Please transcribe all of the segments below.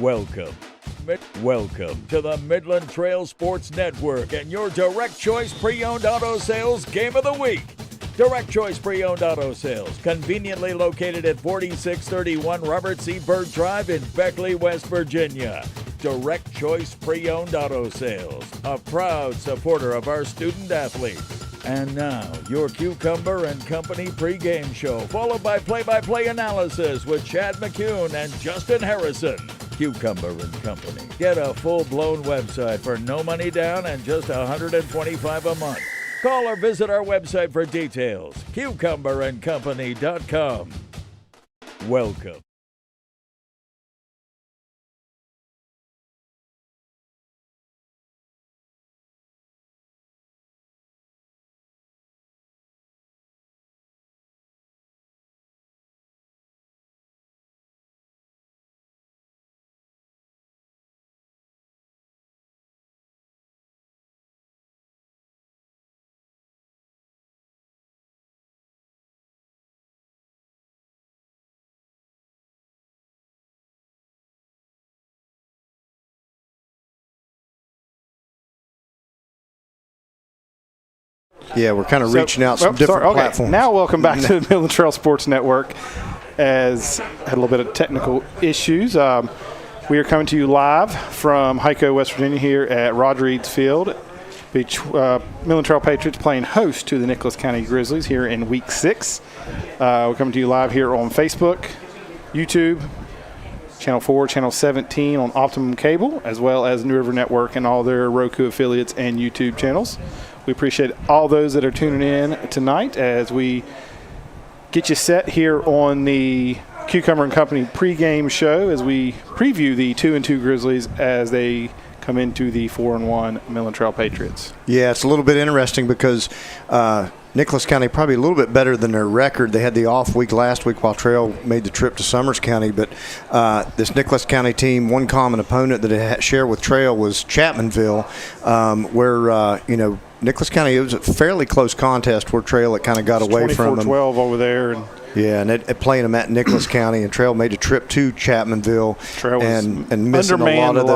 Welcome to the Midland Trail Sports Network and your Direct Choice Pre-Owned Auto Sales Game of the Week. Direct Choice Pre-Owned Auto Sales, conveniently located at 4631 Robert C. Byrd Drive in Beckley, West Virginia. Direct Choice Pre-Owned Auto Sales, a proud supporter of our student athletes. And now, your Cucumber and Company pregame show, followed by play-by-play analysis with Chad McCune and Justin Harrison. Cucumber and Company. Get a full-blown website for no money down and just $125 a month. Call or visit our website for details. cucumberandcompany.com. Welcome. Yeah, we're kind of reaching out some different platforms. Now welcome back to the Midland Trail Sports Network. As had a little bit of technical issues. We are coming to you live from Hico, West Virginia here at Roger Eads Field. Midland Trail Patriots playing host to the Nicholas County Grizzlies here in Week 6. We're coming to you live here on Facebook, YouTube, Channel 4, Channel 17 on Optimum Cable, as well as New River Network and all their Roku affiliates and YouTube channels. We appreciate all those that are tuning in tonight as we get you set here on the Cucumber and Company pregame show as we preview the 2-2 Grizzlies as they come into the 4-1 Midland Trail Patriots. Yeah, it's a little bit interesting because Nicholas County probably a little bit better than their record. They had the off week last week while Trail made the trip to Summers County, but this Nicholas County team, one common opponent that it shared with Trail was Chapmanville, where Nicholas County, it was a fairly close contest where Trail it kind of got away from them. 24-12 over there. Yeah, and it playing them at Nicholas County, and Trail made a trip to Chapmanville and missing a lot of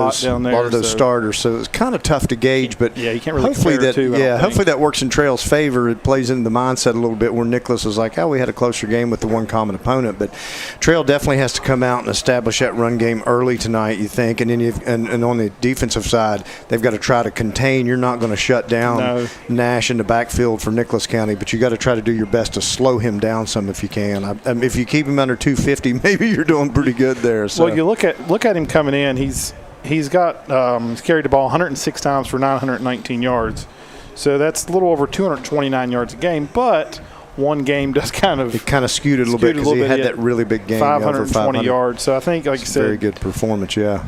those starters. So it was kind of tough to gauge, but yeah, you can't really hopefully hopefully that works in Trail's favor. It plays into the mindset a little bit where Nicholas was like, we had a closer game with the one common opponent, but Trail definitely has to come out and establish that run game early tonight, you think, and then and on the defensive side, they've got to try to contain. You're not going to shut down Nash in the backfield for Nicholas County, but you got to try to do your best to slow him down some if you can. If you keep him under 250, maybe you're doing pretty good there. So. Well, you look at him coming in. He's carried the ball 106 times for 919 yards. So that's a little over 229 yards a game. But one game does kind of skewed it a little bit because he had that really big game, 520 yards. So I think, like you said, very good performance. Yeah.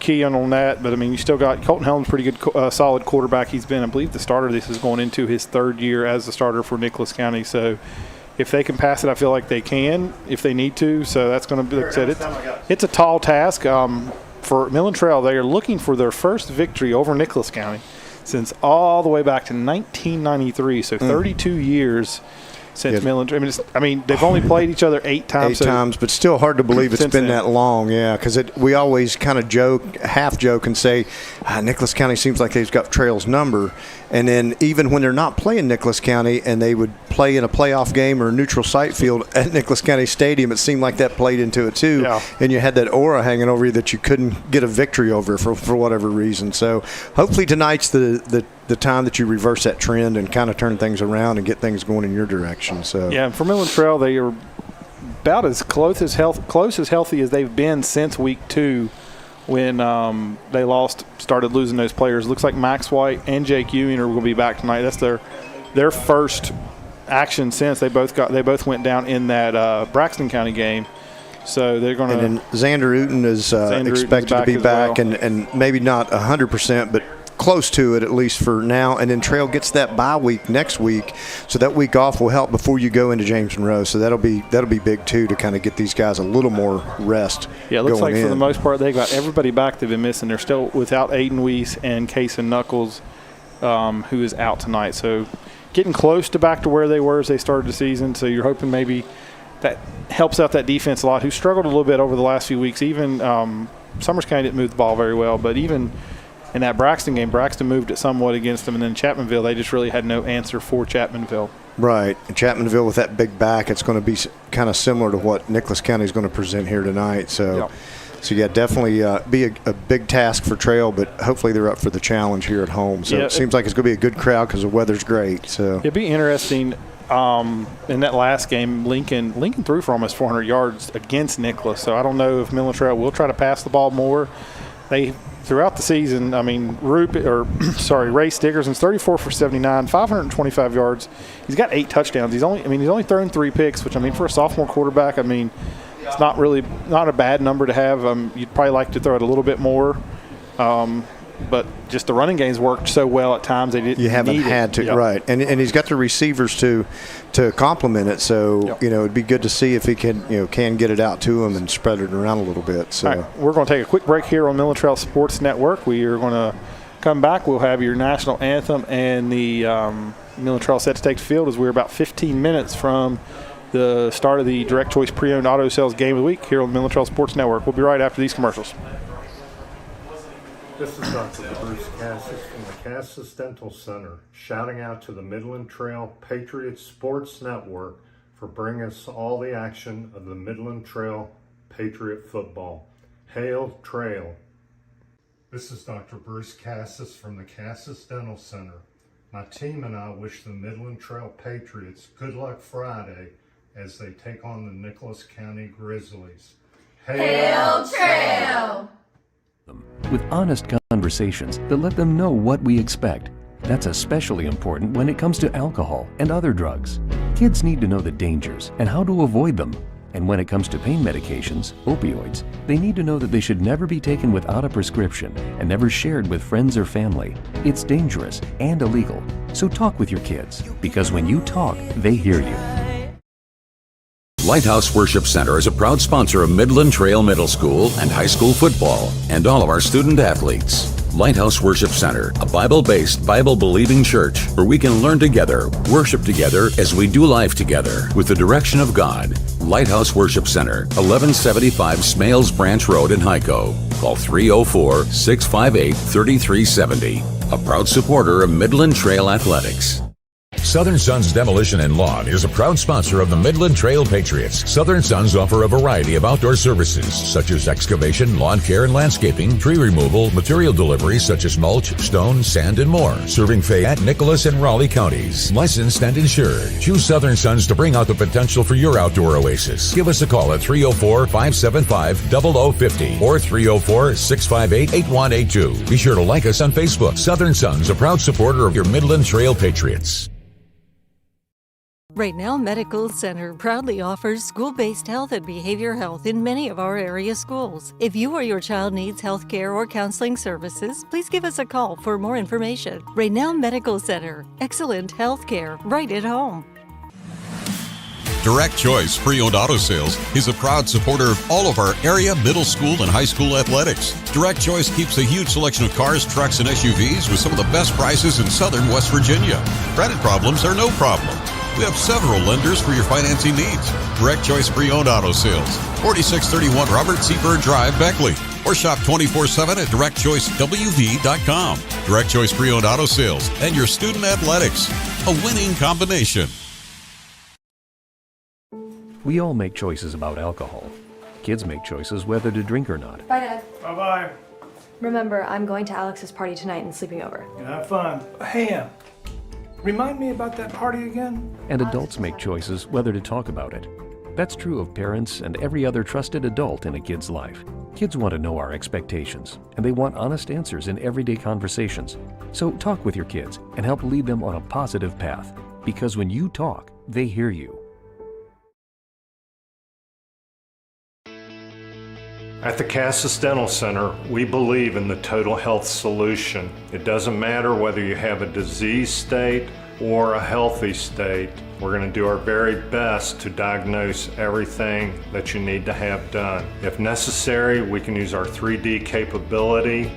Key on that, but I mean, you still got Colton Helms, pretty good, solid quarterback. He's been, I believe, the starter. This is going into his third year as the starter for Nicholas County. So. If they can pass it, I feel like they can if they need to. So that's going to be, like I said, it's a tall task. For Midland Trail, they are looking for their first victory over Nicholas County since all the way back to 1993. So 32 years since Midland. I mean, they've only played each other 8 times. 8 times, but still hard to believe it's been that long. Yeah, because we always kind of half joke and say, Nicholas County seems like they've got Trail's number. And then even when they're not playing Nicholas County and they would play in a playoff game or a neutral site field at Nicholas County Stadium, it seemed like that played into it too. Yeah. And you had that aura hanging over you that you couldn't get a victory over for whatever reason. So hopefully tonight's the time that you reverse that trend and kind of turn things around and get things going in your direction. So yeah, for Midland Trail, they are about as close as healthy as they've been since week 2. When they started losing those players. Looks like Max White and Jake Ewing are going to be back tonight. That's their first action since they both went down in that Braxton County game. So they're going to. And then Xander Uten is expected to be back, well. and maybe not 100%, but close to it at least for now. And then Trail gets that bye week next week, so that week off will help before you go into James Monroe. So that'll be big too to kind of get these guys a little more rest. Yeah, it looks like for the most part they got everybody back they've been missing. They're still without Aiden Weiss and Kason Knuckles, who is out tonight. So getting close to back to where they were as they started the season. So you're hoping maybe that helps out that defense a lot, who struggled a little bit over the last few weeks. Even Summers County didn't move the ball very well, but even in that Braxton game, Braxton moved it somewhat against them, and then Chapmanville, they just really had no answer for Chapmanville. Right. And Chapmanville with that big back, it's going to be kind of similar to what Nicholas County is going to present here tonight. So, yeah, definitely be a big task for Trail, but hopefully they're up for the challenge here at home. So it seems like it's going to be a good crowd because the weather's great. So it'd be interesting. In that last game, Lincoln threw for almost 400 yards against Nicholas. So I don't know if Midland Trail will try to pass the ball more. Throughout the season, I mean, Ray Dickerson's 34 for 79, 525 yards. He's got 8 touchdowns. He's only thrown 3 picks, which, I mean, for a sophomore quarterback, I mean, it's not a bad number to have. You'd probably like to throw it a little bit more. But just the running games worked so well at times they didn't. You haven't had to, right? And he's got the receivers to complement it. So it'd be good to see if he can get it out to him and spread it around a little bit. So all right, we're going to take a quick break here on Midland Trail Sports Network. We are going to come back. We'll have your national anthem and the Midland Trail set to take the field as we're about 15 minutes from the start of the Direct Choice Pre-Owned Auto Sales Game of the Week here on the Midland Trail Sports Network. We'll be right after these commercials. This is Dr. Bruce Cassis from the Cassis Dental Center, shouting out to the Midland Trail Patriots Sports Network for bringing us all the action of the Midland Trail Patriot football. Hail Trail! This is Dr. Bruce Cassis from the Cassis Dental Center. My team and I wish the Midland Trail Patriots good luck Friday as they take on the Nicholas County Grizzlies. Hail Trail! With honest conversations that let them know what we expect. That's especially important when it comes to alcohol and other drugs. Kids need to know the dangers and how to avoid them. And when it comes to pain medications, opioids, they need to know that they should never be taken without a prescription and never shared with friends or family. It's dangerous and illegal. So talk with your kids, because when you talk, they hear you. Lighthouse Worship Center is a proud sponsor of Midland Trail Middle School and high school football and all of our student athletes. Lighthouse Worship Center, a Bible-based, Bible-believing church where we can learn together, worship together as we do life together with the direction of God. Lighthouse Worship Center, 1175 Smales Branch Road in Hyco. Call 304-658-3370. A proud supporter of Midland Trail Athletics. Southern Sons Demolition and Lawn is a proud sponsor of the Midland Trail Patriots. Southern Sons offer a variety of outdoor services such as excavation, lawn care and landscaping, tree removal, material deliveries such as mulch, stone, sand, and more. Serving Fayette, Nicholas, and Raleigh counties. Licensed and insured. Choose Southern Sons to bring out the potential for your outdoor oasis. Give us a call at 304-575-0050 or 304-658-8182. Be sure to like us on Facebook. Southern Sons, a proud supporter of your Midland Trail Patriots. Raynell Medical Center proudly offers school-based health and behavior health in many of our area schools. If you or your child needs health care or counseling services, please give us a call for more information. Raynell Medical Center, excellent health care right at home. Direct Choice Pre-Owned Auto Sales is a proud supporter of all of our area middle school and high school athletics. Direct Choice keeps a huge selection of cars, trucks, and SUVs with some of the best prices in southern West Virginia. Credit problems are no problem. We have several lenders for your financing needs. Direct Choice Pre-Owned Auto Sales, 4631 Robert Seabird Drive, Beckley. Or shop 24/7 at directchoicewv.com. Direct Choice Pre-Owned Auto Sales and your student athletics. A winning combination. We all make choices about alcohol. Kids make choices whether to drink or not. Bye, Dad. Bye-bye. Remember, I'm going to Alex's party tonight and sleeping over. Have fun. Hey, remind me about that party again? And adults make choices whether to talk about it. That's true of parents and every other trusted adult in a kid's life. Kids want to know our expectations, and they want honest answers in everyday conversations. So talk with your kids and help lead them on a positive path. Because when you talk, they hear you. At the Cassis Dental Center, we believe in the total health solution. It doesn't matter whether you have a disease state or a healthy state. We're going to do our very best to diagnose everything that you need to have done. If necessary, we can use our 3D capability.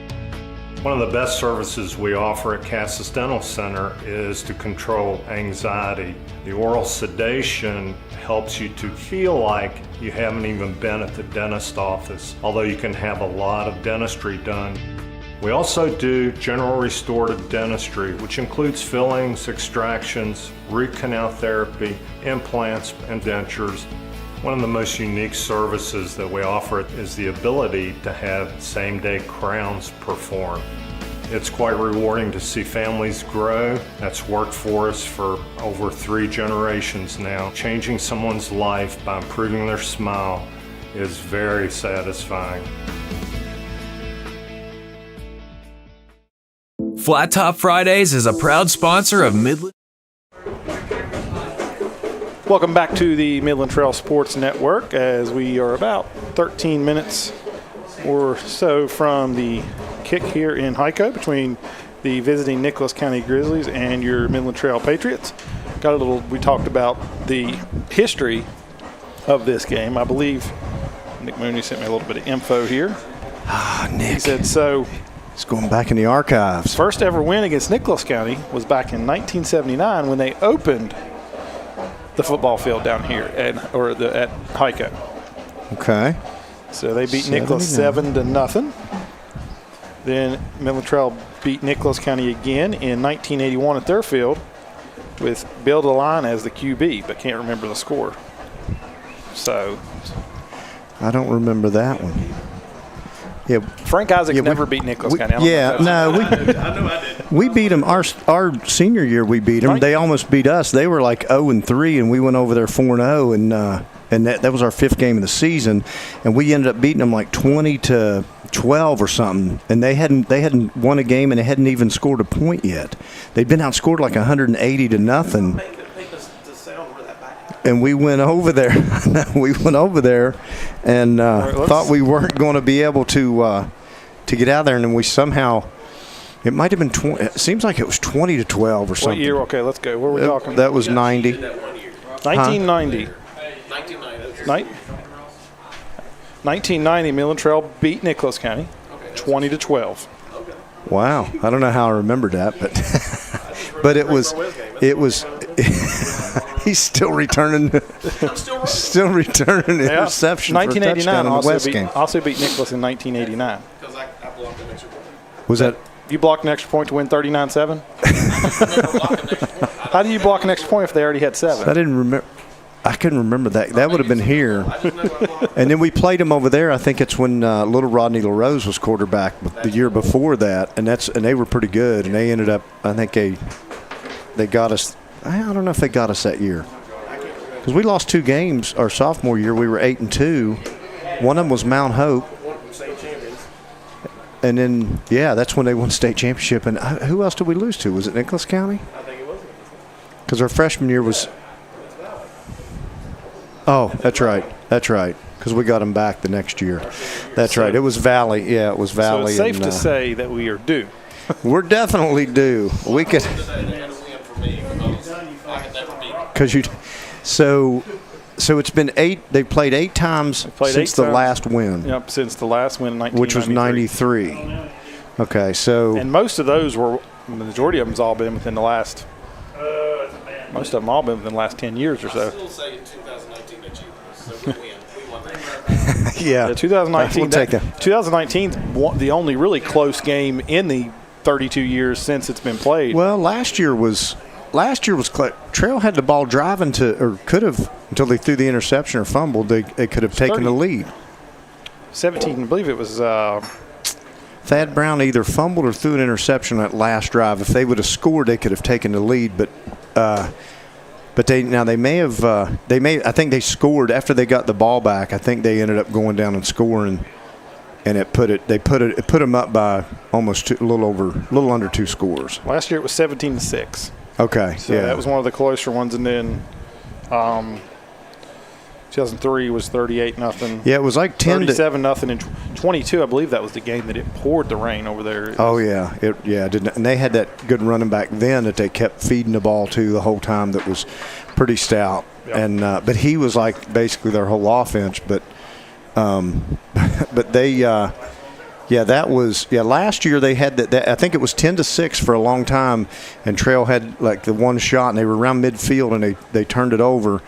One of the best services we offer at Cassis Dental Center is to control anxiety. The oral sedation helps you to feel like you haven't even been at the dentist office, although you can have a lot of dentistry done. We also do general restorative dentistry, which includes fillings, extractions, root canal therapy, implants, and dentures. One of the most unique services that we offer is the ability to have same-day crowns performed. It's quite rewarding to see families grow. That's worked for us for over 3 generations now. Changing someone's life by improving their smile is very satisfying. Flat Top Fridays is a proud sponsor of Midland. Welcome back to the Midland Trail Sports Network, as we are about 13 minutes or so from the kick here in Hico between the visiting Nicholas County Grizzlies and your Midland Trail Patriots. We talked about the history of this game. I believe Nick Mooney sent me a little bit of info here. Nick. He said so. It's going back in the archives. First ever win against Nicholas County was back in 1979 when they opened the football field down here at Hico. Okay. So they beat Nicholas 7-0. Then Midland Trail beat Nicholas County again in 1981 at their field with Bill DeLine as the QB, but can't remember the score. So I don't remember that one. Yeah, Frank Isaacs never beat Nicholas County. I know I did. We beat them our senior year. We beat them. Right. They almost beat us. They were like 0-3, and we went over there 4-0, and that was our 5th game of the season, and we ended up beating them like 20-12 or something. And they hadn't won a game, and they hadn't even scored a point yet. They'd been outscored like 180-0. And we went over there. And thought we weren't going to be able to get out there, and then we somehow. It might have been 20. It seems like it was 20-12 or something. What year? Okay, let's go. What were we talking? That was 90. 1990. 1990. Midland Trail beat Nicholas County, 20-12. Wow, I don't know how I remembered that, but it was. He's still returning interception for a touchdown in the West game. Also beat Nicholas in 1989. Because I blocked an extra point. Was that? You blocked an extra point to win 39-7? How do you block an extra point if they already had 7? I didn't remember. I couldn't remember that. That would have been here. And then we played them over there. I think it's when little Rodney LaRose was quarterback the year before that, and they were pretty good. And they ended up. I think they got us. I don't know if they got us that year, because we lost 2 games our sophomore year. We were 8-2. One of them was Mount Hope. And then, that's when they won state championship. And who else did we lose to? Was it Nicholas County? I think it was. Because our freshman year was. Oh, that's right. Because we got them back the next year. That's right. It was Valley. Yeah, it was Valley. So it's safe to say that we are due. We're definitely due. We could. Because so it's been 8. They played 8 times since the last win. Yep, since the last win in 1993. Which was 93. Okay, so. And most of those the majority of them's all been within the last. Most of them all been within the last 10 years or so. I still say in 2019 that we win. We won that. Yeah, 2019. We'll take that. 2019's the only really close game in the 32 years since it's been played. Well, last year was Trail had the ball driving could have until they threw the interception or fumbled. They could have taken the lead. 17, I believe it was. Thad Brown either fumbled or threw an interception that last drive. If they would have scored, they could have taken the lead. But they may have. I think they scored after they got the ball back. I think they ended up going down and scoring, and it put them up by almost a little under 2 scores. Last year it was 17-6. Okay, so that was one of the closer ones, and then 2003 was 38-0. Yeah, it was like 37-0, and 22. I believe that was the game that it poured the rain over there. It didn't. And they had that good running back then that they kept feeding the ball to the whole time. That was pretty stout, and but he was like basically their whole offense. But they Yeah, that was last year they had that. I think it was 10-6 for a long time, and Trail had like the one shot, and they were around midfield, and they turned it over.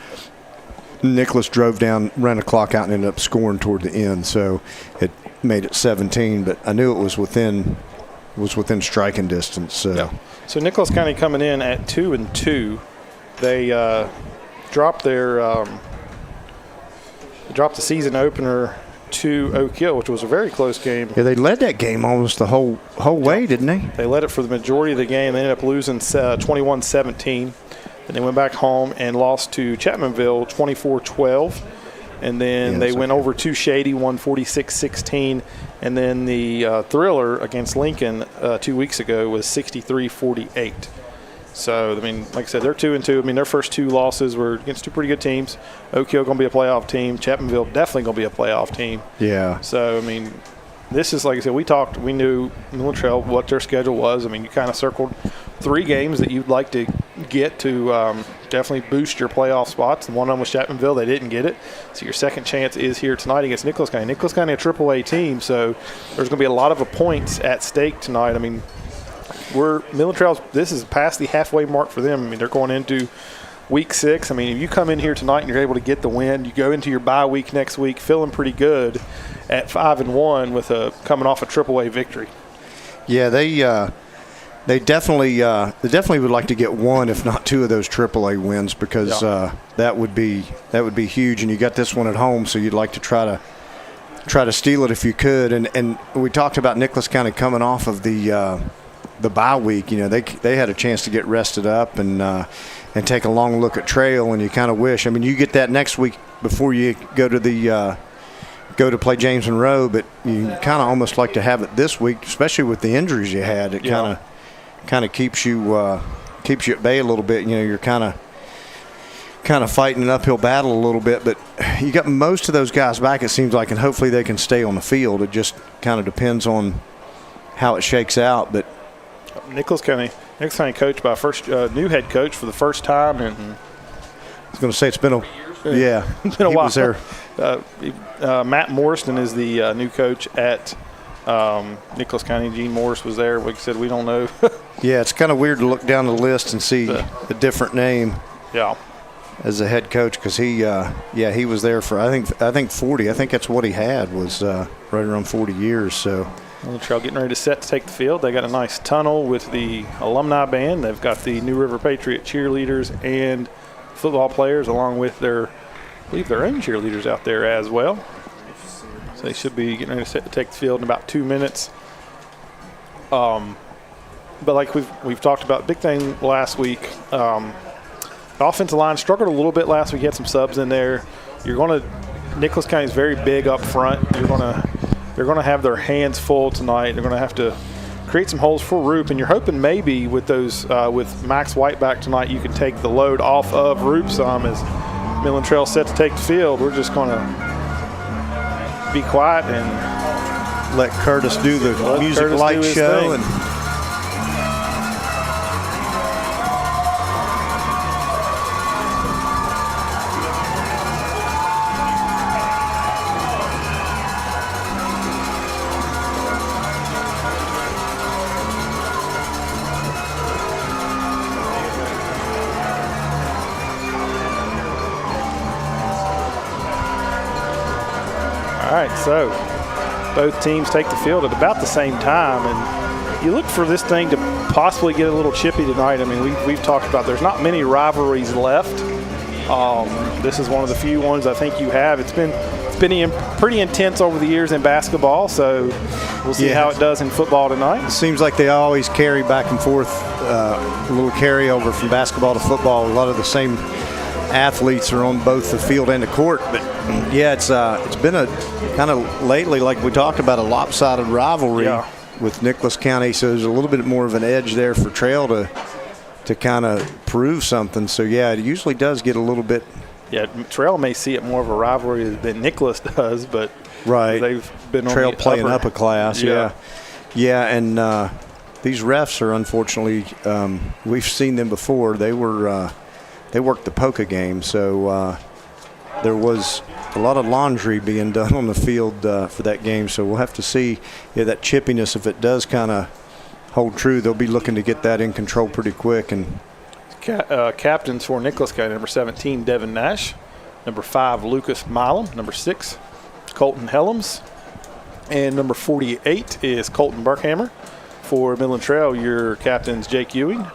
Nicholas drove down, ran the clock out, and ended up scoring toward the end. So it made it 17, but I knew it was within striking distance. So Nicholas County coming in at 2-2. They dropped the season opener to Oak Hill, which was a very close game. Yeah, they led that game almost the whole way, didn't they? They led it for the majority of the game. They ended up losing 21-17. Then they went back home and lost to Chapmanville 24-12. And then they went over to Shady, won 46-16. And then the thriller against Lincoln 2 weeks ago was 63-48. So, I mean, like I said, they're 2-2. I mean, their first two losses were against two pretty good teams. Oak Hill going to be a playoff team. Chapmanville definitely going to be a playoff team. Yeah. So, I mean, this is, like I said, we knew Midland Trail what their schedule was. I mean, you kind of circled 3 games that you'd like to get to definitely boost your playoff spots. And one of them was Chapmanville. They didn't get it. So your second chance is here tonight against Nicholas County. Nicholas County, a AAA team, so there's going to be a lot of points at stake tonight. I mean, Midland Trail, this is past the halfway mark for them. I mean, they're going into week 6. I mean, if you come in here tonight and you're able to get the win, you go into your bye week next week feeling pretty good at 5-1 with coming off a AAA victory. Yeah, they definitely would like to get one, if not 2 of those AAA wins, because that would be huge. And you got this one at home, so you'd like to try to steal it if you could. And we talked about Nicholas County coming off of the bye week. You know, they had a chance to get rested up and take a long look at Trail, and you kind of wish. I mean, you get that next week before you go to play James Monroe, but you kind of almost like to have it this week, especially with the injuries you had. It kind of keeps you at bay a little bit. You know, you're kind of fighting an uphill battle a little bit, but you got most of those guys back, it seems like, and hopefully they can stay on the field. It just kind of depends on how it shakes out. But Nicholas County coached by new head coach for the first time, and I was going to say it's been a while. Was there. Matt Morrison is the new coach at Nicholas County. Gene Morris was there. Like I said, we don't know. Yeah, it's kind of weird to look down the list and see a different name. Yeah. As a head coach, because he was there for I think 40. I think that's what he had was right around 40 years. So. Midland Trail getting ready to take the field. They got a nice tunnel with the alumni band. They've got the New River Patriot cheerleaders and football players, along with their own cheerleaders out there as well. So they should be getting ready to take the field in about 2 minutes. But like we've talked about, big thing last week. The offensive line struggled a little bit last week. You had some subs in there. Nicholas County is very big up front. They're going to have their hands full tonight. They're going to have to create some holes for Roop, and you're hoping maybe with those with Max White back tonight, you can take the load off of Roop some as Midland Trail set to take the field. We're just going to be quiet and let Curtis do the music light show. And all right, so both teams take the field at about the same time, and you look for this thing to possibly get a little chippy tonight. I mean, we've talked about there's not many rivalries left. This is one of the few ones I think you have. It's been pretty intense over the years in basketball, so we'll see how it does in football tonight. It seems like they always carry back and forth, a little carryover from basketball to football. A lot of the same athletes are on both the field and the court, but yeah, it's been a kind of lately, like we talked about, a lopsided rivalry with Nicholas County, so there's a little bit more of an edge there for Trail to kind of prove something. So yeah, it usually does get a little bit. Yeah, Trail may see it more of a rivalry than Nicholas does, but they've been Trail on the playing up a class. Yeah, and these refs are unfortunately we've seen them before. They worked the Pregame, so there was a lot of laundry being done on the field for that game, so we'll have to see that chippiness. If it does kind of hold true, they'll be looking to get that in control pretty quick. And captains for Nicholas County, number 17, Devin Nash, number 5, Lucas Milam, number 6, Colton Helms, and number 48 is Colton Burkhammer. For Midland Trail, your captains Jake Ewing,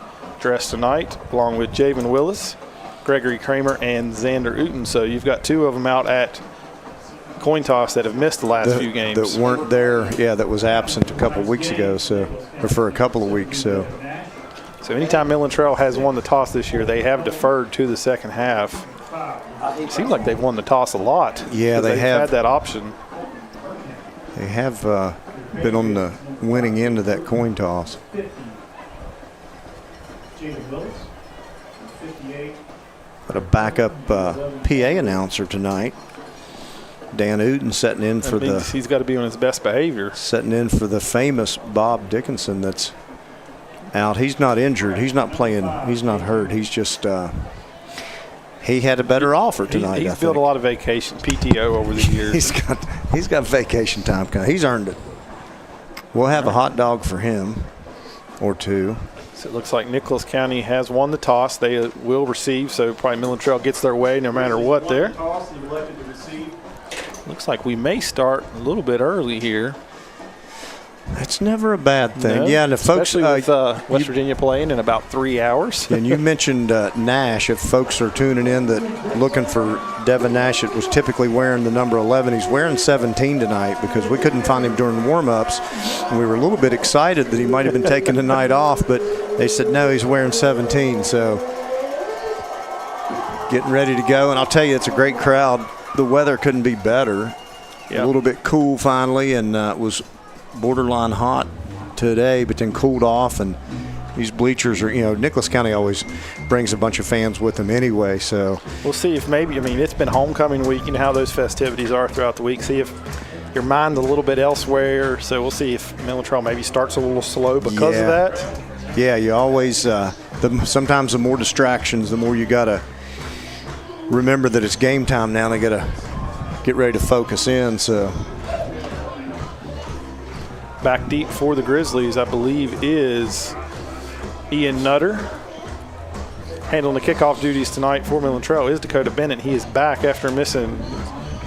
dressed tonight, along with Javen Willis, Gregory Kramer, and Xander Uten. So you've got 2 of them out at coin toss that have missed the last few games. That weren't there, that was absent a couple of weeks ago, or for a couple of weeks. So anytime Midland Trail has won the toss this year, they have deferred to the second half. It seems like they've won the toss a lot. Yeah, they've had that option. They have been on the winning end of that coin toss. Got a backup PA announcer tonight. Dan Uden setting in for he's got to be on his best behavior. Setting in for the famous Bob Dickinson that's out. He's not injured. He's not playing. He's not hurt. He's just he had a better offer tonight. He's built a lot of vacation PTO over the years. he's got vacation time coming. He's earned it. We'll have a hot dog for him or 2. So it looks like Nicholas County has won the toss. They will receive, so probably Midland Trail gets their way no matter what there. Looks like we may start a little bit early here. That's never a bad thing. No, yeah, and the folks, especially with West Virginia playing in about 3 hours. And you mentioned Nash. If folks are tuning in that looking for Devin Nash, it was typically wearing the number 11. He's wearing 17 tonight because we couldn't find him during warm-ups. And we were a little bit excited that he might have been taking the night off, but they said no, he's wearing 17. So getting ready to go. And I'll tell you, it's a great crowd. The weather couldn't be better. Yep. A little bit cool finally, and it was borderline hot today, but then cooled off. And these bleachers are, Nicholas County always brings a bunch of fans with them anyway. So we'll see if maybe, it's been homecoming week. You know how those festivities are throughout the week. See if your mind's a little bit elsewhere. So we'll see if Midland Trail maybe starts a little slow because of that. Yeah, you always, sometimes the more distractions, the more you got to remember that it's game time now. They got to get ready to focus in. So back deep for the Grizzlies, I believe, is Ian Nutter. Handling the kickoff duties tonight for Midland Trail is Dakota Bennett. He is back after missing.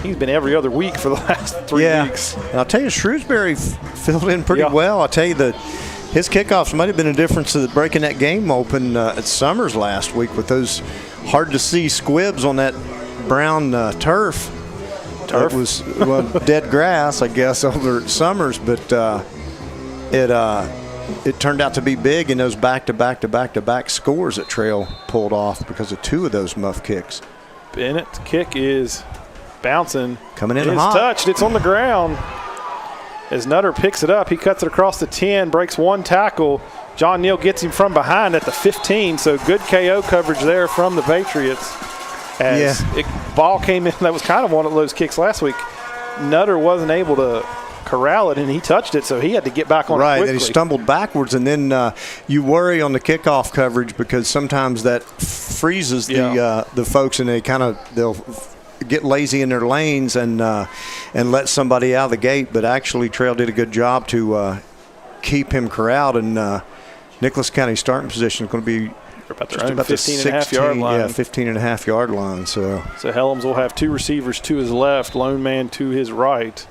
He's been every other week for the last 3 weeks. And I'll tell you, Shrewsbury filled in pretty well. I'll tell you that his kickoffs might have been a difference to breaking that game open at Summers last week with those hard-to-see squibs on that brown turf. It was dead grass, I guess, over at Summers, but it turned out to be big in those back-to-back scores that Trail pulled off because of 2 of those muff kicks. Bennett's kick is bouncing. Coming in hot. It's touched. It's on the ground. As Nutter picks it up, he cuts it across the 10, breaks 1 tackle. John Neal gets him from behind at the 15, so good KO coverage there from the Patriots. As ball came in, that was kind of one of those kicks last week. Nutter wasn't able to corral it, and he touched it, so he had to get back on it quickly. Right, and he stumbled backwards, and then you worry on the kickoff coverage because sometimes that freezes the folks, and they'll get lazy in their lanes and let somebody out of the gate. But actually, Trail did a good job to keep him corralled, and Nicholas County starting position is going to be about the 15.5-yard line. Yeah, 15.5-yard line. So Helms will have 2 receivers to his left, lone man to his right.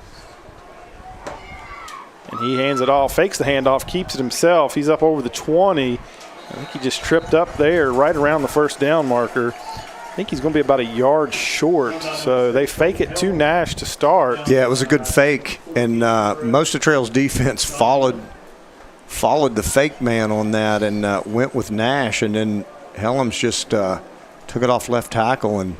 And he hands it off, fakes the handoff, keeps it himself. He's up over the 20. I think he just tripped up there right around the first down marker. I think he's going to be about a yard short. So they fake it to Nash to start. Yeah, it was a good fake. And most of Trail's defense followed the fake man on that and went with Nash. And then Helms just took it off left tackle and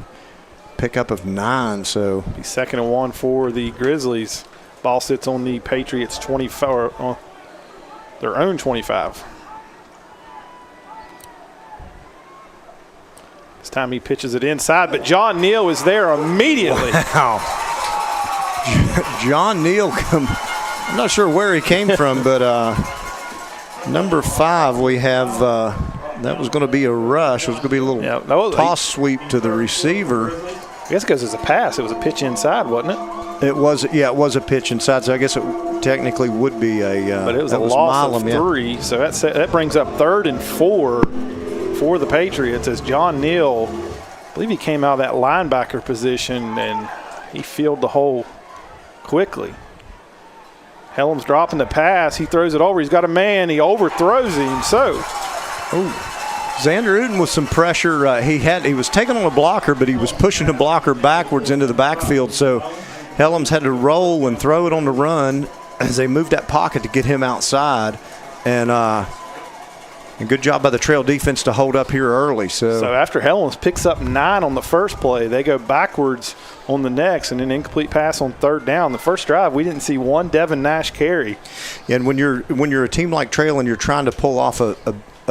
pickup of 9. So he's 2nd and 1 for the Grizzlies. Ball sits on the Patriots' 25, or their own 25. This time he pitches it inside, but John Neal is there immediately. Wow. John Neal, I'm not sure where he came from, but number 5, we have, that was going to be a rush. It was going to be a little toss sweep to the receiver. I guess because it's a pass. It was a pitch inside, wasn't it? It was a pitch inside, so I guess it technically would be a but it was a loss of 3, so that brings up 3rd and 4 for the Patriots as John Neal, I believe he came out of that linebacker position, and he fielded the hole quickly. Helms dropping the pass. He throws it over. He's got a man. He overthrows him. So, Xander Uden with some pressure. He was taking on a blocker, but he was pushing the blocker backwards into the backfield. So Helms had to roll and throw it on the run as they moved that pocket to get him outside. And a good job by the Trail defense to hold up here early. So after Helms picks up 9 on the first play, they go backwards on the next, and an incomplete pass on 3rd down. The first drive, we didn't see one Devin Nash carry. And when you're a team like Trail and you're trying to pull off a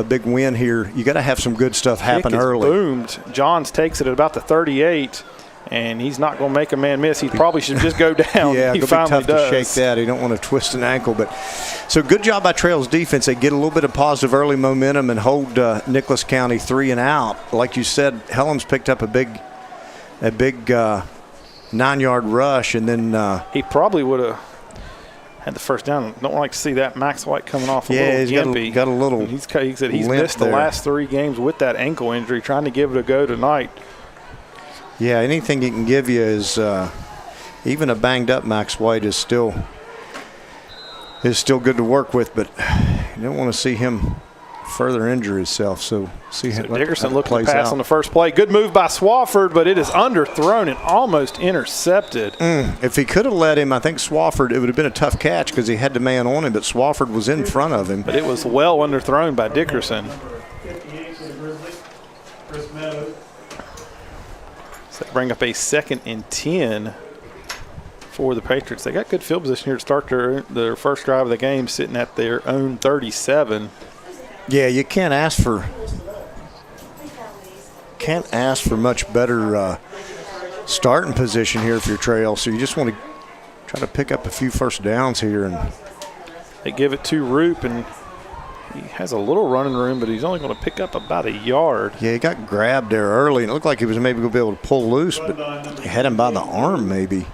big win here, you got to have some good stuff happen early. Boomed. Johns takes it at about the 38, and he's not going to make a man miss. He probably should just go down. Yeah, he it'll be tough does. to shake that. He don't want to twist an ankle. But so good job by Trail's defense. They get a little bit of positive early momentum and hold Nicholas County 3 and out. Like you said, Helms picked up a big 9-yard rush, and then he probably would have had the first down. Don't like to see that. Max White coming off a little gimpy. He's got a little. He said he's missed the last 3 games with that ankle injury. Trying to give it a go tonight. Yeah, anything he can give you is even a banged up Max White is still good to work with, but you don't want to see him further injure himself. So Dickerson looking to pass on the first play. Good move by Swafford, but it is underthrown and almost intercepted. If he could have let him, I think Swafford, it would have been a tough catch because he had the man on him, but Swafford was in front of him. But it was well underthrown by Dickerson. So they bring up a 2nd and 10 for the Patriots. They got good field position here to start their first drive of the game, sitting at their own 37. Yeah, you can't ask for much better starting position here if you're Trail. So you just want to try to pick up a few first downs here. And they give it to Roop, and he has a little running room, but he's only going to pick up about a yard. Yeah, he got grabbed there early, and it looked like he was maybe going to be able to pull loose, but they had him by the arm maybe.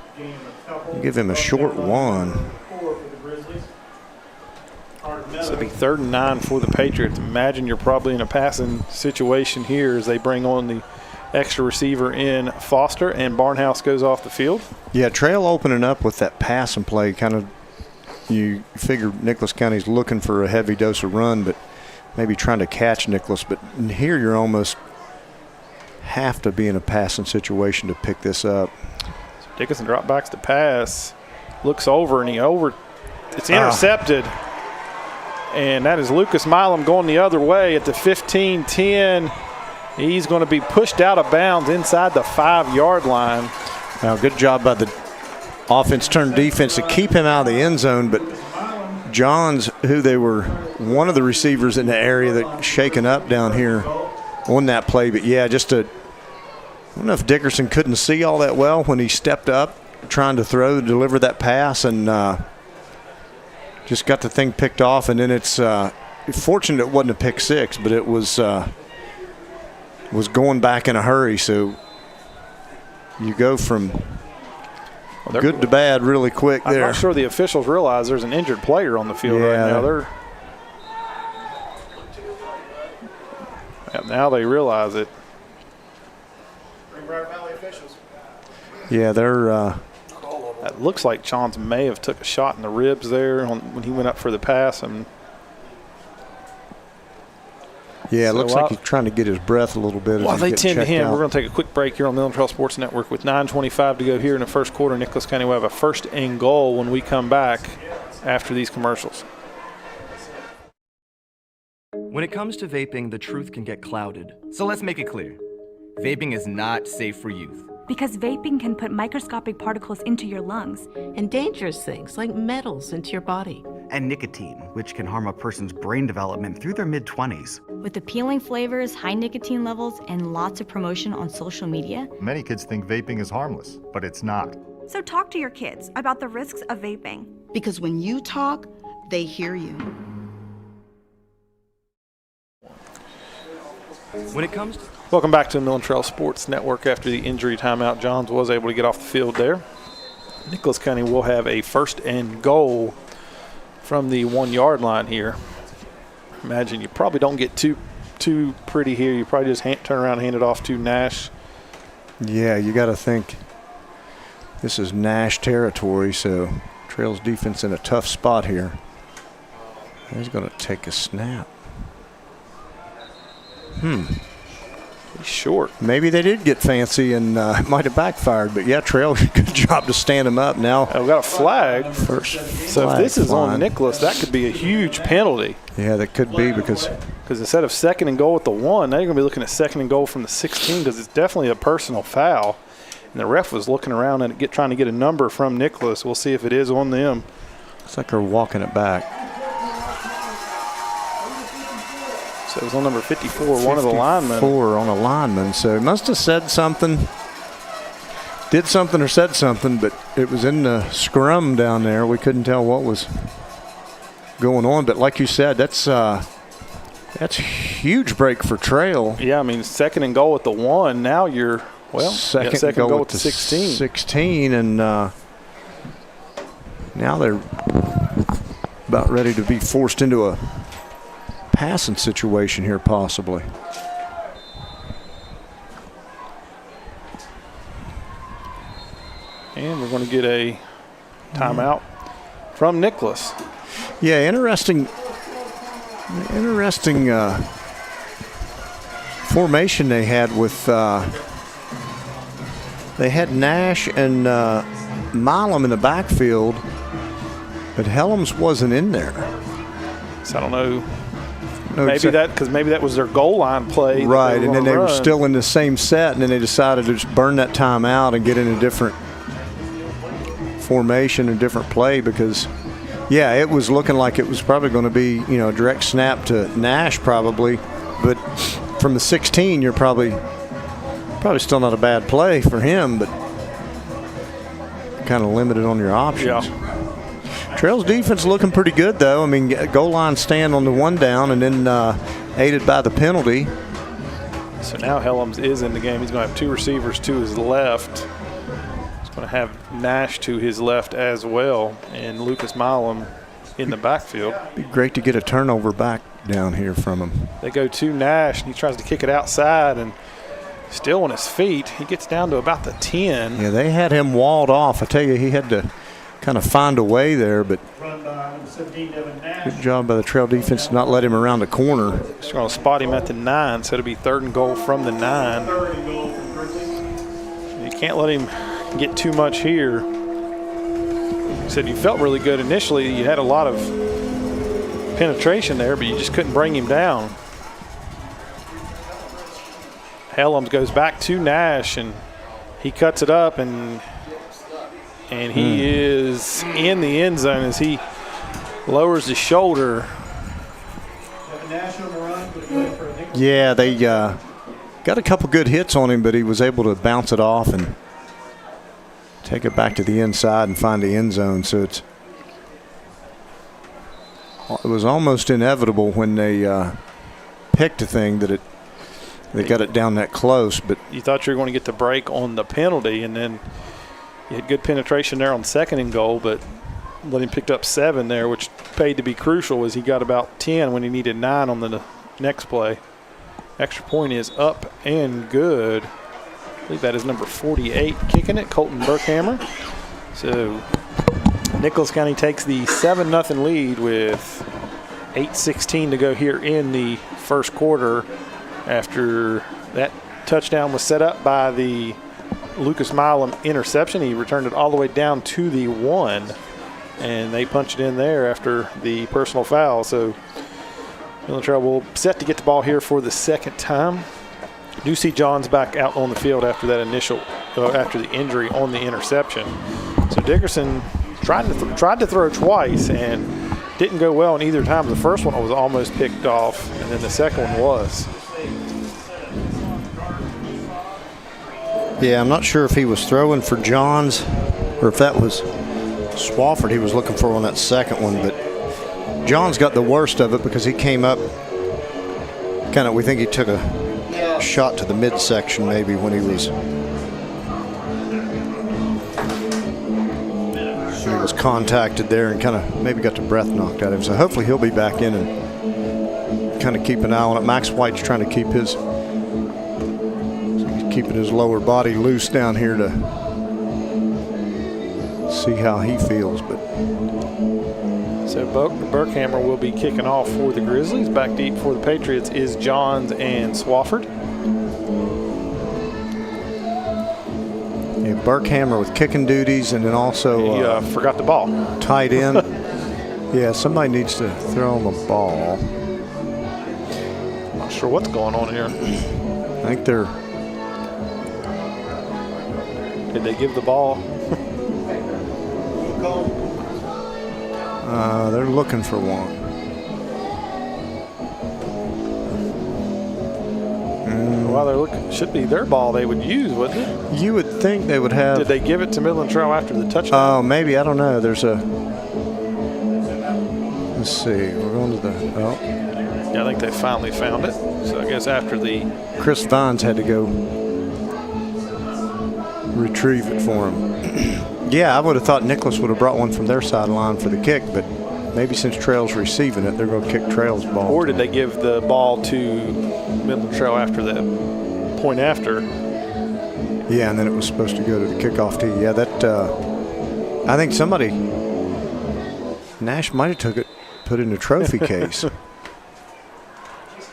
Give him a short one. So it'll be 3rd and 9 for the Patriots. Imagine you're probably in a passing situation here as they bring on the extra receiver in Foster, and Barnhouse goes off the field. Yeah, Trail opening up with that pass and play kind of, you figure Nicholas County's looking for a heavy dose of run, but maybe trying to catch Nicholas. But here you're almost have to be in a passing situation to pick this up. So Dickinson drop backs to pass, looks over, and it's intercepted. And that is Lucas Milam going the other way at the 15-10. He's going to be pushed out of bounds inside the 5-yard line. Now, good job by the offense turned defense to keep him out of the end zone, but Johns, who they were one of the receivers in the area that shaken up down here on that play. But, yeah, I don't know if Dickerson couldn't see all that well when he stepped up trying to deliver that pass, and just got the thing picked off. And then it's fortunate it wasn't a pick 6, but it was going back in a hurry. So you go from good to bad really quick there. I'm not sure the officials realize there's an injured player on the field right now. Now they realize it. Yeah, they're it looks like Chance may have took a shot in the ribs there when he went up for the pass. And yeah, it looks like he's trying to get his breath a little bit. While they tend to him, we're going to take a quick break here on Midland Trail Sports Network with 9:25 to go here in the first quarter. Nicholas County will have a 1st and goal when we come back after these commercials. When it comes to vaping, the truth can get clouded. So let's make it clear. Vaping is not safe for youth. Because vaping can put microscopic particles into your lungs. And dangerous things like metals into your body. And nicotine, which can harm a person's brain development through their mid-20s. With appealing flavors, high nicotine levels, and lots of promotion on social media. Many kids think vaping is harmless, but it's not. So talk to your kids about the risks of vaping. Because when you talk, they hear you. When it comes to Welcome back to the Midland Trail Sports Network. After the injury timeout, Johns was able to get off the field there. Nicholas County will have a 1st and goal from the 1-yard line here. Imagine you probably don't get too pretty here. You probably just turn around and hand it off to Nash. Yeah, you got to think this is Nash territory, so Trail's defense in a tough spot here. He's going to take a snap. He's short. Maybe they did get fancy and it might have backfired, but yeah, Trail, good job to stand him up now. We've got a flag. First So flag if this is flying. on Nicholas, that could be a huge penalty. Yeah, that could be because instead of 2nd and goal at the 1, now you're going to be looking at 2nd and goal from the 16 because it's definitely a personal foul. And the ref was looking around and trying to get a number from Nicholas. We'll see if it is on them. Looks like they're walking it back. So it was on number 54, one of the linemen. 54 on a lineman, so he must have said something. Did something or said something, but it was in the scrum down there. We couldn't tell what was going on, but like you said, that's a huge break for Trail. Yeah, I mean, 2nd and goal at the 1. Now you're, second goal at the 16. 16, and now they're about ready to be forced into a passing situation here possibly. And we're going to get a timeout from Nicholas. Yeah, interesting formation they had with they had Nash and Milam in the backfield, but Helms wasn't in there. So I don't know. Maybe that was their goal line play. Right, and then they were still in the same set, and then they decided to just burn that time out and get in a different formation, a different play because, yeah, it was looking like it was probably going to be, a direct snap to Nash probably, but from the 16, you're probably still not a bad play for him, but kind of limited on your options. Yeah. Trail's defense looking pretty good, though. I mean, goal line stand on the 1 down and then aided by the penalty. So now Helms is in the game. He's going to have 2 receivers to his left. He's going to have Nash to his left as well, and Lucas Milam in the backfield. Be great to get a turnover back down here from him. They go to Nash, and he tries to kick it outside, and still on his feet. He gets down to about the 10. Yeah, they had him walled off. I tell you, he had to kind of find a way there, but good job by the Trail defense to not let him around the corner. Just going to spot him at the 9, so it'll be 3rd and goal from the 9. You can't let him get too much here. You said you felt really good initially. You had a lot of penetration there, but you just couldn't bring him down. Helms goes back to Nash, and he cuts it up, and he is in the end zone as he lowers his shoulder. Yeah, they got a couple good hits on him, but he was able to bounce it off and take it back to the inside and find the end zone. So it was almost inevitable when they picked a thing that they got it down that close. But you thought you were going to get the break on the penalty, and then you had good penetration there on 2nd and goal, but he picked up 7 there, which paid to be crucial as he got about 10 when he needed 9 on the next play. Extra point is up and good. I believe that is number 48 kicking it, Colton Burkhammer. So Nicholas County takes the 7-0 lead with 8:16 to go here in the first quarter after that touchdown was set up by the Lucas Milam interception. He returned it all the way down to the 1, and they punched it in there after the personal foul. So Midland Trail will set to get the ball here for the 2nd time. Do see Johns back out on the field after that after the injury on the interception. So Dickerson tried to throw twice and didn't go well in either time. The first one was almost picked off, and then the second one was. yeah, I'm not sure if he was throwing for Johns or if that was Swafford he was looking for on that second one, but Johns got the worst of it because he came up we think he took a shot to the midsection maybe when he was contacted there and kind of maybe got the breath knocked out of him. So hopefully he'll be back in and kind of keep an eye on it. Max White's trying to keep his lower body loose down here to see how he feels. But so Burkhammer will be kicking off for the Grizzlies. Back deep for the Patriots is Johns and Swafford. Yeah, Burkhammer with kicking duties, and then also he forgot the ball. Tight end. Yeah, somebody needs to throw him a ball. Not sure what's going on here. I think they're. Did they give the ball? They're looking for one. Well, they're looking. Should be their ball they would use, wouldn't it? You would think they would have. Did they give it to Midland Trail after the touchdown? Oh, maybe. I don't know. There's a. Let's see. We're going to the. Oh. Yeah, I think they finally found it. So I guess after the. Chris Vines had to go retrieve it for him. Yeah, I would have thought Nicholas would have brought one from their sideline for the kick, but maybe since Trail's receiving it, they're going to kick Trail's ball. Or did they give the ball to Midland Trail after that point after? Yeah, and then it was supposed to go to the kickoff tee. Yeah, that I think somebody, Nash might have took it, put it in a trophy case.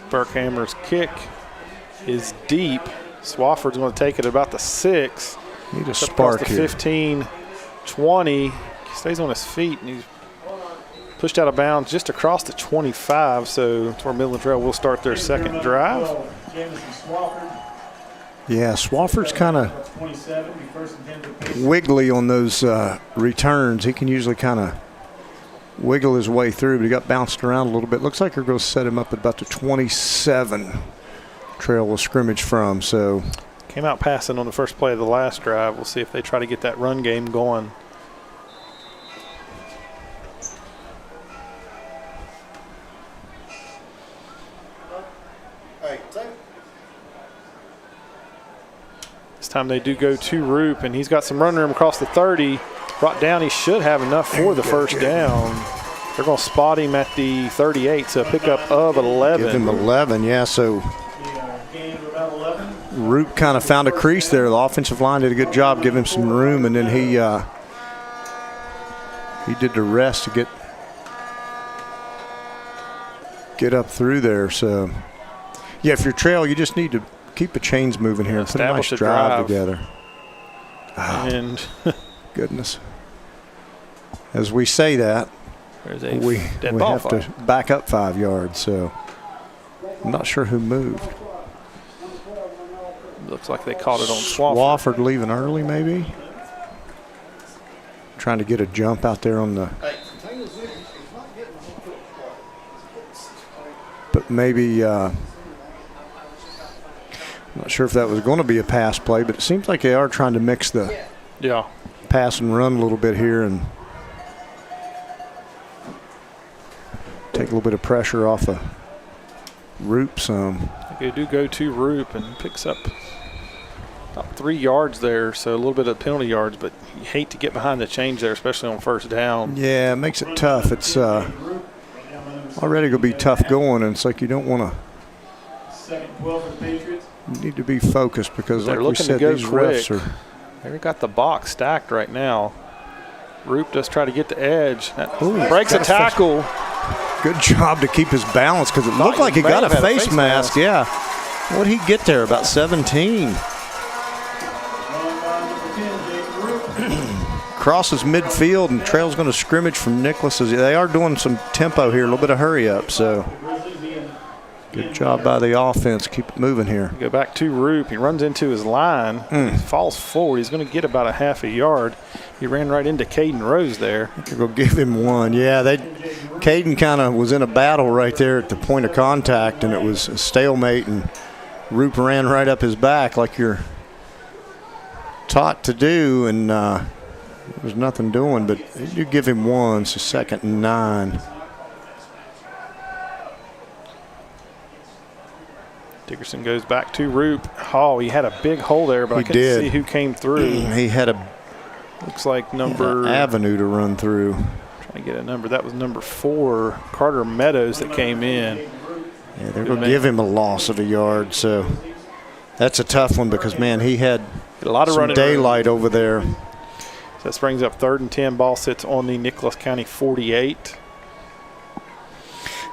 Burkhammer's kick is deep. Swafford's going to take it about the 6. Need a spark the here. 15, 20. He stays on his feet, and he's pushed out of bounds just across the 25. So that's where Midland Trail will start their second drive. Yeah, Swafford's kind of wiggly on those returns. He can usually kind of wiggle his way through, but he got bounced around a little bit. Looks like they're going to set him up at about the 27. Trail will scrimmage from. So came out passing on the first play of the last drive. We'll see if they try to get that run game going. This time they do go to Roop, and he's got some run room across the 30. Brought down, he should have enough for the first down. They're going to spot him at the 38, so a pickup of 11. Give him 11, yeah, so Roop kind of found a crease there. The offensive line did a good job giving him some room, and then he did the rest to get up through there. So, yeah, if you're Trail, you just need to keep the chains moving here and put a nice drive together. Oh, and goodness. As we say that, we have to back up 5 yards, so I'm not sure who moved. Looks like they caught it on Swafford. Swafford leaving early, maybe. Trying to get a jump out there on the. But maybe, I'm not sure if that was going to be a pass play, but it seems like they are trying to mix the pass and run a little bit here and take a little bit of pressure off of Roop some. They do go to Roop and picks up about 3 yards there, so a little bit of penalty yards, but you hate to get behind the change there, especially on first down. Yeah, it makes it tough. It's already going to be tough going, and it's like you don't want to. You need to be focused because, like we said, these refs are. They've got the box stacked right now. Roop does try to get the edge. Breaks a tackle. Good job to keep his balance because it looked like he got a face mask. Yeah. What did he get there? About 17. Crosses midfield, and Trail's going to scrimmage from Nicholas. They are doing some tempo here, a little bit of hurry up. So good job by the offense. Keep it moving here. Go back to Roop. He runs into his line. He falls forward. He's going to get about a half a yard. He ran right into Caden Rose there. They're going to give him one. Yeah, Caden kind of was in a battle right there at the point of contact, and it was a stalemate, and Roop ran right up his back like you're taught to do, and there was nothing doing, but you give him one, so 2nd and 9. Dickerson goes back to Roop. Oh, he had a big hole there, but I couldn't see who came through. He had a looks like number avenue to run through. Trying to get a number. That was number 4, Carter Meadows, that came in. Yeah, they're going to give him a loss of a yard. So that's a tough one because, man, he had a lot of some daylight over there. So that brings up 3rd and 10. Ball sits on the Nicholas County 48.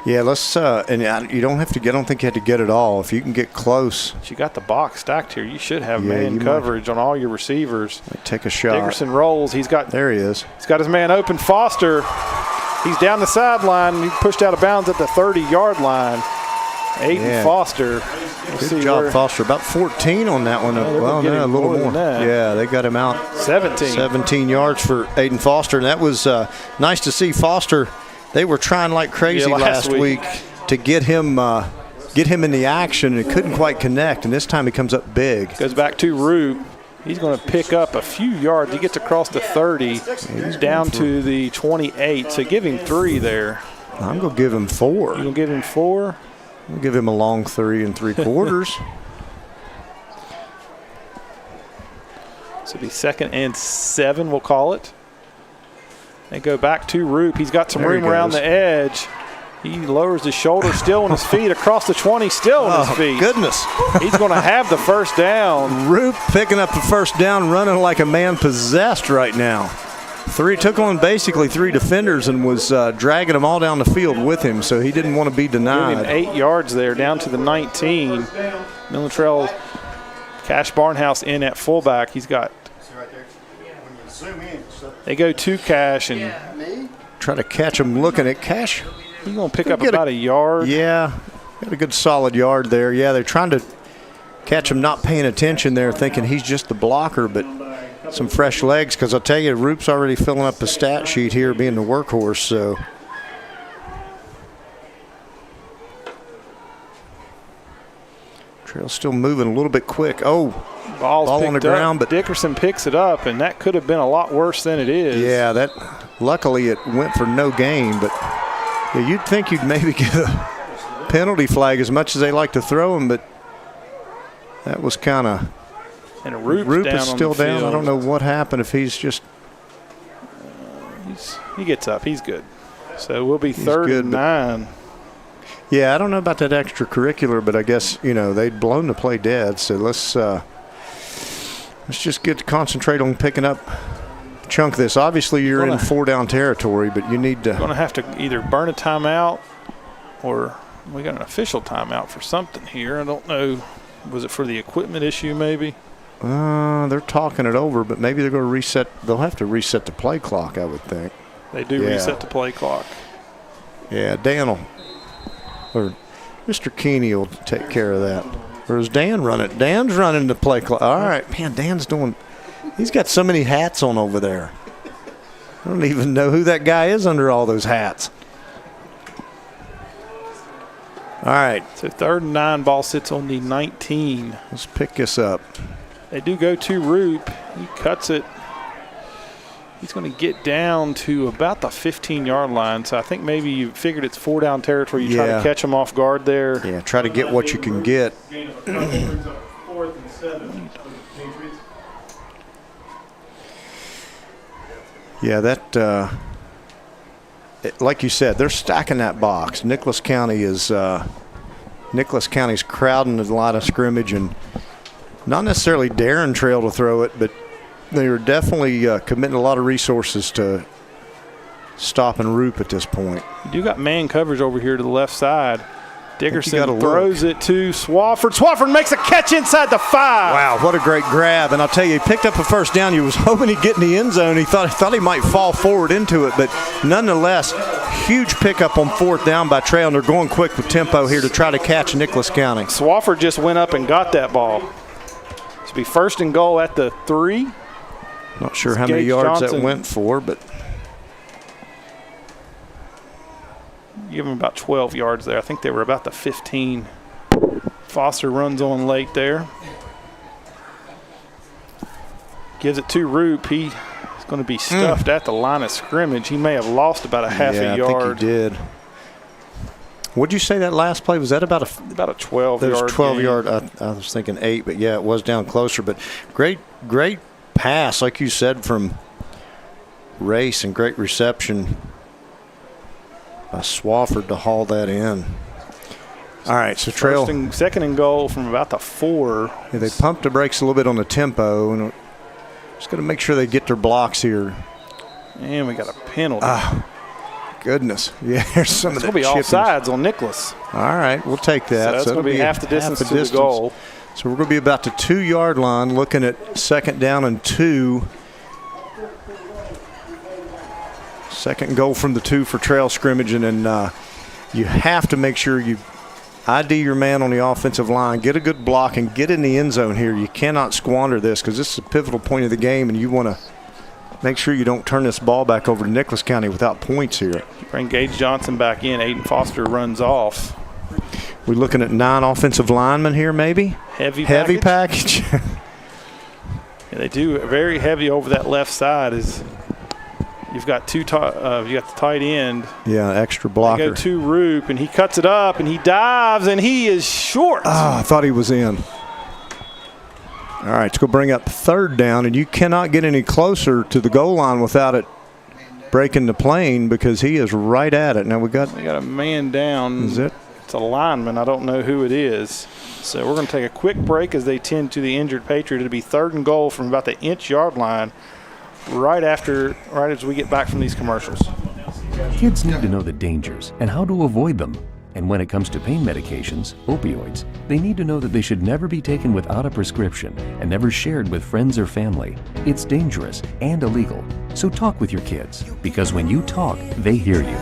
Yeah, let's and you don't have to get. I don't think you had to get it all. If you can get close, but you got the box stacked here. You should have man coverage on all your receivers. Take a shot. Dickerson rolls. There he is. He's got his man open. Foster. He's down the sideline. He pushed out of bounds at the 30-yard line. Aiden Foster. Good job, Foster. About 14 on that one. Well, no, a little more. Yeah, they got him out. 17 yards for Aiden Foster, and that was nice to see Foster. They were trying like crazy last week to get him in the action, and it couldn't quite connect. And this time he comes up big. Goes back to Roop. He's going to pick up a few yards. He gets across the 30. He's down to the 28. So give him 3 there. I'm going to give him 4. You're going to give him 4? I'll give him a long 3 3/4. So it'll be 2nd and 7, we'll call it. They go back to Roop. He's got some room around the edge. He lowers his shoulder, still on his feet, across the 20, still on his feet. Goodness. He's going to have the first down. Roop picking up the first down, running like a man possessed right now. Took on basically 3 defenders and was dragging them all down the field with him, so he didn't want to be denied. Give him 8 yards there, down to the 19. Midland Trail, Cash Barnhouse in at fullback. He's got. They go to Cash and try to catch him looking at Cash. He's going to pick up about a yard. Yeah, got a good solid yard there. Yeah, they're trying to catch him not paying attention there, thinking he's just the blocker, but some fresh legs, because I'll tell you, Roop's already filling up the stat sheet here, being the workhorse. So Trail's still moving a little bit quick. Oh, ball on the ground, but Dickerson picks it up, and that could have been a lot worse than it is. Yeah, that luckily it went for no gain, but yeah, you'd think you'd maybe get a penalty flag as much as they like to throw them, but that was kind of. And Roop is still down. I don't know what happened, if he's just. He gets up. He's good. So we'll be 3rd and 9. Yeah, I don't know about that extracurricular, but I guess, they'd blown the play dead. So let's just concentrate on picking up a chunk of this. Obviously, you're in 4-down territory, but you need to. Going to have to either burn a timeout, or we got an official timeout for something here. I don't know. Was it for the equipment issue, maybe? They're talking it over, but maybe they're going to reset. They'll have to reset the play clock, I would think. They do reset the play clock. Yeah, Dan or Mr. Keeney will take care of that. Or is Dan running? Dan's running the play clock. All right, man, Dan's doing. He's got so many hats on over there. I don't even know who that guy is under all those hats. All right. So 3rd and 9, ball sits on the 19. Let's pick this up. They do go to Roop. He cuts it. He's going to get down to about the 15-yard line. So I think maybe you figured it's 4-down territory. You try to catch him off guard there. Yeah, try to get what you can get. Yeah, that like you said, they're stacking that box. Nicholas County's crowding the line of scrimmage and not necessarily daring Trail to throw it, but they are definitely committing a lot of resources to stopping Roop at this point. You do got man coverage over here to the left side. Dickerson throws it to Swafford. Swafford makes a catch inside the 5. Wow, what a great grab. And I'll tell you, he picked up a first down. He was hoping he'd get in the end zone. He thought he might fall forward into it. But nonetheless, huge pickup on 4th down by Trail. And they're going quick with tempo here to try to catch Nicholas County. Swafford just went up and got that ball. This will be 1st and goal at the 3. Not sure how many yards that went for, but. Give him about 12 yards there. I think they were about the 15. Foster runs on late there. Gives it to Roop. He's going to be stuffed at the line of scrimmage. He may have lost about a half a yard. I think he did. What'd you say that last play? Was that about a 12-yard? There was 12-yard. gain. I was thinking 8, but yeah, it was down closer. But great pass, like you said, from Race, and great reception by Swafford to haul that in. All right, so Trail. Second and goal from about the 4. Yeah, they pumped the brakes a little bit on the tempo, and just got to make sure they get their blocks here. And we got a penalty. Goodness. Yeah, there's some of the chipping. It's going to be offsides on Nicholas. All right, we'll take that. So that's going to be half the distance to the goal. So we're going to be about the 2-yard line, looking at second down and 2. Second goal from the 2 for trail scrimmaging, and you have to make sure you ID your man on the offensive line, get a good block, and get in the end zone here. You cannot squander this because this is a pivotal point of the game, and you want to make sure you don't turn this ball back over to Nicholas County without points here. Bring Gage Johnson back in. Aiden Foster runs off. We're looking at 9 offensive linemen here, maybe? Heavy package. Yeah, they do very heavy over that left side. You've got you got the tight end. Yeah, extra blocker. They go to Roop, and he cuts it up, and he dives, and he is short. I thought he was in. All right, let's go bring up third down, and you cannot get any closer to the goal line without it breaking the plane because he is right at it. Now they got a man down. Is it? It's a lineman. I don't know who it is. So we're going to take a quick break as they tend to the injured Patriot. It'll be third and goal from about the inch-yard line right as we get back from these commercials. Kids need to know the dangers and how to avoid them. And when it comes to pain medications, opioids, they need to know that they should never be taken without a prescription and never shared with friends or family. It's dangerous and illegal. So talk with your kids, because when you talk, they hear you.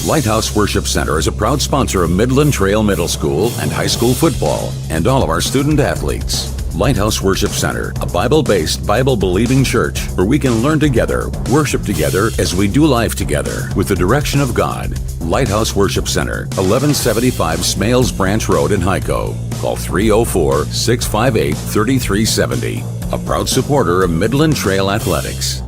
Lighthouse Worship Center is a proud sponsor of Midland Trail Middle School and high school football and all of our student athletes. Lighthouse Worship Center, a Bible-based, Bible-believing church where we can learn together, worship together as we do life together with the direction of God. Lighthouse Worship Center, 1175 Smales Branch Road in Hyco. Call 304-658-3370. A proud supporter of Midland Trail Athletics.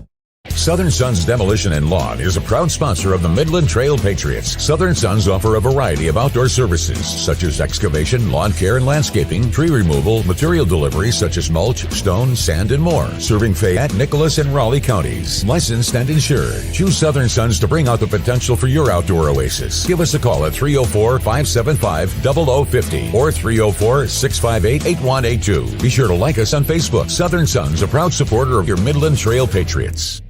Southern Sons Demolition and Lawn is a proud sponsor of the Midland Trail Patriots. Southern Sons offer a variety of outdoor services such as excavation, lawn care and landscaping, tree removal, material delivery such as mulch, stone, sand, and more. Serving Fayette, Nicholas, and Raleigh counties. Licensed and insured. Choose Southern Sons to bring out the potential for your outdoor oasis. Give us a call at 304-575-0050 or 304-658-8182. Be sure to like us on Facebook. Southern Sons, a proud supporter of your Midland Trail Patriots.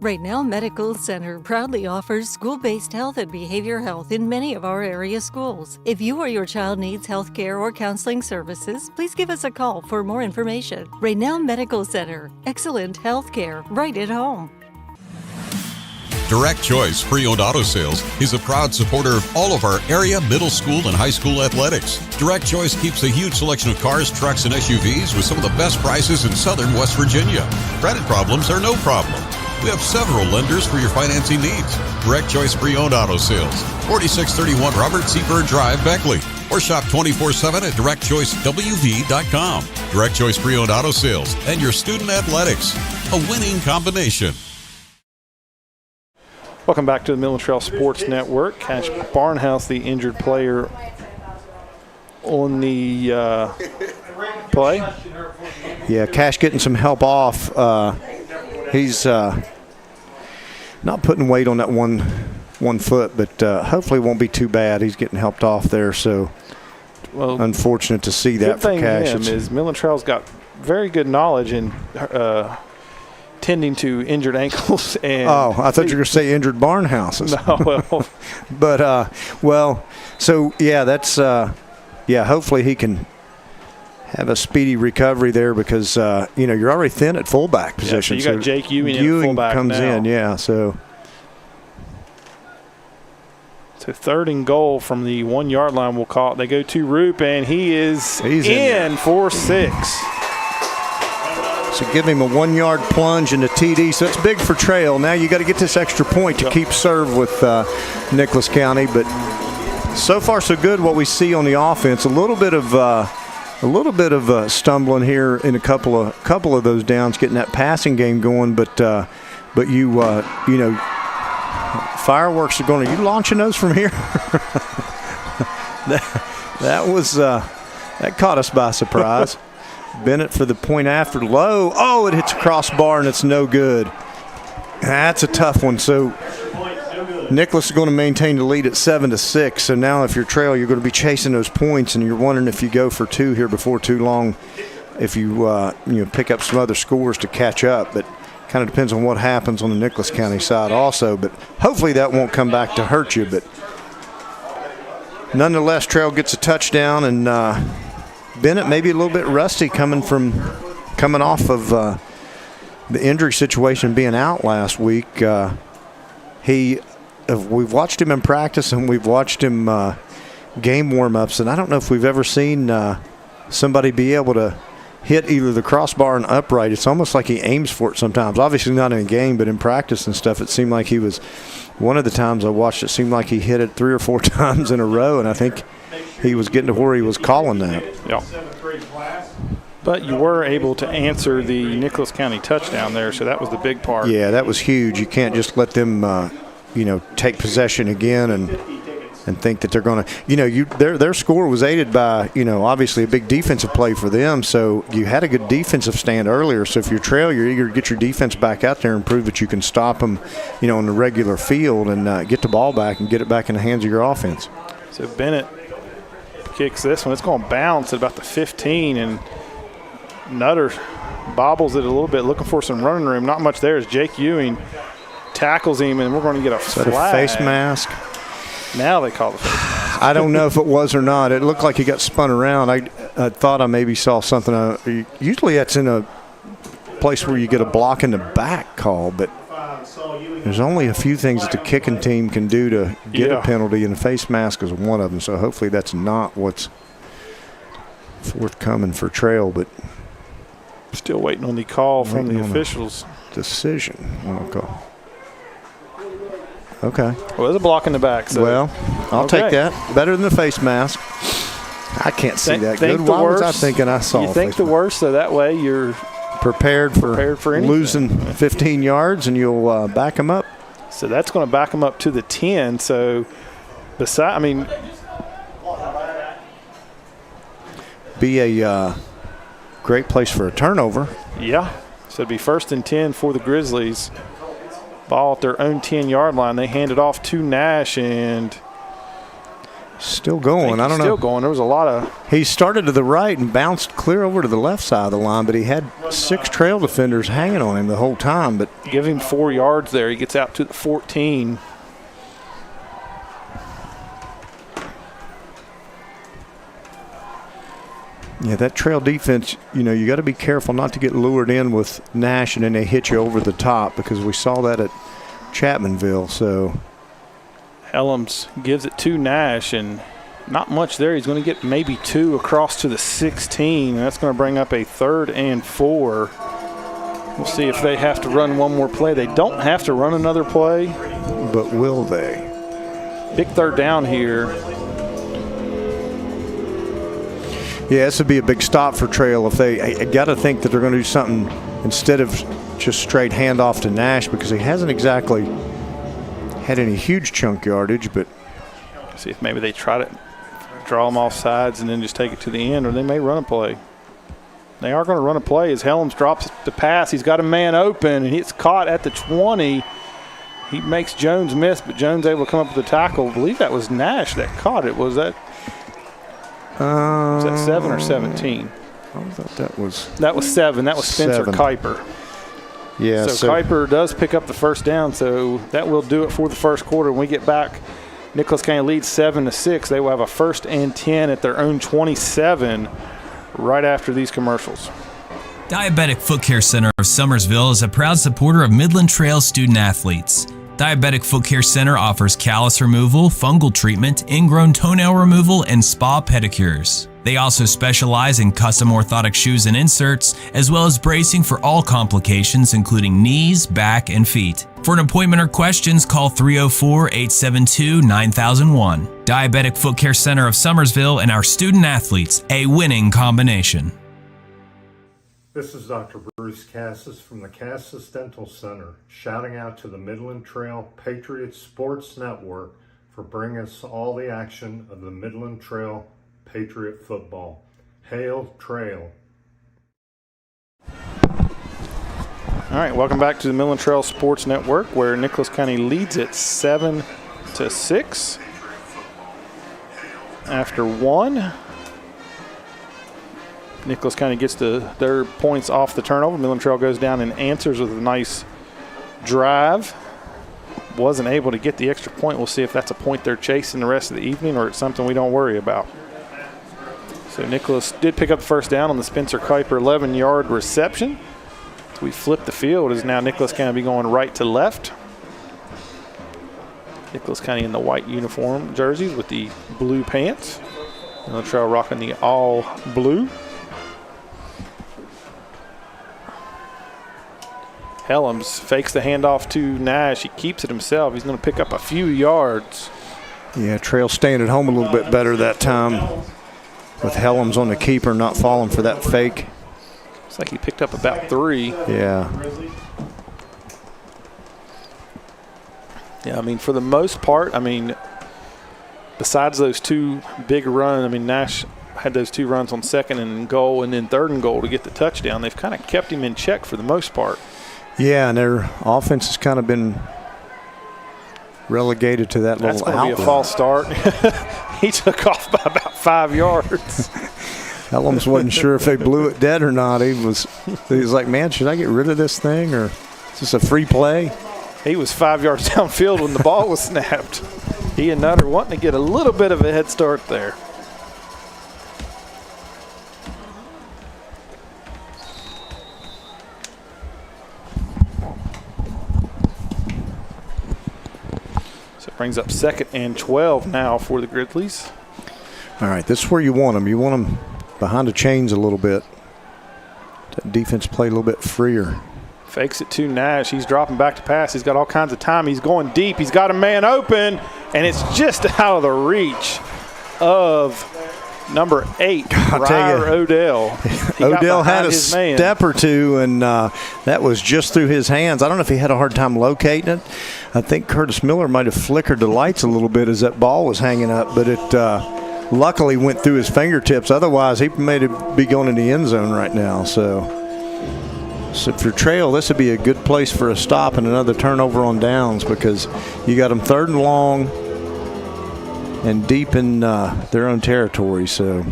Right Now Medical Center proudly offers school-based health and behavior health in many of our area schools. If you or your child needs health care or counseling services, please give us a call for more information. Right Now Medical Center, excellent health care right at home. Direct Choice Pre-Owned Auto Sales is a proud supporter of all of our area middle school and high school athletics. Direct Choice keeps a huge selection of cars, trucks, and SUVs with some of the best prices in southern West Virginia. Credit problems are no problem. We have several lenders for your financing needs. Direct Choice Pre-Owned Auto Sales, 4631 Robert C. Byrd Drive, Beckley. Or shop 24/7 at directchoicewv.com. Direct Choice Pre-Owned Auto Sales and your student athletics. A winning combination. Welcome back to the Midland Trail Sports Network. Cash Barnhouse, the injured player on the play. Yeah, Cash getting some help off. He's not putting weight on that one foot, but hopefully it won't be too bad. He's getting helped off there, so unfortunate to see that for Cash. Good thing is Midland Trail's got very good knowledge in tending to injured ankles. And I thought you were going to say injured barn houses. No, well. But, so, yeah, that's hopefully he can have a speedy recovery there because, you're already thin at fullback position. Yeah, so you got Jake Ewing in fullback comes now. in, yeah, so. So third and goal from the 1 yard line, we'll call it. They go to Roop, and he's in for 6. So give him a 1 yard plunge and a TD. So it's big for Trail. Now you got to get this extra point to keep serve with Nicholas County. But so far so good what we see on the offense. A little bit of stumbling here in a couple of those downs, getting that passing game going. But you Fireworks are going. Are you launching those from here? That caught us by surprise. Bennett for the point after low. Oh, it hits a crossbar and it's no good. That's a tough one. So Nicholas is going to maintain the lead at 7-6. So now if you're Trail, you're going to be chasing those points, and you're wondering if you go for 2 here before too long, if you pick up some other scores to catch up. But kind of depends on what happens on the Nicholas County side also. But hopefully that won't come back to hurt you. But nonetheless, Trail gets a touchdown, and Bennett maybe a little bit rusty coming off of the injury situation, being out last week. We've watched him in practice and we've watched him game warm-ups, and I don't know if we've ever seen somebody be able to hit either the crossbar and upright. It's almost like he aims for it sometimes. Obviously not in a game, but in practice and stuff, it seemed like he was. One of the times I watched, it seemed like he hit it 3 or 4 times in a row, and I think he was getting to where he was calling that. Yeah. But you were able to answer the Nicholas County touchdown there, so that was the big part. Yeah, that was huge. You can't just let them, take possession again and think that they're going to, their score was aided by, obviously a big defensive play for them. So you had a good defensive stand earlier. So if you're Trail, you're eager to get your defense back out there and prove that you can stop them, on the regular field and get the ball back and get it back in the hands of your offense. So Bennett kicks this one. It's going to bounce at about the 15, and Nutter bobbles it a little bit, looking for some running room. Not much there as Jake Ewing tackles him, and we're going to get a flag. A face mask? Now they call the face mask. I don't know if it was or not. It looked like he got spun around. I thought I maybe saw something. Usually that's in a place where you get a block in the back call, but there's only a few things that the kicking team can do to get a penalty, and the face mask is one of them. So hopefully that's not what's forthcoming for Trail, but still waiting on the call from the officials. Decision. Call. Okay. Well, there's a block in the back. So. Well, I'll take that. Better than the face mask. I can't see that good. Why was I thinking I saw? You think the worst, so that way you're prepared for losing 15 yards, and you'll back them up. So that's going to back them up to the 10. So, be a great place for a turnover. Yeah. So it'd be 1st and 10 for the Grizzlies. Ball at their own 10-yard line. They hand it off to Nash, and still going. I don't know. Still going. There was a lot of. He started to the right and bounced clear over to the left side of the line, but he had 6 Trail defenders hanging on him the whole time. But give him 4 yards there. He gets out to the 14. Yeah, that Trail defense, you got to be careful not to get lured in with Nash and then they hit you over the top, because we saw that at Chapmanville. So Helms gives it to Nash, and not much there. He's going to get maybe 2 across to the 16, and that's going to bring up a 3rd and 4. We'll see if they have to run one more play. They don't have to run another play. But will they? Big 3rd down here. Yeah, this would be a big stop for Trail. If I got to think that they're going to do something instead of just straight handoff to Nash, because he hasn't exactly had any huge chunk yardage. But see if maybe they try to draw them off sides and then just take it to the end, or they may run a play. They are going to run a play as Helms drops the pass. He's got a man open, and it's caught at the 20. He makes Jones miss, but Jones able to come up with the tackle. I believe that was Nash that caught it. Was that 7 or 17? I thought that was 7. That was Spencer 7. Kuiper. Yeah. So Kuiper does pick up the 1st down, so that will do it for the first quarter. When we get back, Nicholas County leads 7-6. They will have a 1st and 10 at their own 27 right after these commercials. Diabetic Foot Care Center of Summersville is a proud supporter of Midland Trail student athletes. Diabetic Foot Care Center offers callus removal, fungal treatment, ingrown toenail removal, and spa pedicures. They also specialize in custom orthotic shoes and inserts, as well as bracing for all complications, including knees, back, and feet. For an appointment or questions, call 304-872-9001. Diabetic Foot Care Center of Summersville and our student athletes, a winning combination. This is Dr. Bruce Cassis from the Cassis Dental Center, shouting out to the Midland Trail Patriots Sports Network for bringing us all the action of the Midland Trail Patriot football. Hail Trail! All right, welcome back to the Midland Trail Sports Network, where Nicholas County leads it 7-6 after one. Nicholas County gets their points off the turnover. Midland Trail goes down and answers with a nice drive. Wasn't able to get the extra point. We'll see if that's a point they're chasing the rest of the evening or it's something we don't worry about. So Nicholas did pick up the first down on the Spencer Kuiper 11-yard reception. So we flip the field as now Nicholas County be going right to left. Nicholas County in the white uniform jerseys with the blue pants. Midland Trail rocking the all blue. Helms fakes the handoff to Nash. He keeps it himself. He's going to pick up a few yards. Yeah, Trail staying at home a little bit better that time with Helms on the keeper, not falling for that fake. Looks like he picked up about 3. Yeah. Yeah, I mean, for the most part, I mean, besides those 2 big runs, I mean, Nash had those 2 runs on 2nd and goal and then 3rd and goal to get the touchdown. They've kind of kept him in check for the most part. Yeah, and their offense has kind of been relegated to that That's little going to be a false start. He took off by about 5 yards. Helms wasn't sure if they blew it dead or not. He was like, man, should I get rid of this thing or is this a free play? He was 5 yards downfield when the ball was snapped. He and Nutter wanting to get a little bit of a head start there. Brings up 2nd and 12 now for the Grizzlies. All right, this is where you want them. You want them behind the chains a little bit. That defense play a little bit freer. Fakes it to Nash. He's dropping back to pass. He's got all kinds of time. He's going deep. He's got a man open, and it's just out of the reach of number 8, Ryer Odell. Odell had a step or two, and that was just through his hands. I don't know if he had a hard time locating it. I think Curtis Miller might have flickered the lights a little bit as that ball was hanging up, but it luckily went through his fingertips. Otherwise, he may be going in the end zone right now. So for Trail, this would be a good place for a stop and another turnover on downs because you got them 3rd and long and deep in their own territory. So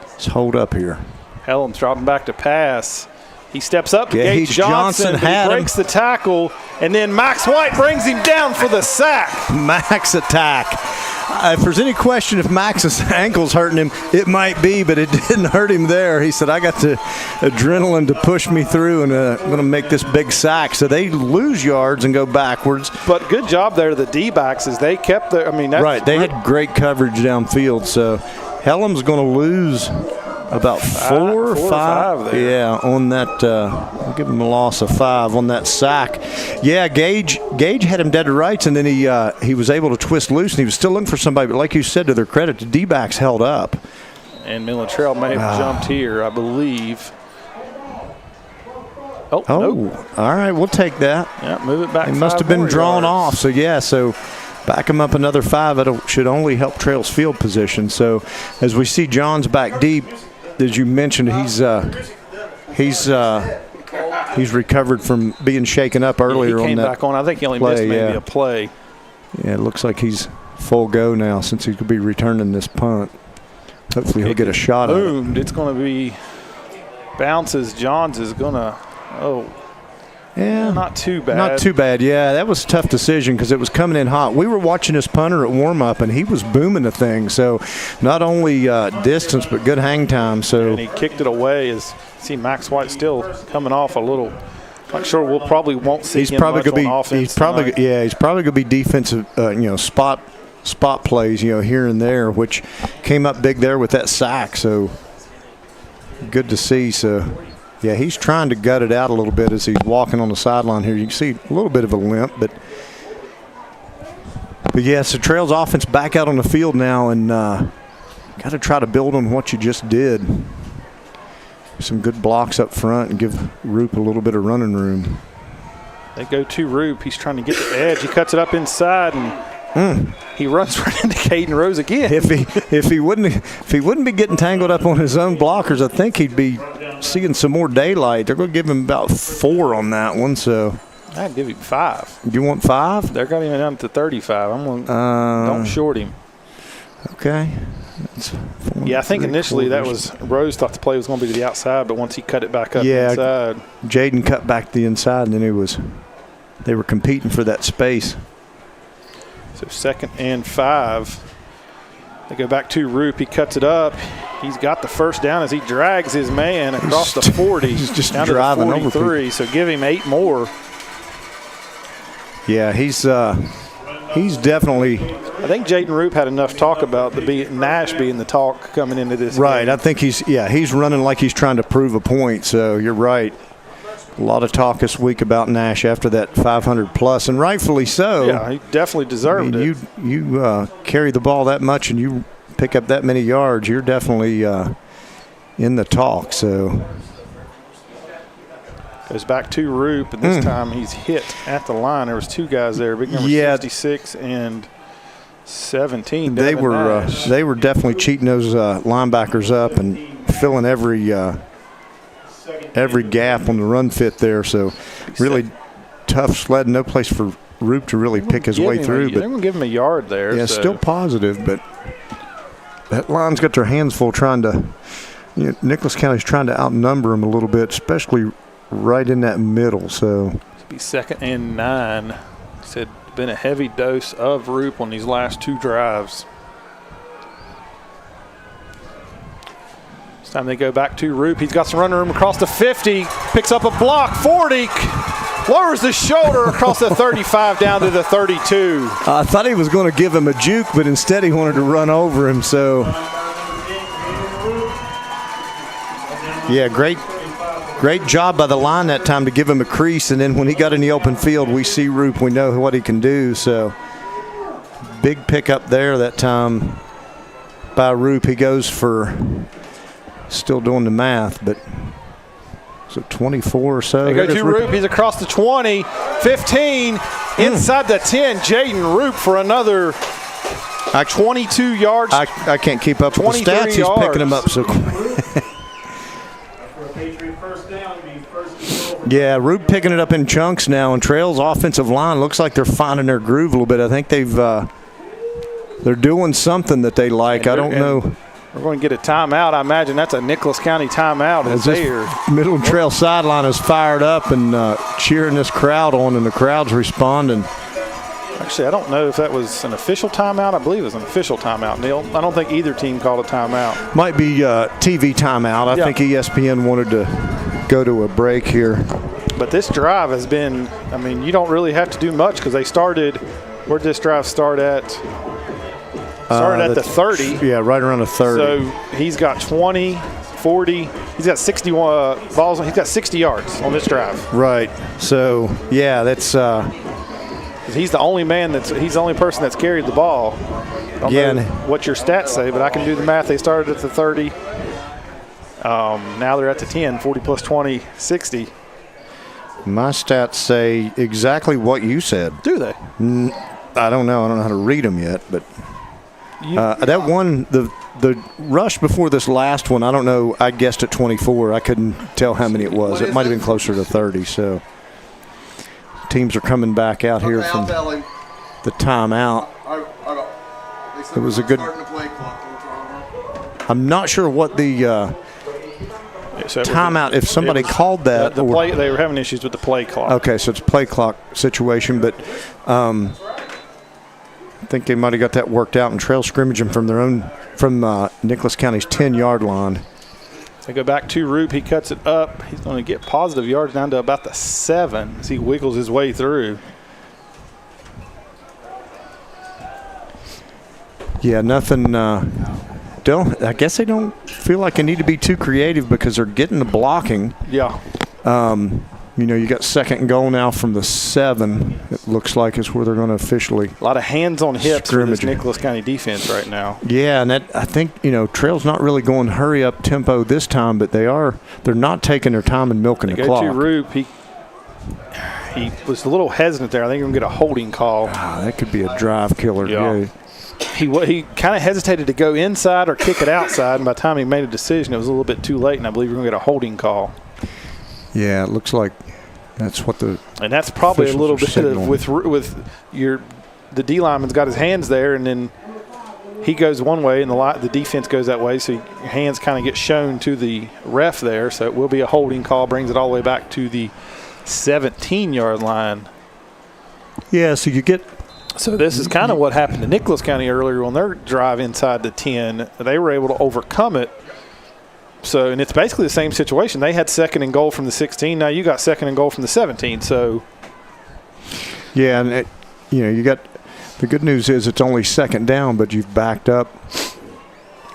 let's hold up here. Helms dropping back to pass. He steps up to Gage Johnson he breaks the tackle, and then Max White brings him down for the sack. Max attack. If there's any question if Max's ankle's hurting him, it might be, but it didn't hurt him there. He said, I got the adrenaline to push me through, and I'm going to make this big sack. So they lose yards and go backwards. But good job there to the D-backs as they kept their – I mean, that's right, they had great coverage downfield. So Helm's going to lose – about 4 or 5 there. Yeah, on that. I'll give him a loss of 5 on that sack. Yeah, Gage had him dead to rights, and then he was able to twist loose, and he was still looking for somebody. But like you said, to their credit, the D-backs held up. And Midland Trail may have jumped here, I believe. Oh, nope. All right, we'll take that. Yeah, move it back. It must have been drawn off. So back him up another 5. It should only help Trail's field position. So as we see John's back deep. As you mentioned, he's recovered from being shaken up earlier he came on that back on. I think he only missed maybe a play. Yeah, it looks like he's full go now since he could be returning this punt. Hopefully he'll get a shot at it. Boomed. It's going to be bounces. Johns is going to Yeah, not too bad. Not too bad. Yeah, that was a tough decision because it was coming in hot. We were watching this punter at warm-up, and he was booming the thing. So not only distance, but good hang time. So and he kicked it away. See Max White still coming off a little. Not sure we'll probably won't see him much on offense. He's probably going to be defensive. Spot plays. Here and there, which came up big there with that sack. So good to see. So. Yeah, he's trying to gut it out a little bit as he's walking on the sideline here. You can see a little bit of a limp, but yeah, so Trail's offense back out on the field now, and got to try to build on what you just did. some good blocks up front and give Roop a little bit of running room. They go to Roop. He's trying to get the edge. He cuts it up inside, and he runs right into Caden Rose again. If he wouldn't be getting tangled up on his own blockers, I think he'd be seeing some more daylight. They're going to give him about 4 on that one. So I'd give him 5. You want 5? They're got him down to 35. I'm going. Don't short him. Okay. Yeah, I think initially that was Rose thought the play was going to be to the outside, but once he cut it back up inside. Jaden cut back to the inside, and then they were competing for that space. So 2nd and 5. They go back to Roop. He cuts it up. He's got the first down as he drags his man across the 40. He's just down driving to the 43. So give him 8 more. Yeah, he's definitely. I think Jaden Roop had enough talk about Nash being the talk coming into this Right. game. I think he's running like he's trying to prove a point. So you're right. A lot of talk this week about Nash after that 500+, and rightfully so. Yeah, he definitely deserved it. You carry the ball that much and you pick up that many yards, you're definitely in the talk. So goes back to Roop, and this time he's hit at the line. There was 2 guys there, big number 66 and 17. They were definitely cheating those linebackers up and filling every gap on the run fit there. So really tough sledding. No place for Roop to really pick his way through. They're going to give him a yard there. Yeah, still positive, but that line's got their hands full trying to Nicholas County's trying to outnumber them a little bit, especially right in that middle. So it'll be 2nd and 9. He said been a heavy dose of Roop on these last 2 drives. This time they go back to Roop. He's got some running room across the 50, picks up a block, 40, lowers the shoulder across the 35 down to the 32. I thought he was going to give him a juke, but instead he wanted to run over him. So yeah, great job by the line that time to give him a crease, and then when he got in the open field, we see Roop, we know what he can do. So big pickup there that time by Roop. He goes for, still doing the math, but so 24 or so. They go to Roop. He's across the 20, 15, inside the 10. Jaden Roop for another 22 yards. I can't keep up with the stats. He's picking them up so quick. Yeah, Roop picking it up in chunks now, and Trail's offensive line looks like they're finding their groove a little bit. I think they're doing something that they like. I don't know. We're going to get a timeout. I imagine that's a Nicholas County timeout. As Midland Trail sideline is fired up and cheering this crowd on, and the crowd's responding. Actually, I don't know if that was an official timeout. I believe it was an official timeout, Neil. I don't think either team called a timeout. Might be TV timeout. I think ESPN wanted to go to a break here. But this drive has been, I mean, you don't really have to do much because they started, where'd this drive start at? Started at the 30. Yeah, right around the 30. So he's got 20, 40. He's got 61 balls. He's got 60 yards on this drive. Right. So, yeah, that's he's the only he's the only person that's carried the ball. I don't know what your stats say, but I can do the math. They started at the 30. Now they're at the 10, 40 plus 20, 60. My stats say exactly what you said. Do they? I don't know. I don't know how to read them yet, but that one, the rush before this last one, I don't know. I guessed at 24. I couldn't tell how many it was. It might have been closer to 30. So teams are coming back out here from the timeout. It was a good. I'm not sure what the timeout, if somebody called that. They were having issues with the play clock. Okay, so it's a play clock situation, but I think they might have got that worked out and Trail scrimmaging from Nicholas County's 10-yard line. They go back to Roop. He cuts it up. He's going to get positive yards down to about the 7 as he wiggles his way through. Yeah, nothing. I guess they don't feel like they need to be too creative because they're getting the blocking. Yeah. You got second and goal now from the 7. It looks like is where they're going to officially. A lot of hands on hips for this scrimmage. Nicholas County defense right now. Yeah, and I think Trail's not really going hurry up tempo this time, but they're not taking their time and milking the clock. Go to Roop. He was a little hesitant there. I think we're going to get a holding call. That could be a drive killer. Yeah. He kind of hesitated to go inside or kick it outside, and by the time he made a decision, it was a little bit too late, and I believe we're going to get a holding call. Yeah, it looks like that's what the and that's probably a little bit signaling. of the D lineman's got his hands there, and then he goes one way, and the defense goes that way, so your hands kind of get shown to the ref there. So it will be a holding call, brings it all the way back to the 17-yard line. Yeah, so you get. So this is kind of what happened to Nicholas County earlier on their drive inside the 10. They were able to overcome it. So, and it's basically the same situation. They had second and goal from the 16. Now you got second and goal from the 17. So, yeah, and you got the good news is it's only second down, but you've backed up.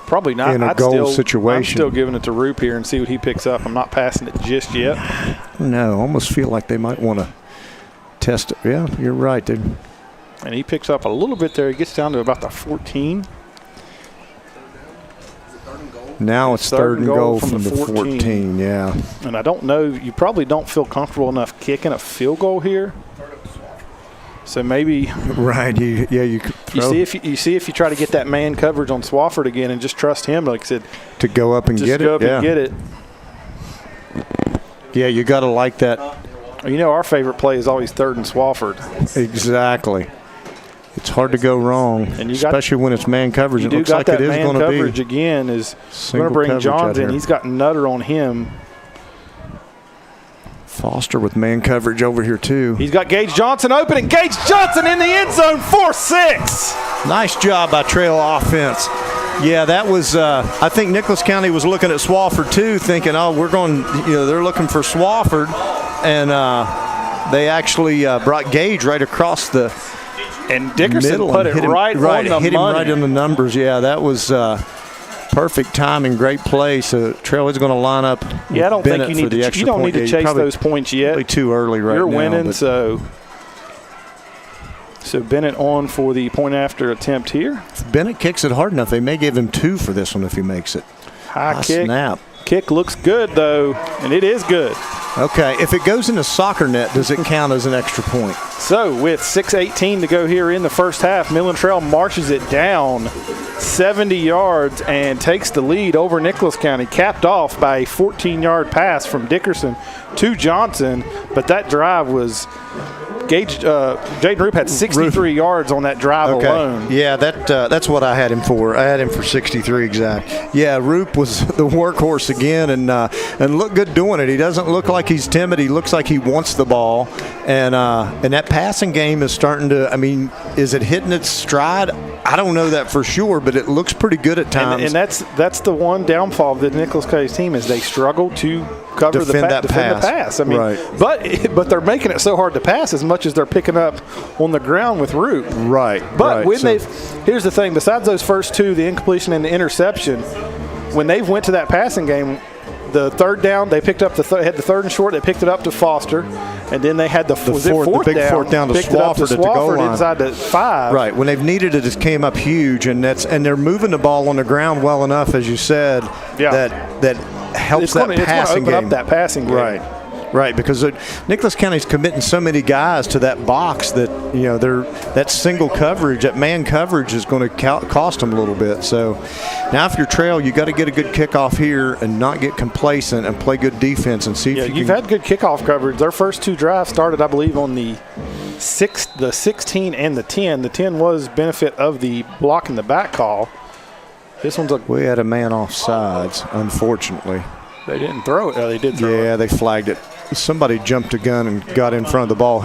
Probably not In a goal situation. I'm still giving it to Roop here and see what he picks up. I'm not passing it just yet. No, almost feel like they might want to test it. Yeah, you're right. And he picks up a little bit there. He gets down to about the 14. Now it's third and goal from the 14. Yeah. And I don't know, you probably don't feel comfortable enough kicking a field goal here. So maybe right, you could throw. You see if you try to get that man coverage on Swafford again and just trust him, like I said, to go up and get it. Go up and get it. Yeah, you got to like that. Our favorite play is always third and Swafford. Exactly. It's hard to go wrong, especially when it's man coverage. It looks like it is going to be. Man coverage again is going to bring Johns in. He's got Nutter on him. Foster with man coverage over here, too. He's got Gage Johnson open, and Gage Johnson in the end zone, 4-6. Nice job by Trail offense. Yeah, that was I think Nicholas County was looking at Swafford, too, thinking, we're going, they're looking for Swafford. And they actually brought Gage right across the and Dickerson middle put it right on the hit him money. right in the numbers. Yeah, that was perfect timing, great play. So Trail is going to line up. Yeah, I don't Bennett think you don't need to chase those points yet. Probably too early right now. You're winning, so Bennett on for the point after attempt here. If Bennett kicks it hard enough, they may give him 2 for this one if he makes it. High kick. Snap. Kick looks good, though, and it is good. Okay, if it goes in the soccer net, does it count as an extra point? So with 6:18 to go here in the first half, Midland Trail marches it down 70 yards and takes the lead over Nicholas County, capped off by a 14-yard pass from Dickerson to Johnson. But that drive was Jaden Roop had 63 yards on that drive alone. Yeah, that's what I had him for. I had him for 63 exact. Yeah, Roop was the workhorse again and looked good doing it. He doesn't look like he's timid. He looks like he wants the ball. And that passing game is starting to, is it hitting its stride? I don't know that for sure, but it looks pretty good at times. And that's the one downfall of the Nicholas County's team is they struggle to defend the pass. Right. But they're making it so hard to pass as much as they're picking up on the ground with Roop. Right. But here's the thing, besides those first 2, the incompletion and the interception, when they went to that passing game, the third down, they picked up had the third and short, they picked it up to Foster, and then they had the fourth down to Swafford at the goal line. Inside the 5. Right. When they've needed it, it came up huge, and they're moving the ball on the ground well enough, as you said, that helps that passing game. It's going to open up that passing game. Right, because Nicholas County's committing so many guys to that box that that single coverage, that man coverage, is going to cost them a little bit. So now, if you're Trail, you got to get a good kickoff here and not get complacent and play good defense and see if you've had good kickoff coverage. Their first 2 drives started, I believe, on the 16 and the 10. The 10 was benefit of the block in the back call. This one's we had a man off sides, unfortunately. They didn't throw it. They did throw it. Yeah, they flagged it. Somebody jumped a gun and got in front of the ball.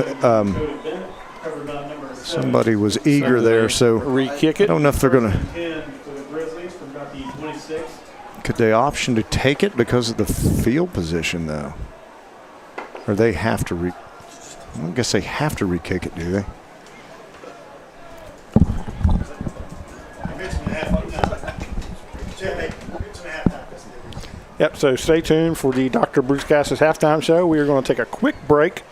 Somebody was eager there, so re-kick it. I don't know if they're going to. Could they option to take it because of the field position, though? Or they have to I guess they have to re-kick it, do they? Yep, so stay tuned for the Dr. Bruce Cassius halftime show. We are going to take a quick break,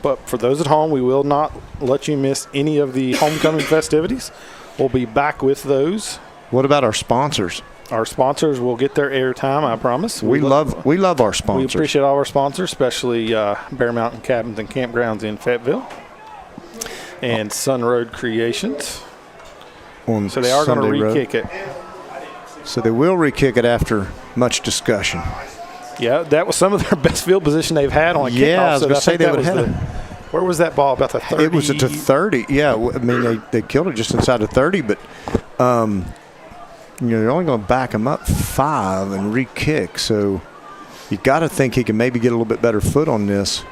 but for those at home, we will not let you miss any of the homecoming festivities. We'll be back with those. What about our sponsors? Our sponsors will get their airtime, I promise. We love our sponsors. We appreciate all our sponsors, especially Bear Mountain Cabins and Campgrounds in Fayetteville and Sun Road Creations. So they are going to re-kick it. So they will re-kick it after much discussion. Yeah, that was some of their best field position they've had on a kickoff. Yeah, I was going to say they would have. Where was that ball? About the 30? It was at the 30. Yeah, I mean, they killed it just inside the 30, but they're only going to back him up 5 and re-kick. So you got to think he can maybe get a little bit better foot on this.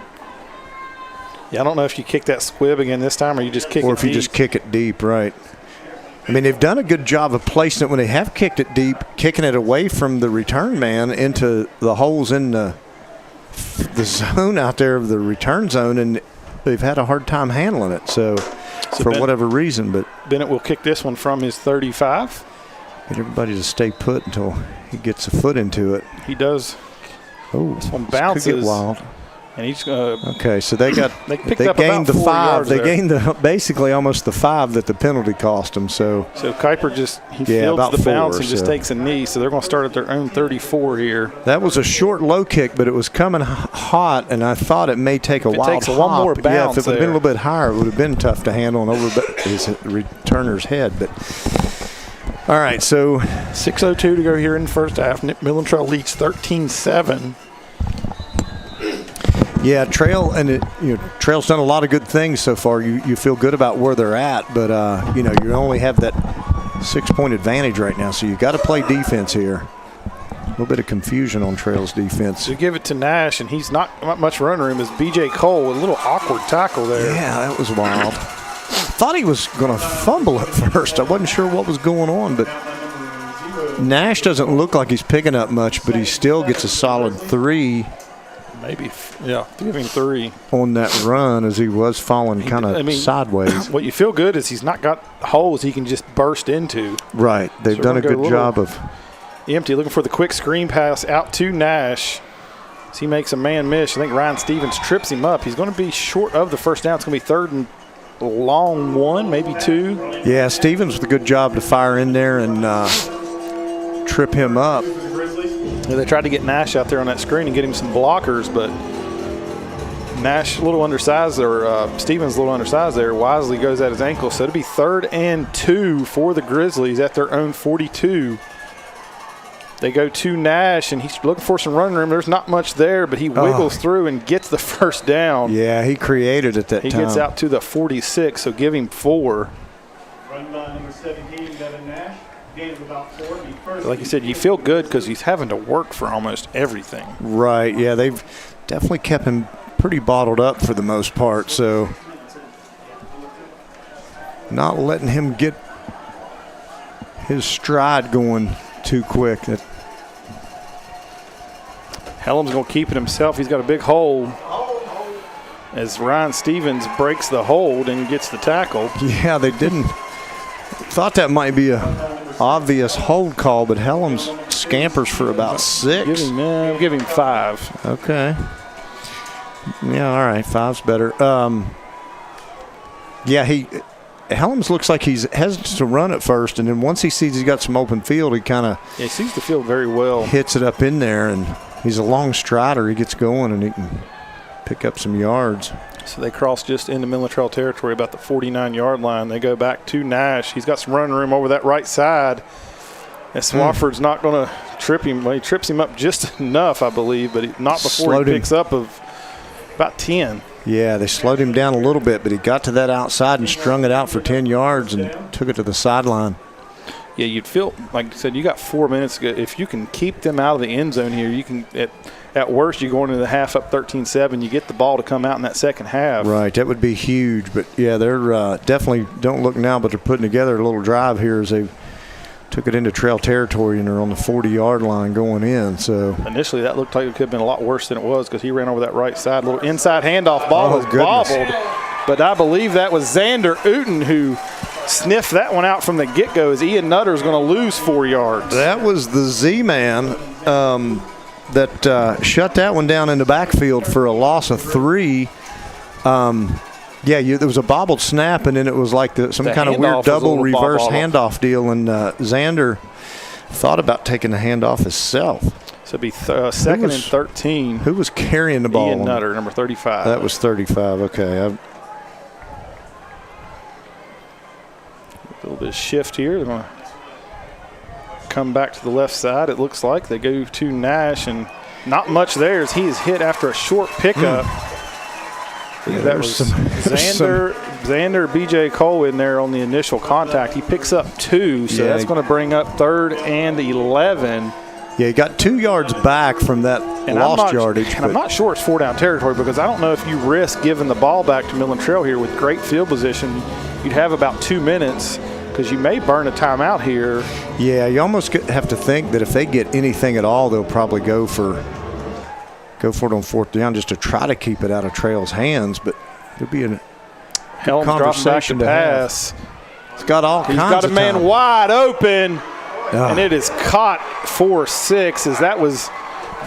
Yeah, I don't know if you kick that squib again this time or you just kick it deep. Or if you just kick it deep, right. I mean, they've done a good job of placing it when they have kicked it deep, kicking it away from the return man into the holes in the zone out there of the return zone, and they've had a hard time handling it. So for whatever reason. But Bennett will kick this one from his 35. Get everybody to stay put until he gets a foot into it. He does. Oh, this one bounces. Could get wild. And he's okay, so they gained the 5. They gained basically almost the 5 that the penalty cost them. So Kuiper fields the bounce and just takes a knee. So they're going to start at their own 34 here. That was a short low kick, but it was coming hot, and I thought it may take a while. It takes one more bounce. Yeah, if it would have been a little bit higher, it would have been tough to handle and over his returner's head. But all right, so 6:02 to go here in the first half. Midland Trail leads 13-7. Yeah, Trail Trail's done a lot of good things so far. You feel good about where they're at, but you only have that 6-point advantage right now, so you got to play defense here. A little bit of confusion on Trail's defense. So you give it to Nash, and he's not much run room. Is B.J. Cole with a little awkward tackle there. Yeah, that was wild. Thought he was going to fumble at first. I wasn't sure what was going on, but Nash doesn't look like he's picking up much, but he still gets a solid 3. Maybe, yeah, give him 3. On that run as he was falling kind of sideways. What you feel good is he's not got holes he can just burst into. Right. They've done a good job of. Empty, looking for the quick screen pass out to Nash. As he makes a man miss. I think Ryan Stevens trips him up. He's going to be short of the first down. It's going to be 3rd and long 1, maybe 2. Yeah, Stevens with a good job to fire in there and trip him up. Yeah, they tried to get Nash out there on that screen and get him some blockers, but Nash a little undersized, or Stevens a little undersized there. Wisely goes at his ankle, so it'll be 3rd and 2 for the Grizzlies at their own 42. They go to Nash, and he's looking for some running room. There's not much there, but he wiggles through and gets the first down. Yeah, he created it that time. He gets out to the 46, so give him 4. Run by number 17, Devin Nash. Gain of about 4. Like you said, you feel good because he's having to work for almost everything. Right, yeah, they've definitely kept him pretty bottled up for the most part, so not letting him get his stride going too quick. Hellam's going to keep it himself. He's got a big hold as Ryan Stevens breaks the hold and gets the tackle. Yeah, they didn't. Thought that might be a obvious hold call, but Hellam's scampers for about 6. Give him 5. Okay. Yeah, all right. 5's better. Helms looks like he's hesitant to run at first, and then once he sees he's got some open field, he kind of he sees the field very well. Hits it up in there, and he's a long strider. He gets going, and he can pick up some yards. So they cross just into Midland Trail territory, about the 49-yard line. They go back to Nash. He's got some running room over that right side. And Swafford's not going to trip him. Well, he trips him up just enough, I believe, but not before he picks up of about 10. Yeah, they slowed him down a little bit, but he got to that outside and strung it out for 10 yards and took it to the sideline. Yeah, you'd feel, like I said, you got 4 minutes. If you can keep them out of the end zone here, you can at worst, you go into the half up 13-7. You get the ball to come out in that second half. Right, that would be huge. But, yeah, they're definitely don't look now, but they're putting together a little drive here as they took it into Trail territory, and they're on the 40-yard line going in. So initially that looked like it could have been a lot worse than it was because he ran over that right side. A little inside handoff ball was bobbled. But I believe that was Xander Uten who sniffed that one out from the get-go as Ian Nutter is going to lose 4 yards. That was the Z-man. that shut that one down in the backfield for a loss of 3. There was a bobbled snap, and then it was like some kind of weird double reverse handoff deal, and Xander thought about taking the handoff himself. So it'd be second and 13. Who was carrying the ball? Ian Nutter, number 35. That was 35, okay. A little bit of shift here. They're going to come back to the left side, it looks like. They go to Nash, and not much there as he is hit after a short pickup. That was Xander B.J. Cole in there on the initial contact. He picks up 2, so that's going to bring up 3rd and 11. Yeah, he got 2 yards back from that lost yardage. And I'm not sure it's 4-down territory because I don't know if you risk giving the ball back to Midland Trail here with great field position. You'd have about 2 minutes because you may burn a timeout here. Yeah, you almost have to think that if they get anything at all, they'll probably go for it on 4th down just to try to keep it out of Trail's hands. But there'll be a Helms drops back to pass. It's got all kinds of time. He's got a man wide open. And it is caught 4-6 as that was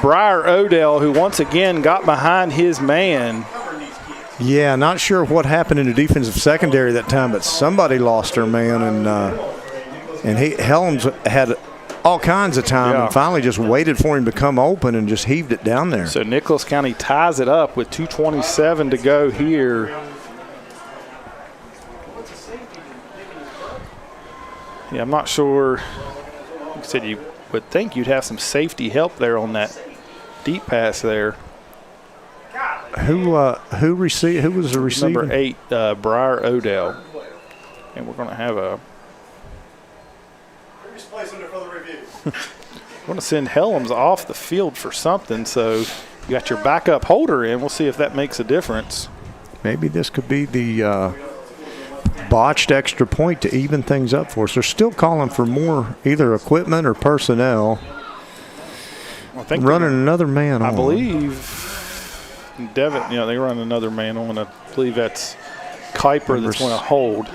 Briar Odell who once again got behind his man. Yeah, not sure what happened in the defensive secondary that time, but somebody lost their man, and Helms had all kinds of time and finally just waited for him to come open and just heaved it down there. So Nicholas County ties it up with 2:27 to go here. Yeah, I'm not sure. Like I said, you would think you'd have some safety help there on that deep pass there. Who was the receiver? Number 8, Briar Odell. And we're going to have a we're going to send Helms off the field for something, so you got your backup holder in. We'll see if that makes a difference. Maybe this could be the botched extra point to even things up for us. They're still calling for more either equipment or personnel. I think running another man on. I believe Devin, they run another man on. I believe that's Kuiper that's going to hold.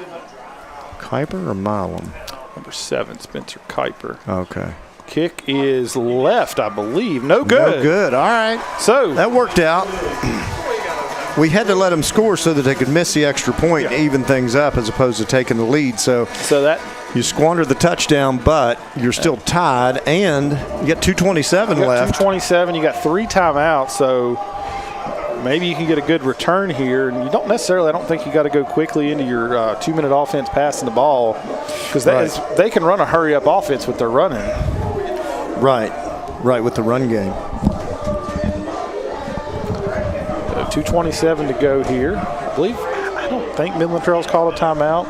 Kuiper or Milam? Number 7, Spencer Kuiper. Okay. Kick is left, I believe. No good. No good. All right. So that worked out. We had to let them score so that they could miss the extra point and even things up as opposed to taking the lead. So that you squandered the touchdown, but you're still tied, and you got 2:27 left. 2:27. You got 3 timeouts, so maybe you can get a good return here. And you don't necessarily, I don't think you got to go quickly into your 2-minute offense passing the ball because they can run a hurry-up offense with their running. Right, with the run game. 2:27 to go here. I don't think Midland Trail's called a timeout.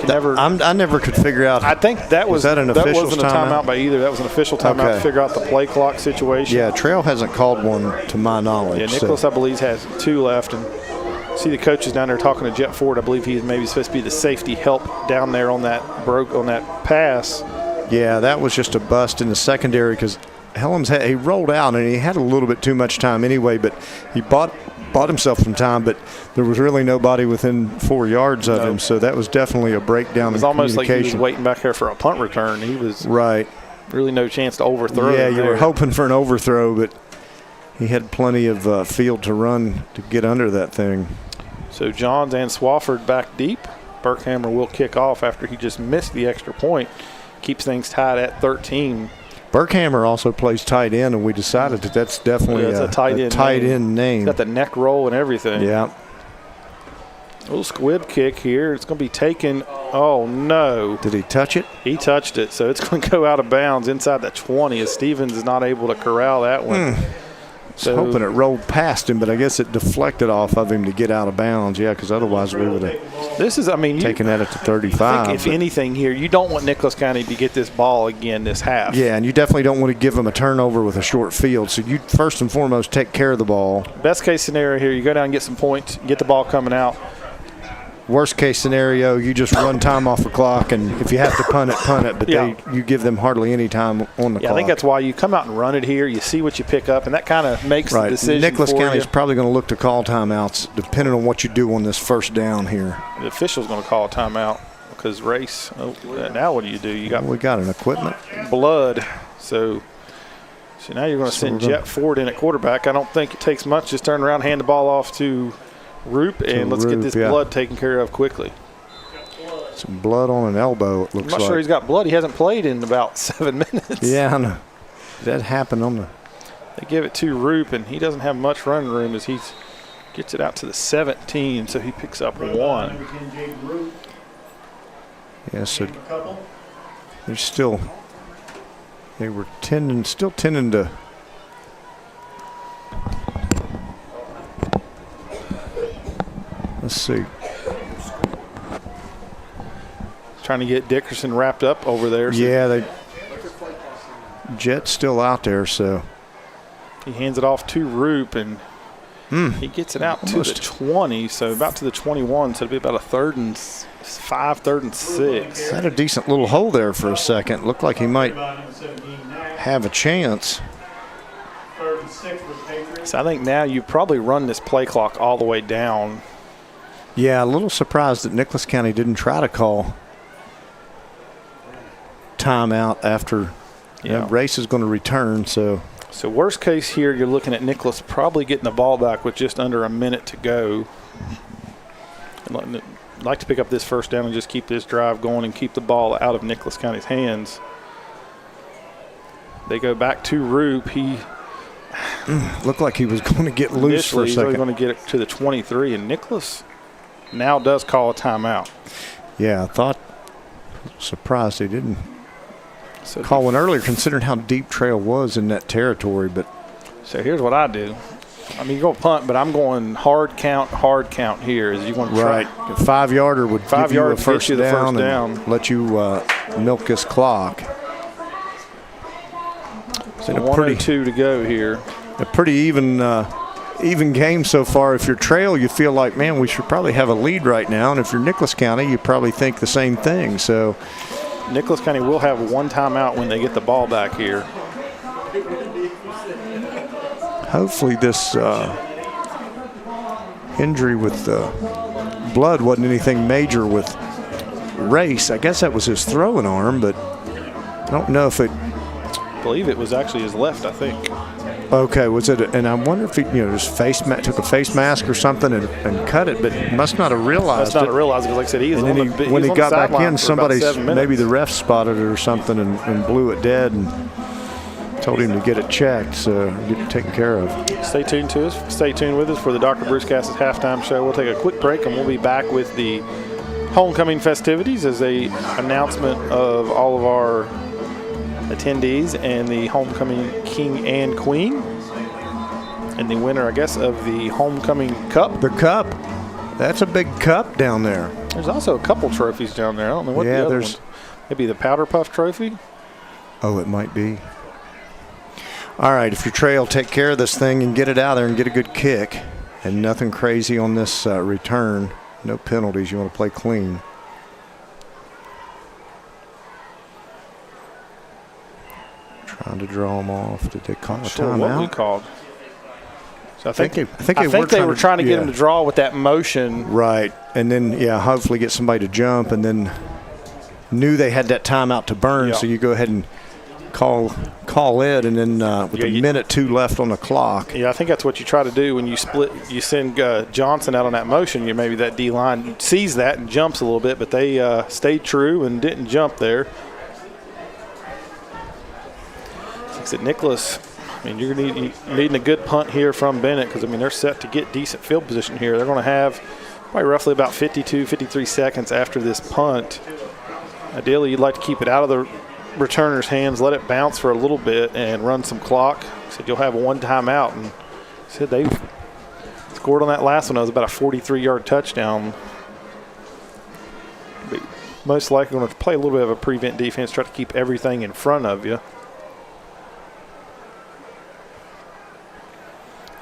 I never could figure out. I think that wasn't a timeout by either. That was an official timeout to figure out the play clock situation. Yeah, Trail hasn't called one to my knowledge. Yeah, Nicholas, I believe, has 2 left. And see the coaches down there talking to Jet Ford. I believe he's maybe supposed to be the safety help down there on that pass. Yeah, that was just a bust in the secondary because Helms he rolled out and he had a little bit too much time anyway, but he bought himself some time, but there was really nobody within 4 yards of him, so that was definitely a breakdown in communication. It was almost like he was waiting back there for a punt return. He was really no chance to overthrow. Yeah, you were hoping for an overthrow, but he had plenty of field to run to get under that thing. So Johns and Swafford back deep. Burkhammer will kick off after he just missed the extra point. Keeps things tied at 13. Burkhammer also plays tight end, and we decided that's definitely a tight end name. He's got the neck roll and everything. Yeah. A little squib kick here. It's going to be taken. Oh, no. Did he touch it? He touched it, so it's going to go out of bounds inside the 20 as Stevens is not able to corral that one. I was hoping it rolled past him, but I guess it deflected off of him to get out of bounds. Yeah, because otherwise we would have taken that at the 35. I think if anything here, you don't want Nicholas County to get this ball again this half. Yeah, and you definitely don't want to give them a turnover with a short field. So you first and foremost take care of the ball. Best case scenario here, you go down and get some points, get the ball coming out. Worst case scenario, you just run time off the clock, and if you have to punt it. But you give them hardly any time on the clock. I think that's why you come out and run it here. You see what you pick up, and that kind of makes the decision. Nicholas County is probably going to look to call timeouts depending on what you do on this first down here. The official's going to call a timeout because race. Oh, now what do? You got we got an equipment blood. So So now you're going to send Jet Ford in at quarterback. I don't think it takes much. Just turn around, hand the ball off to Roop, and let's get this blood taken care of quickly. Some blood on an elbow, it looks like. I'm not sure he's got blood. He hasn't played in about 7 minutes. Yeah, I know. That happened on the... They give it to Roop, and he doesn't have much running room as he gets it out to the 17, so he picks up 1. Yeah, so they're still... They were still tending to... Let's see. Trying to get Dickerson wrapped up over there. So yeah, Jet's still out there, so. He hands it off to Roop, and he gets it out to the 20, so about to the 21, so it'll be about a 3rd and 5, 3rd and 6. Had a decent little hole there for a second. Looked like he might have a chance. 3rd and 6 for Patriots. So I think now you probably run this play clock all the way down. Yeah, a little surprised that Nicholas County didn't try to call timeout after Race is going to return. So worst case here, you're looking at Nicholas probably getting the ball back with just under a minute to go. I'd like to pick up this first down and just keep this drive going and keep the ball out of Nicholas County's hands. They go back to Roop. He looked like he was going to get loose for a second. He's going to get it to the 23, and Nicholas now does call a timeout. Yeah, I thought, surprised they didn't call one earlier, considering how deep Trail was in that territory. But so here's what I do. I mean, you go punt, but I'm going hard count here. Is you want to try? Right, a 5-yarder would give you a first down and let you milk this clock. So 1:02 to go here. A pretty even game so far. If you're Trail, you feel like, man, we should probably have a lead right now. And if you're Nicholas County, you probably think the same thing. So Nicholas County will have one timeout when they get the ball back here. Hopefully this injury with blood wasn't anything major with Race. I guess that was his throwing arm, but I don't know if it... I believe it was actually his left, I think. Okay, was it? And I wonder if he, just took a face mask or something and cut it, but must not have realized it. Must not have realized it, because like I said, he was when he got back in, maybe the ref spotted it or something and blew it dead and told him to get it checked, so get it taken care of. Stay tuned with us for the Dr. Bruce Cass's halftime show. We'll take a quick break, and we'll be back with the homecoming festivities as a announcement of all of our attendees and the homecoming king and queen and the winner, I guess, of the homecoming cup. The cup. That's a big cup down there. There's also a couple trophies down there. I don't know what the other one. Maybe the Powder Puff Trophy. Oh, it might be. All right, if you're Trail, take care of this thing and get it out there and get a good kick. And nothing crazy on this return. No penalties. You want to play clean. Trying to draw them off. Did they call a timeout? What we called. So I think they were trying to get him to draw with that motion. Right, and then hopefully get somebody to jump, and then knew they had that timeout to burn. So you go ahead and call it, and then with a minute 2 left on the clock. Yeah, I think that's what you try to do when you split. You send Johnson out on that motion. Maybe that D line sees that and jumps a little bit, but they stayed true and didn't jump there. At Nicholas, I mean, you're needing a good punt here from Bennett, because, I mean, they're set to get decent field position here. They're going to have probably roughly about 52, 53 seconds after this punt. Ideally, you'd like to keep it out of the returner's hands, let it bounce for a little bit, and run some clock. Said you'll have one timeout, and said they scored on that last one. It was about a 43-yard touchdown. But most likely going to play a little bit of a prevent defense, try to keep everything in front of you.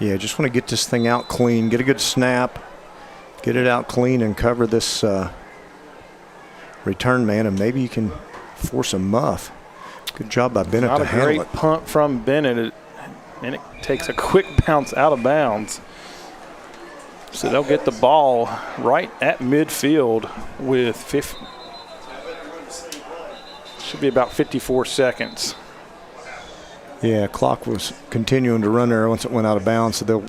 Yeah, just want to get this thing out clean, get a good snap, get it out clean, and cover this return man, and maybe you can force a muff. Good job by Bennett to handle it. Not a great punt from Bennett, and it takes a quick bounce out of bounds. So they'll get the ball right at midfield with should be about 54 seconds. Yeah, clock was continuing to run there once it went out of bounds, so they'll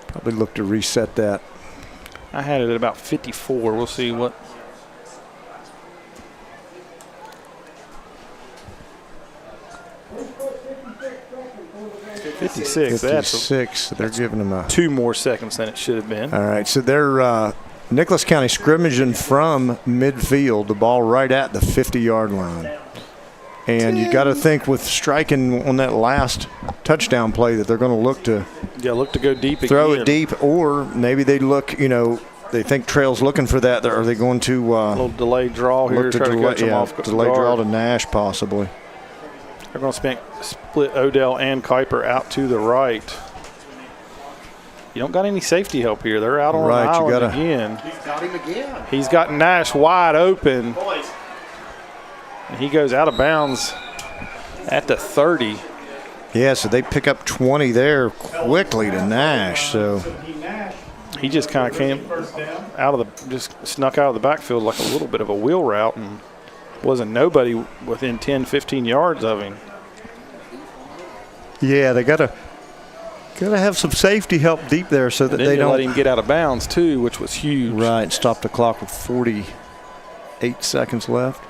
probably look to reset that. I had it at about 54. We'll see what. 56. 56. They're giving them a 2 more seconds than it should have been. All right, so they're Nicholas County scrimmaging from midfield, the ball right at the 50-yard line. And you got to think with striking on that last touchdown play that they're going to look to go deep, throw again. it deep, or maybe they look, they think Trail's looking for that. Are they going to a little delayed draw here, try to catch them off delayed guard. draw to Nash possibly. They're going to split Odell and Kuiper out to the right. You don't got any safety help here. They're out on an island again. He's got him again. He's got Nash wide open. And he goes out of bounds at the 30. Yeah, so they pick up 20 there quickly to Nash. So he just kind of came just snuck out of the backfield like a little bit of a wheel route and wasn't nobody within 10, 15 yards of him. Yeah, they gotta have some safety help deep there so that they don't let him get out of bounds too, which was huge. Right, stop the clock with 48 seconds left.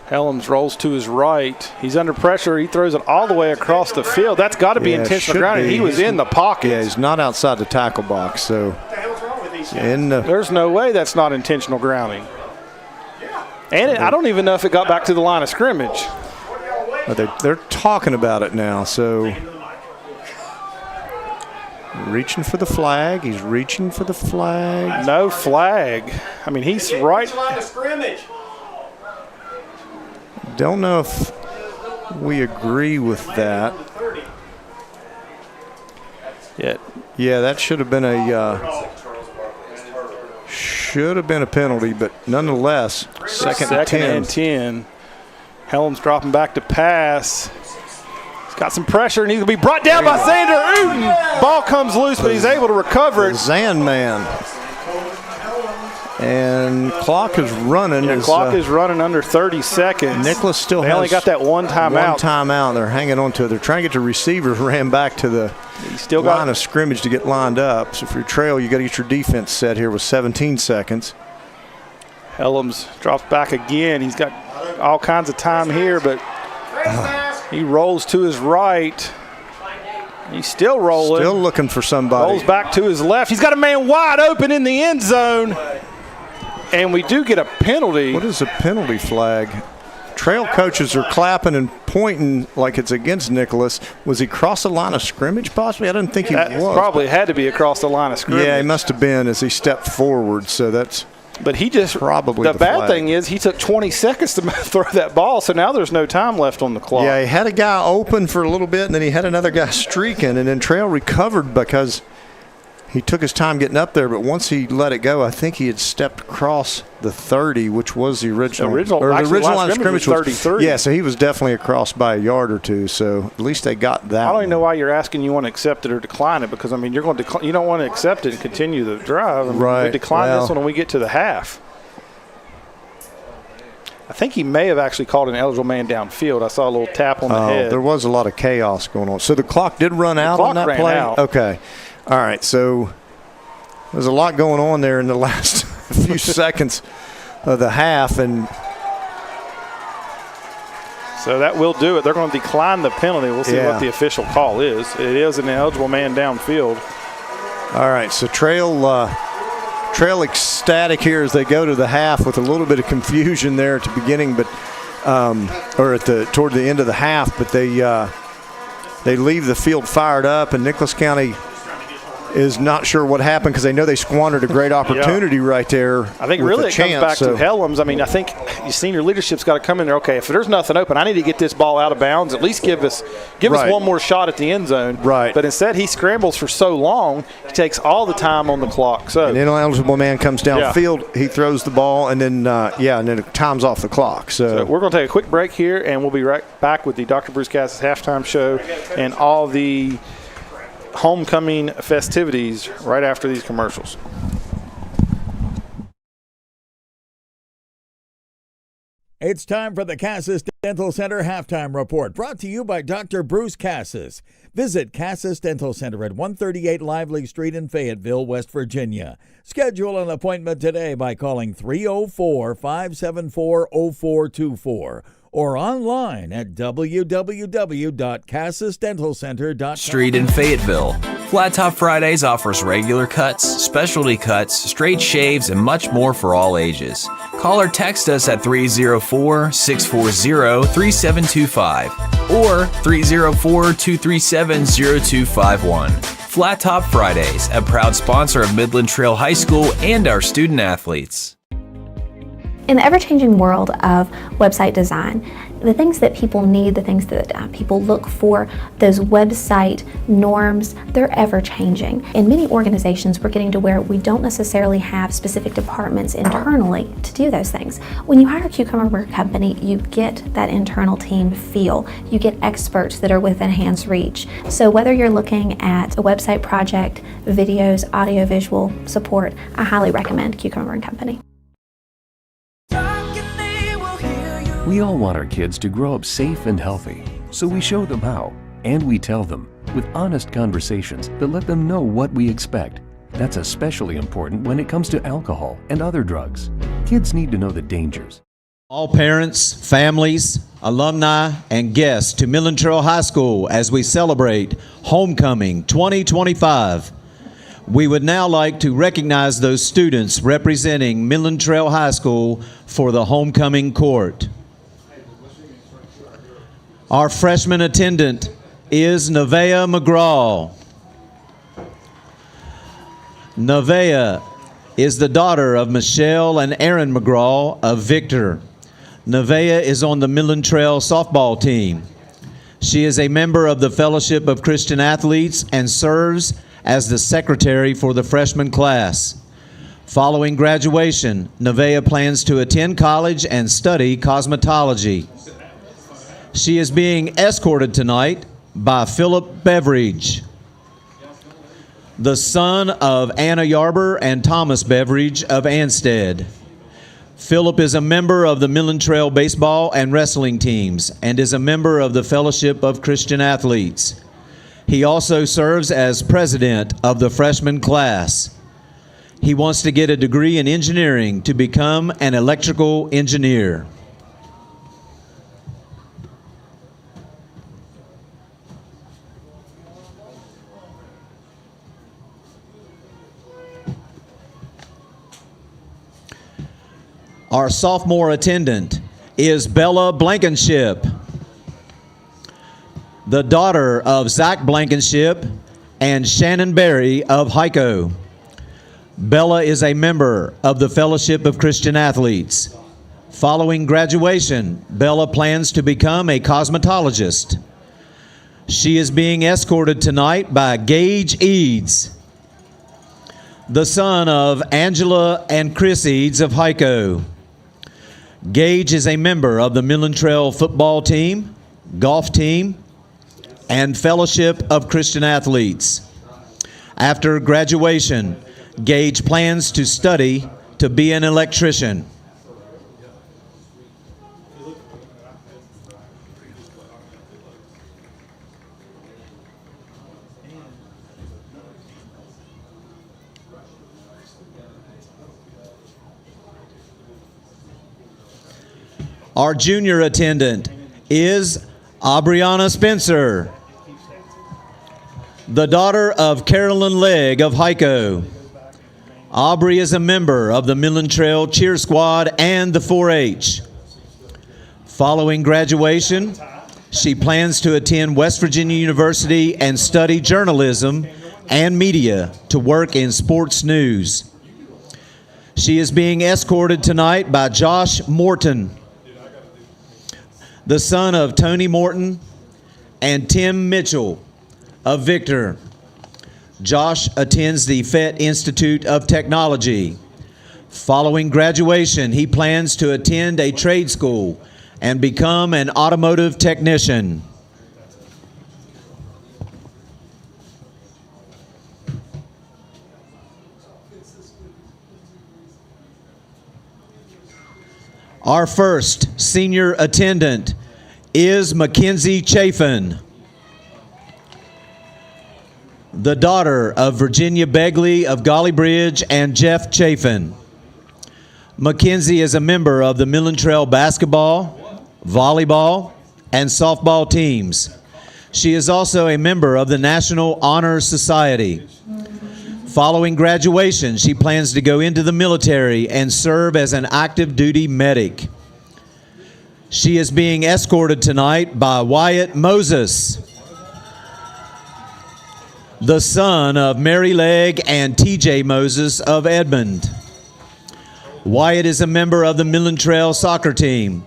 Helms rolls to his right. He's under pressure. He throws it all the way across the field. That's got to be intentional grounding. He was in the pocket. Yeah, he's not outside the tackle box. So there's no way that's not intentional grounding. And I don't even know if it got back to the line of scrimmage. They're talking about it now. So reaching for the flag. He's reaching for the flag. No flag. I mean, he's right. Line of scrimmage. Don't know if we agree with that. Yeah, that should have been a penalty, but nonetheless, second and 10. Helms dropping back to pass. He's got some pressure, and he's going to be brought down by Xander Uten. Ball comes loose, but he's able to recover it. Zan man. And clock is running. Yeah, clock is running under 30 seconds. Nicholas still has only got that one timeout. One timeout. They're hanging on to it. They're trying to get the receiver, ran back to the line of scrimmage to get lined up. So if you're Trail, you got to get your defense set here with 17 seconds. Helms drops back again. He's got all kinds of time here, but he rolls to his right. He's still rolling. Still looking for somebody. Rolls back to his left. He's got a man wide open in the end zone. And we do get a penalty. What is a penalty flag? Trail coaches are clapping and pointing like it's against Nicholas. Was he across the line of scrimmage possibly? I didn't think he was. Probably had to be across the line of scrimmage. Yeah, he must have been as he stepped forward. So that's But he just probably the bad thing is he took 20 seconds to throw that ball, so now there's no time left on the clock. Yeah, he had a guy open for a little bit, and then he had another guy streaking, and then Trail recovered because he took his time getting up there, but once he let it go, I think he had stepped across the 30, which was the original line of scrimmage was 33. Yeah, so he was definitely across by a yard or two. So at least they got that. I don't even know why you're asking you want to accept it or decline it, because I mean you don't want to accept it and continue the drive. I mean, right. We decline this one when we get to the half. I think he may have actually called an eligible man downfield. I saw a little tap on the head. There was a lot of chaos going on. So the clock did run out on that play? Out. Okay. All right, so there's a lot going on there in the last few seconds of the half, and so that will do it. They're going to decline the penalty. We'll see what the official call is. It is an eligible man downfield. All right, so Trail ecstatic here as they go to the half with a little bit of confusion there at the beginning, but toward the end of the half, but they leave the field fired up, and Nicholas County is not sure what happened because they know they squandered a great opportunity right there. I think really it comes back to Helms. I mean, I think your senior leadership's got to come in there. Okay, if there's nothing open, I need to get this ball out of bounds. At least give us one more shot at the end zone. Right. But instead, he scrambles for so long, he takes all the time on the clock. So an ineligible man comes downfield, he throws the ball, and then and then it time's off the clock. So we're going to take a quick break here, and we'll be right back with the Dr. Bruce Cass's halftime show and all the homecoming festivities right after these commercials. It's time for the Cassis Dental Center Halftime Report, brought to you by Dr. Bruce Cassis. Visit Cassis Dental Center at 138 Lively Street in Fayetteville, West Virginia. Schedule an appointment today by calling 304-574-0424 or online at www.cassisdentalcenter.com. Street in Fayetteville. Flat Top Fridays offers regular cuts, specialty cuts, straight shaves, and much more for all ages. Call or text us at 304-640-3725 or 304-237-0251. Flat Top Fridays, a proud sponsor of Midland Trail High School and our student athletes. In the ever-changing world of website design, the things that people need, the things that people look for, those website norms, they're ever-changing. In many organizations, we're getting to where we don't necessarily have specific departments internally to do those things. When you hire a Cucumber Company, you get that internal team feel. You get experts that are within hand's reach. So whether you're looking at a website project, videos, audio-visual support, I highly recommend Cucumber Company. We all want our kids to grow up safe and healthy, so we show them how, and we tell them with honest conversations that let them know what we expect. That's especially important when it comes to alcohol and other drugs. Kids need to know the dangers. All parents, families, alumni, and guests to Midland Trail High School as we celebrate Homecoming 2025. We would now like to recognize those students representing Midland Trail High School for the homecoming court. Our freshman attendant is Nevaeh McGraw. Nevaeh is the daughter of Michelle and Aaron McGraw of Victor. Nevaeh is on the Midland Trail softball team. She is a member of the Fellowship of Christian Athletes and serves as the secretary for the freshman class. Following graduation, Nevaeh plans to attend college and study cosmetology. She is being escorted tonight by Philip Beveridge, the son of Anna Yarber and Thomas Beveridge of Anstead. Philip is a member of the Midland Trail baseball and wrestling teams and is a member of the Fellowship of Christian Athletes. He also serves as president of the freshman class. He wants to get a degree in engineering to become an electrical engineer. Our sophomore attendant is Bella Blankenship, the daughter of Zach Blankenship and Shannon Berry of Hico. Bella is a member of the Fellowship of Christian Athletes. Following graduation, Bella plans to become a cosmetologist. She is being escorted tonight by Gage Eads, the son of Angela and Chris Eads of Hico. Gage is a member of the Midland Trail football team, golf team, and Fellowship of Christian Athletes. After graduation, Gage plans to study to be an electrician. Our junior attendant is Aubriana Spencer, the daughter of Carolyn Legg of Hico. Aubrey is a member of the Midland Trail Cheer Squad and the 4-H. Following graduation, she plans to attend West Virginia University and study journalism and media to work in sports news. She is being escorted tonight by Josh Morton, the son of Tony Morton and Tim Mitchell of Victor. Josh attends the FET Institute of Technology. Following graduation, he plans to attend a trade school and become an automotive technician. Our first senior attendant is Mackenzie Chafin, the daughter of Virginia Begley of Golly Bridge and Jeff Chafin. Mackenzie is a member of the Midland Trail basketball, volleyball, and softball teams. She is also a member of the National Honor Society. Following graduation, she plans to go into the military and serve as an active duty medic. She is being escorted tonight by Wyatt Moses, the son of Mary Legg and TJ Moses of Edmond. Wyatt is a member of the Midland Trail soccer team.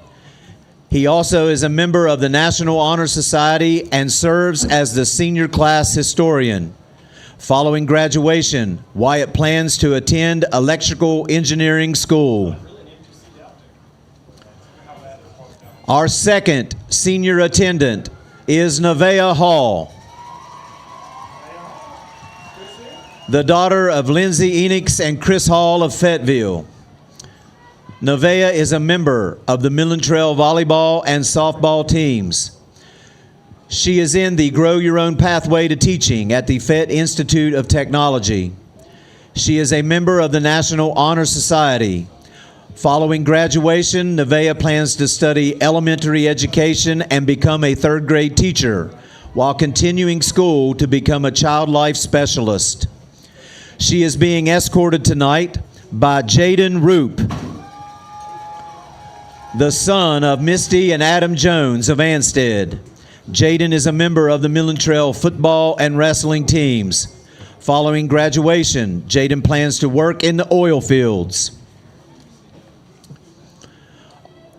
He also is a member of the National Honor Society and serves as the senior class historian. Following graduation, Wyatt plans to attend electrical engineering school. Our second senior attendant is Nevaeh Hall, the daughter of Lindsay Enix and Chris Hall of Fayetteville. Nevaeh is a member of the Midland Trail volleyball and softball teams. She is in the Grow Your Own Pathway to Teaching at the Fett Institute of Technology. She is a member of the National Honor Society. Following graduation, Nevaeh plans to study elementary education and become a third grade teacher while continuing school to become a child life specialist. She is being escorted tonight by Jaden Roop, the son of Misty and Adam Jones of Anstead. Jaden is a member of the Midland Trail football and wrestling teams. Following graduation, Jaden plans to work in the oil fields.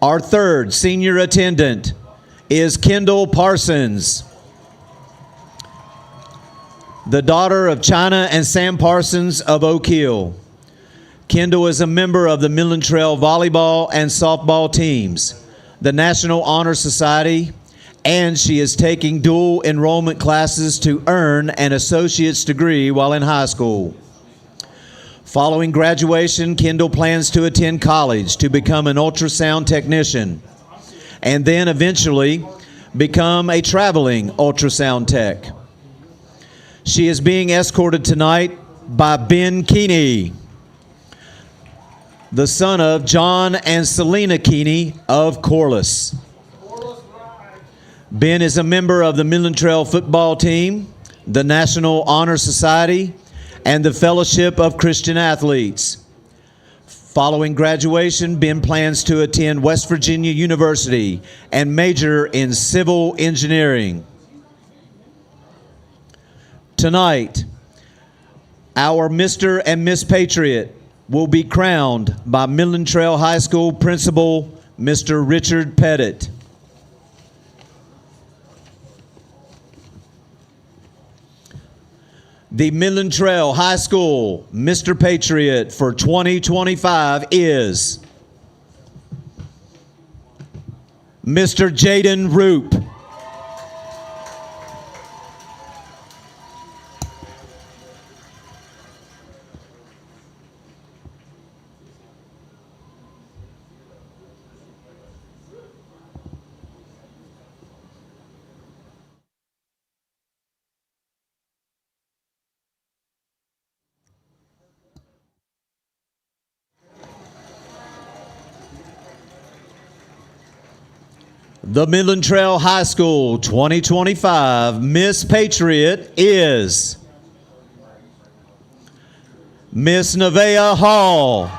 Our third senior attendant is Kendall Parsons, the daughter of China and Sam Parsons of Oak Hill. Kendall is a member of the Midland Trail volleyball and softball teams, the National Honor Society, and she is taking dual enrollment classes to earn an associate's degree while in high school. Following graduation, Kendall plans to attend college to become an ultrasound technician and then eventually become a traveling ultrasound tech. She is being escorted tonight by Ben Keeney, the son of John and Selena Keeney of Corliss. Ben is a member of the Midland Trail football team, the National Honor Society, and the Fellowship of Christian Athletes. Following graduation, Ben plans to attend West Virginia University and major in civil engineering. Tonight, our Mr. and Miss Patriot will be crowned by Midland Trail High School Principal Mr. Richard Pettit. The Midland Trail High School Mr. Patriot for 2025 is Mr. Jaden Roop. The Midland Trail High School 2025 Miss Patriot is Miss Nevaeh Hall.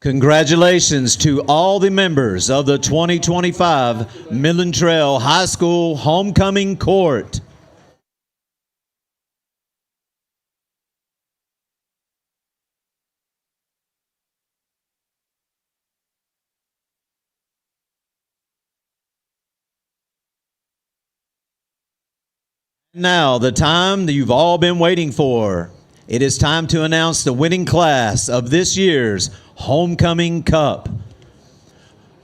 Congratulations to all the members of the 2025 Midland Trail High School Homecoming Court. Now, the time that you've all been waiting for. It is time to announce the winning class of this year's Homecoming Cup.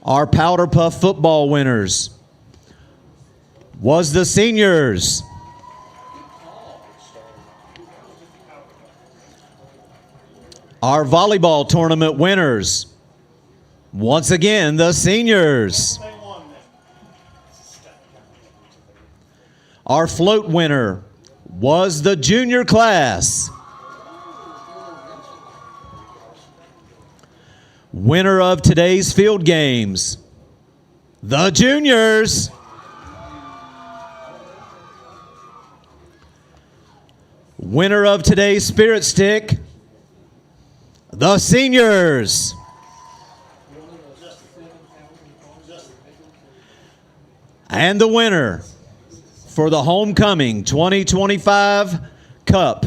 Our Powder Puff football winners was the seniors. Our volleyball tournament winners, once again, the seniors. Our float winner was the junior class. Winner of today's field games, the juniors. Winner of today's spirit stick, the seniors. And the winner for the Homecoming 2025 Cup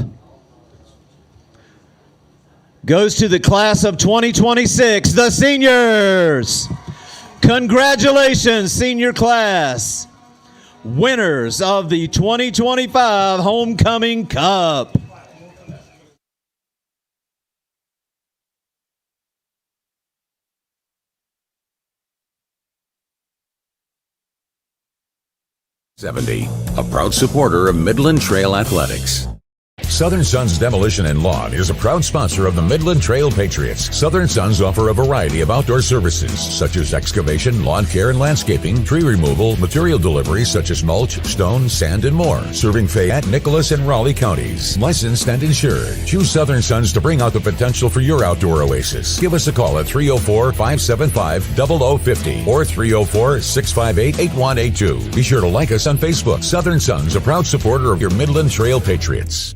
goes to the class of 2026, the seniors. Congratulations, senior class, winners of the 2025 Homecoming Cup. '70, a proud supporter of Midland Trail Athletics. Southern Sons Demolition and Lawn is a proud sponsor of the Midland Trail Patriots. Southern Sons offer a variety of outdoor services such as excavation, lawn care and landscaping, tree removal, material delivery such as mulch, stone, sand, and more. Serving Fayette, Nicholas, and Raleigh counties. Licensed and insured. Choose Southern Sons to bring out the potential for your outdoor oasis. Give us a call at 304-575-0050 or 304-658-8182. Be sure to like us on Facebook. Southern Sons, a proud supporter of your Midland Trail Patriots.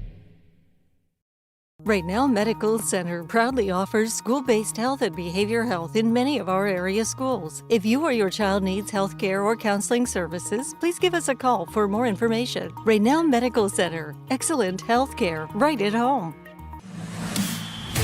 Right Now Medical Center proudly offers school-based health and behavior health in many of our area schools. If you or your child needs health care or counseling services, please give us a call for more information. Right Now Medical Center, excellent health care right at home.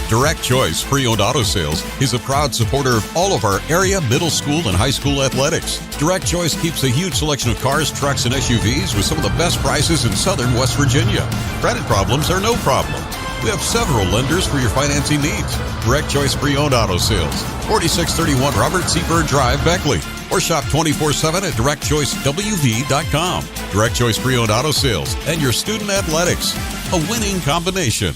Direct Choice Pre-Owned Auto Sales is a proud supporter of all of our area middle school and high school athletics. Direct Choice keeps a huge selection of cars, trucks, and SUVs with some of the best prices in southern West Virginia. Credit problems are no problem. We have several lenders for your financing needs. Direct Choice Pre-Owned Auto Sales, 4631 Robert C. Byrd Drive, Beckley. Or shop 24/7 at directchoicewv.com. Direct Choice Pre-Owned Auto Sales and your student athletics. A winning combination.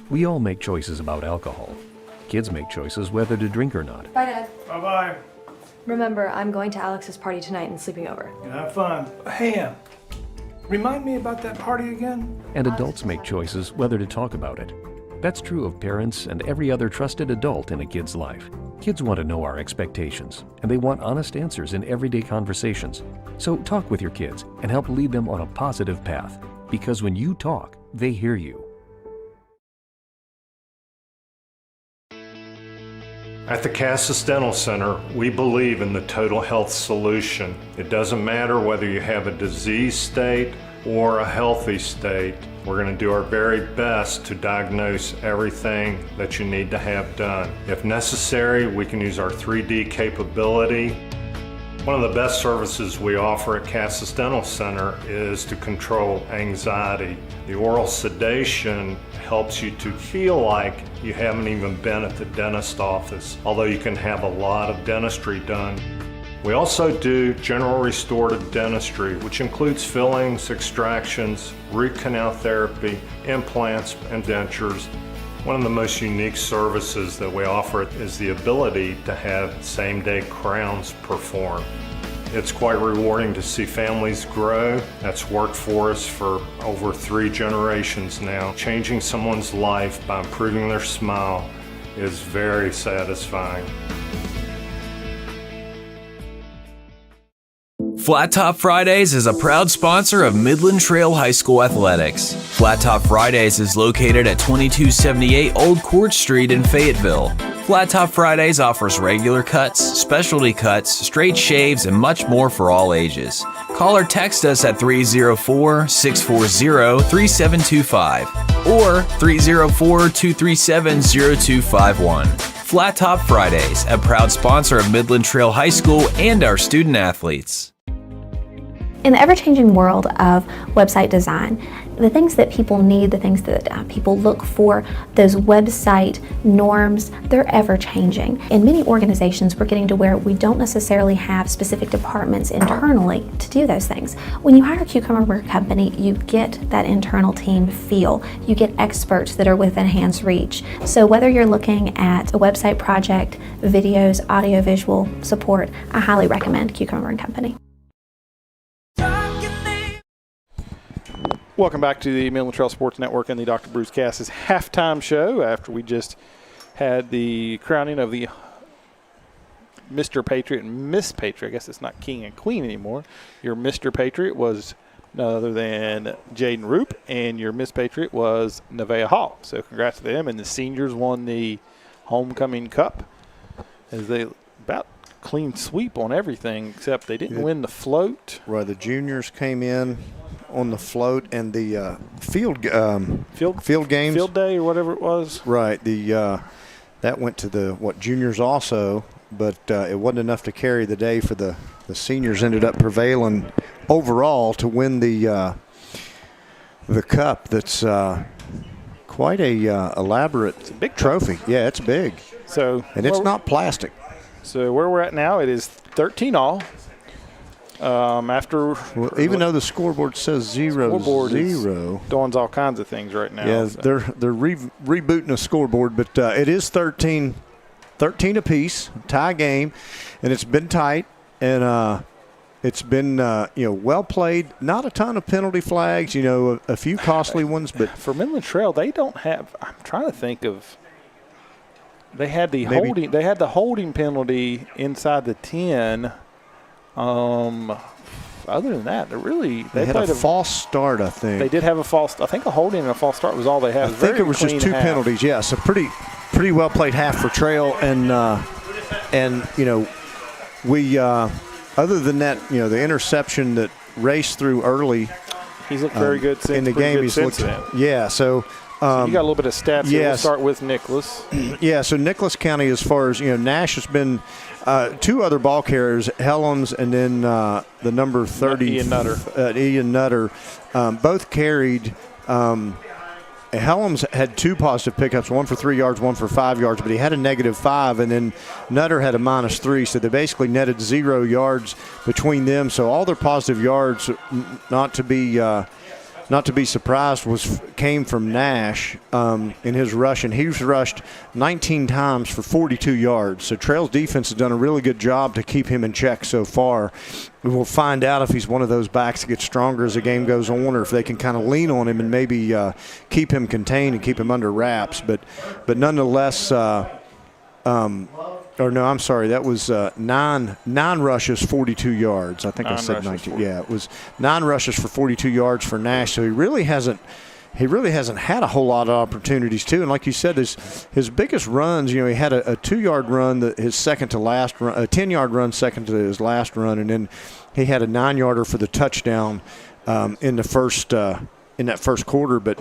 We all make choices about alcohol. Kids make choices whether to drink or not. Bye, Dad. Bye-bye. Remember, I'm going to Alex's party tonight and sleeping over. Have fun. Hey, remind me about that party again? And adults make choices whether to talk about it. That's true of parents and every other trusted adult in a kid's life. Kids want to know our expectations, and they want honest answers in everyday conversations. So talk with your kids and help lead them on a positive path, because when you talk, they hear you. At the Cassis Dental Center, we believe in the total health solution. It doesn't matter whether you have a disease state or a healthy state. We're going to do our very best to diagnose everything that you need to have done. If necessary, we can use our 3D capability. One of the best services we offer at Cassis Dental Center is to control anxiety. The oral sedation helps you to feel like you haven't even been at the dentist office, although you can have a lot of dentistry done. We also do general restorative dentistry, which includes fillings, extractions, root canal therapy, implants, and dentures. One of the most unique services that we offer is the ability to have same-day crowns performed. It's quite rewarding to see families grow. That's worked for us for over 3 generations now. Changing someone's life by improving their smile is very satisfying. Flat Top Fridays is a proud sponsor of Midland Trail High School Athletics. Flat Top Fridays is located at 2278 Old Court Street in Fayetteville. Flat Top Fridays offers regular cuts, specialty cuts, straight shaves, and much more for all ages. Call or text us at 304-640-3725 or 304-237-0251. Flat Top Fridays, a proud sponsor of Midland Trail High School and our student athletes. In the ever-changing world of website design, the things that people need, the things that people look for, those website norms, they're ever-changing. In many organizations, we're getting to where we don't necessarily have specific departments internally to do those things. When you hire Cucumber Company, you get that internal team feel. You get experts that are within hand's reach. So whether you're looking at a website project, videos, audio-visual support, I highly recommend Cucumber Company. Welcome back to the Midland Trail Sports Network and the Dr. Bruce Cass's halftime show after we just had the crowning of the Mr. Patriot and Miss Patriot. I guess it's not King and Queen anymore. Your Mr. Patriot was none other than Jaden Roop, and your Miss Patriot was Nevaeh Hall. So congrats to them. And the seniors won the Homecoming Cup as they about clean sweep on everything except they didn't win the float. Right, the juniors came in on the float and the field games, field day or whatever it was. Right, the that went to the juniors also, but it wasn't enough to carry the day for the seniors. Ended up prevailing overall to win the cup. That's quite a elaborate it's a big trophy. Yeah, it's big. So and it's not plastic. So where we're at now, it is 13-all. Even though the scoreboard says 0-0, doing all kinds of things right now. Yeah, so. they're rebooting a scoreboard, but it is 13 apiece, tie game, and it's been tight, and it's been well played. Not a ton of penalty flags, a few costly ones, but for Midland Trail, they don't have. I'm trying to think of. They had the holding penalty inside the 10. Other than that, they had a false start. I think they did have a false. I think a holding and a false start was all they had. I think it was just two penalties. Yeah, so pretty well played half for Trail, and we other than that, the interception that raced through early. He's looked very good since in the game. He's looked So you got a little bit of stats here. We'll start with Nicholas. Yeah, so Nicholas County, as far as, Nash has been two other ball carriers, Helms and then the number 30. Ian Nutter. Both carried. Helms had two positive pickups, one for 3 yards, one for 5 yards, but he had a -5, and then Nutter had a -3, so they basically netted 0 yards between them. So all their positive yards, not to be surprised, came from Nash in his rush, and he's rushed 19 times for 42 yards. So Trail's defense has done a really good job to keep him in check so far. We'll find out if he's one of those backs that gets stronger as the game goes on, or if they can kind of lean on him and maybe keep him contained and keep him under wraps. But nonetheless, that was nine rushes, 42 yards. I think I said 19. Yeah, it was 9 rushes for 42 yards for Nash. So he really hasn't had a whole lot of opportunities too. And like you said, his biggest runs, he had a 2-yard run, his second to last run, a 10-yard run second to his last run, and then he had a 9-yarder for the touchdown in that first quarter. But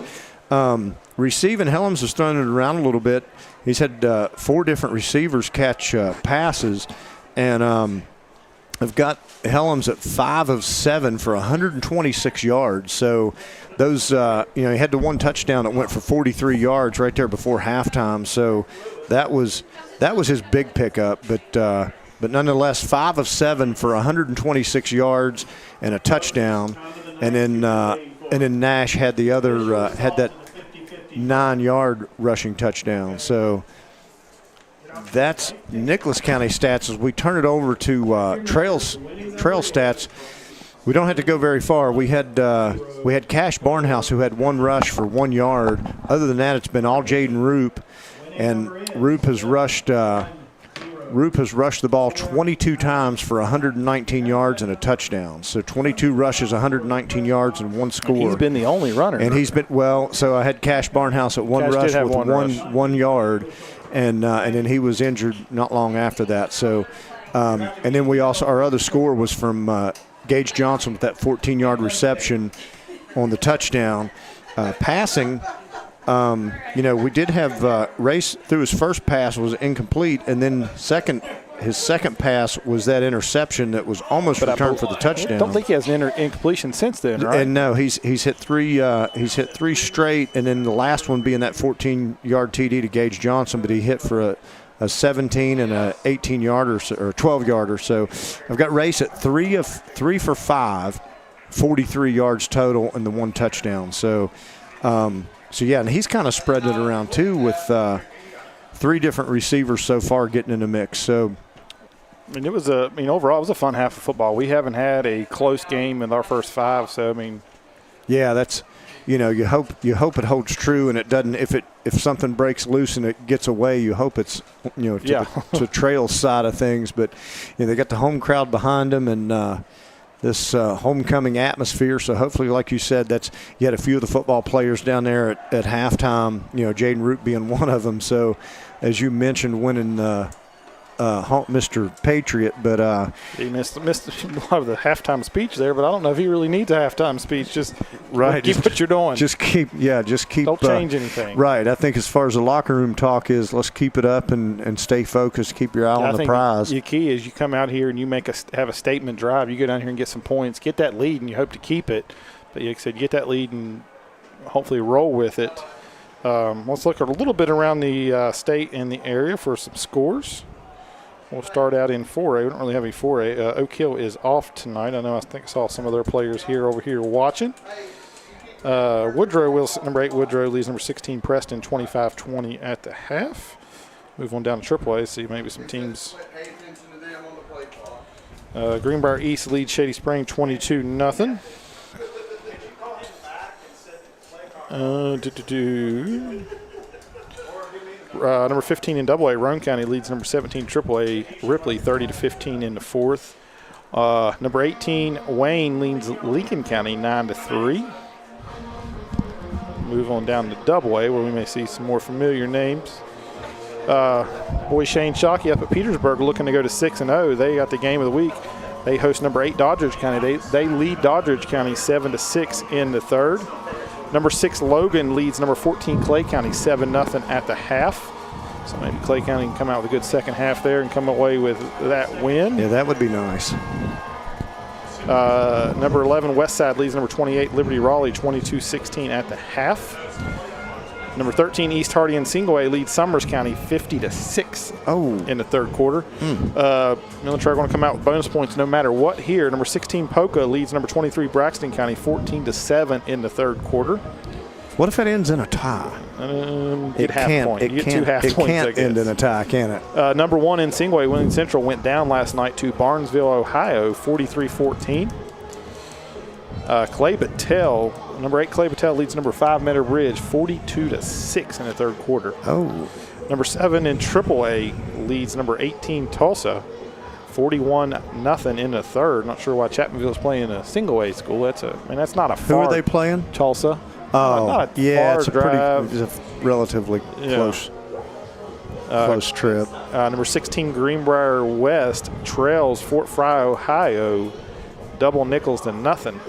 receiving, Helms has thrown it around a little bit. He's had 4 different receivers catch passes, and I've got Helms at 5 of 7 for 126 yards. So those, he had the one touchdown that went for 43 yards right there before halftime. So that was his big pickup. But nonetheless, 5 of 7 for 126 yards and a touchdown. And then Nash had the other had that 9-yard rushing touchdown. So that's Nicholas County stats. As we turn it over to Trail stats, we don't have to go very far. We had Cash Barnhouse, who had 1 rush for 1 yard. Other than that, it's been all Jaden Roop, and Roop has rushed Roop has rushed the ball 22 times for 119 yards and a touchdown. So 22 rushes, 119 yards, and one score. He's been the only runner. And he's been, so I had Cash Barnhouse at one rush with one yard, and then he was injured not long after that. So, and then we also, our other score was from Gage Johnson with that 14-yard reception on the touchdown. Passing, we did have Race through his first pass was incomplete, and then his second pass was that interception that was almost returned for the touchdown. I don't think he has an incompletion since then, right? And no, he's hit three straight, and then the last one being that 14-yard TD to Gage Johnson, but he hit for a 17 and a 18-yarder or 12-yarder. So I've got Race at 3 for 5, 43 yards total, and the one touchdown. So yeah, and he's kind of spread it around too with 3 different receivers so far getting in the mix. So, overall it was a fun half of football. We haven't had a close game in our first 5. So, yeah, that's, you hope it holds true, and it doesn't. If something breaks loose and it gets away, you hope it's to Trail's side of things. But they got the home crowd behind them, and this homecoming atmosphere. So hopefully, like you said, you had a few of the football players down there at halftime, Jaden Root being one of them. So as you mentioned, winning Mr. Patriot, but he missed a lot of the halftime speech there, but I don't know if he really needs a halftime speech. Just keep what you're doing. Just keep. Don't change anything. Right. I think as far as the locker room talk is, let's keep it up and stay focused. Keep your eye on the prize. The key is you come out here and you have a statement drive. You go down here and get some points, get that lead, and you hope to keep it. But like I said, get that lead and hopefully roll with it. Let's look a little bit around the state and the area for some scores. We'll start out in 4A. We don't really have any 4A. Oak Hill is off tonight. I think I saw some of their players over here watching. Woodrow, number 8 Woodrow leads number 16 Preston 25-20 at the half. Move on down to AAA, see maybe some teams. Greenbrier East leads Shady Spring 22-0. Number 15 in AA, Roane County leads number 17 AAA Ripley 30-15 in the 4th. Number 18 Wayne leads Lincoln County 9-3. Move on down to AA, where we may see some more familiar names. Boy Shane Shockey up at Petersburg looking to go to 6-0. They got the game of the week. They host number 8 Doddridge County. They lead Doddridge County 7-6 in the 3rd. Number 6 Logan leads number 14 Clay County 7-0 at the half. So maybe Clay County can come out with a good second half there and come away with that win. Yeah, that would be nice. Number 11 Westside leads number 28 Liberty Raleigh 22-16 at the half. Number 13 East Hardy and Single A leads Summers County 50-6 in the 3rd quarter. Midland Trail going to come out with bonus points no matter what here. Number 16 Poca leads number 23 Braxton County 14-7 in the 3rd quarter. What if it ends in a tie? Get half point. You get 2 half points. It can't end in a tie, can it? Number 1 in Singway, Winning Central, went down last night to Barnesville, Ohio, 43-14. Clay Battelle, number 8 Clay Battelle leads number 5 Meadow Bridge, 42-6 in the 3rd quarter. Number 7 in AAA leads number 18 Tulsa, 41-0 in the 3rd. Not sure why Chapmanville is playing a single A school. That's not a far. Who are they playing? Tulsa. Not a it's a relatively close trip. Number 16 Greenbrier West trails Fort Fry, Ohio, double nickels to nothing.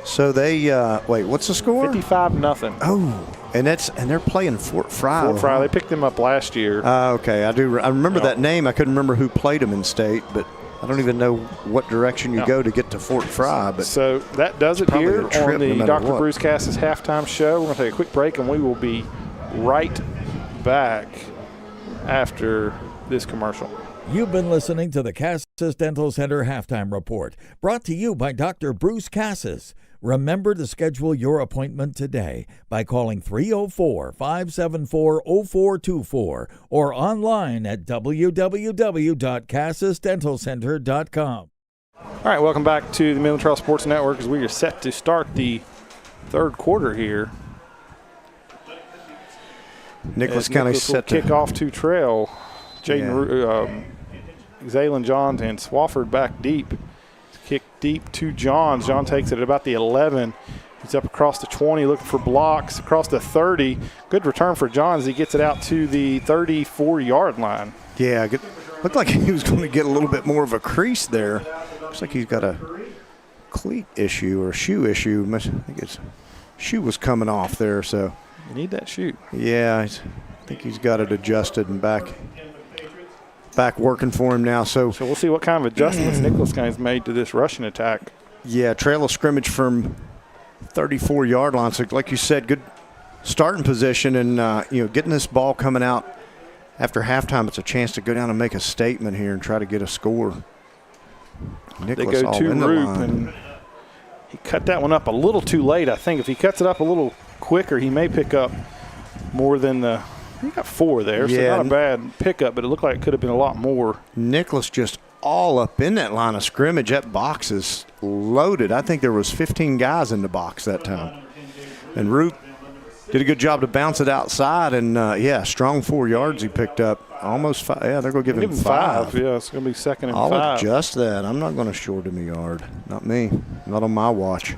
So they what's the score? 55-0. And they're playing Fort Fry. Fort Fry. They picked them up last year. Okay, I do. I remember that name. I couldn't remember who played them in state, but I don't even know what direction you go to get to Fort Fry. But so that does it here on the Dr. Bruce Cassis halftime show. We're going to take a quick break, and we will be right back after this commercial. You've been listening to the Cassis Dental Center Halftime Report, brought to you by Dr. Bruce Cassis. Remember to schedule your appointment today by calling 304-574-0424 or online at www.cassisdentalcenter.com. All right, welcome back to the Midland Trail Sports Network as we are set to start the 3rd quarter here. Nicholas County set to kick off to Trail. Zaylen Johns and Swafford back deep. Kick deep to Johns. John takes it at about the 11. He's up across the 20 looking for blocks. Across the 30. Good return for Johns. He gets it out to the 34-yard line. Yeah, looked like he was going to get a little bit more of a crease there. Looks like he's got a cleat issue or a shoe issue. I think his shoe was coming off there. So you need that shoe. Yeah, I think he's got it adjusted and back working for him now. So we'll see what kind of adjustments Nicholas County's made to this rushing attack. Yeah, trail of scrimmage from 34-yard line. So like you said, good starting position, and getting this ball coming out after halftime, it's a chance to go down and make a statement here and try to get a score. Nicholas they go to Roop, and he cut that one up a little too late. I think if he cuts it up a little quicker, he may pick up more than the. He got 4 there, so not a bad pickup, but it looked like it could have been a lot more. Nicholas just all up in that line of scrimmage. That box is loaded. I think there was 15 guys in the box that time. And Root did a good job to bounce it outside, and, strong 4 yards he picked up. Almost 5. Yeah, they're going to give him 5. Yeah, it's going to be second and 5. 5. I'll adjust that. I'm not going to short him a yard. Not me. Not on my watch.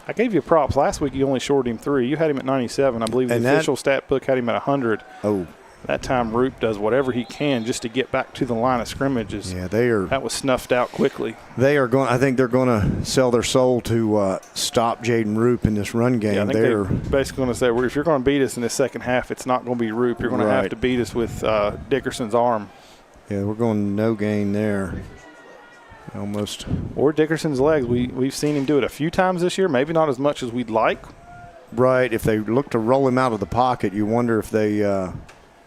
I gave you props. Last week you only shorted him 3. You had him at 97. I believe the official stat book had him at 100. Oh. That time Roop does whatever he can just to get back to the line of scrimmages. Yeah, that was snuffed out quickly. I think they're going to sell their soul to stop Jaden Roop in this run game. Yeah, I think they're basically going to say, well, if you're going to beat us in the second half, it's not going to be Roop. You're going to have to beat us with Dickerson's arm. Yeah, we're going no gain there. Almost. Or Dickerson's legs. We've seen him do it a few times this year, maybe not as much as we'd like. Right. If they look to roll him out of the pocket, you wonder if they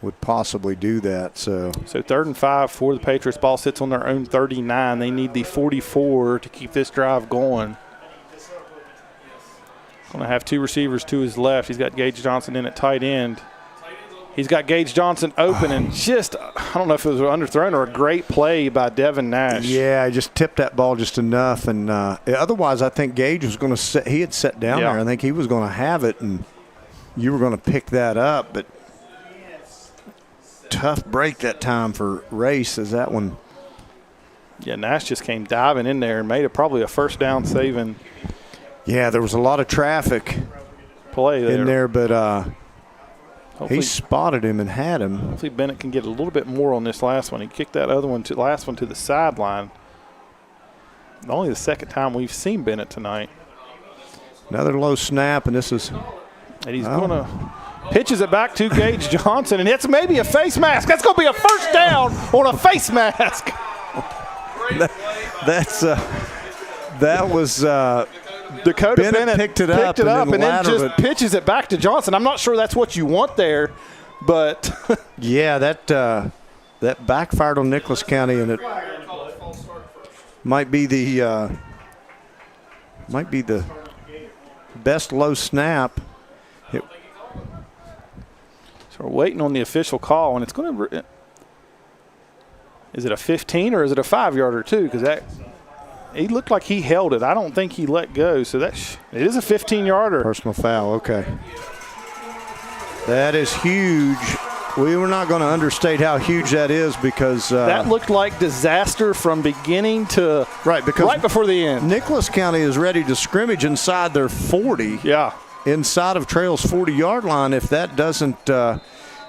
would possibly do that. So 3rd and 5 for the Patriots. Ball sits on their own 39. They need the 44 to keep this drive going. Going to have 2 receivers to his left. He's got Gage Johnson in at tight end. He's got Gage Johnson open, and I don't know if it was underthrown or a great play by Devin Nash. Yeah, I just tipped that ball just enough. And otherwise, I think Gage was going to he had set down there. I think he was going to have it, and you were going to pick that up. But tough break that time for Race as that one. Yeah, Nash just came diving in there and made it probably a first down saving. Yeah, there was a lot of traffic play there. in there, but he spotted him and had him. Hopefully Bennett can get a little bit more on this last one. He kicked that last one to the sideline. Only the second time we've seen Bennett tonight. Another low snap, and this is. And he's going to pitches it back to Gage Johnson, and it's maybe a face mask. That's going to be a first down on a face mask. That was. Dakota Bennett picked it up and then just pitches it back to Johnson. I'm not sure that's what you want there, but yeah, that backfired on Nicholas County, and it might be the best low snap. So we're waiting on the official call, and it's going to. Is it a 15 or is it a 5-yarder too? Because that. He looked like he held it. I don't think he let go. So it is a 15-yarder. Personal foul, okay. That is huge. We were not going to understate how huge that is because that looked like disaster from beginning to right before the end. Nicholas County is ready to scrimmage inside their 40. Yeah. Inside of Trail's 40-yard line if that doesn't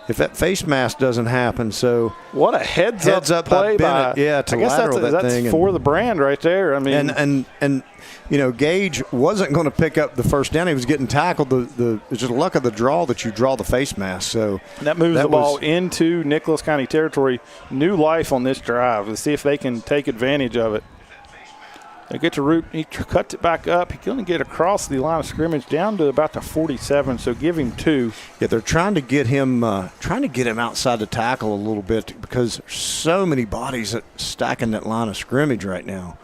if that face mask doesn't happen. So what a heads up play by Bennett, to lateral that thing. That's for the brand right there. I mean, and Gage wasn't going to pick up the first down. He was getting tackled. It's just luck of the draw that you draw the face mask. So that moves the ball into Nicholas County territory. New life on this drive. Let's see if they can take advantage of it. They get to Root. He cuts it back up. He couldn't get across the line of scrimmage down to about the 47. So give him 2. Yeah, they're trying to get him outside the tackle a little bit because there's so many bodies stacking that line of scrimmage right now.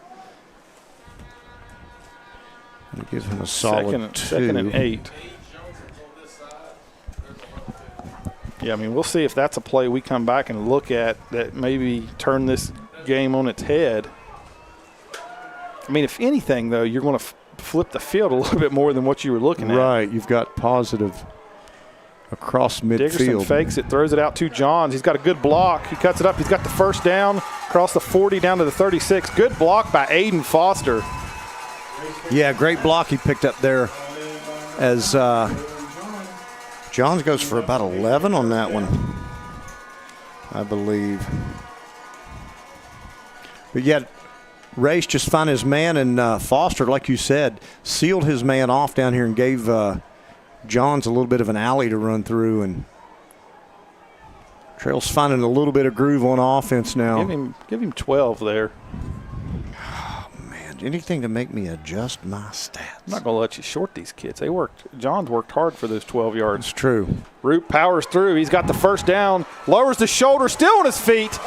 And give him a solid 2. Second and 8. Yeah, I mean, we'll see if that's a play we come back and look at that maybe turn this game on its head. I mean, if anything, though, you're going to flip the field a little bit more than what you were looking at. Right. You've got positive across midfield. Dickerson fakes it, throws it out to Johns. He's got a good block. He cuts it up. He's got the first down across the 40 down to the 36. Good block by Aiden Foster. Yeah, great block he picked up there as Johns goes for about 11 on that one, I believe. But yet, Race just found his man, and Foster, like you said, sealed his man off down here and gave Johns a little bit of an alley to run through. And Trail's finding a little bit of groove on offense now. Give him 12 there. Oh, man, anything to make me adjust my stats. I'm not going to let you short these kids. Johns worked hard for those 12 yards. It's true. Root powers through. He's got the first down, lowers the shoulder, still on his feet.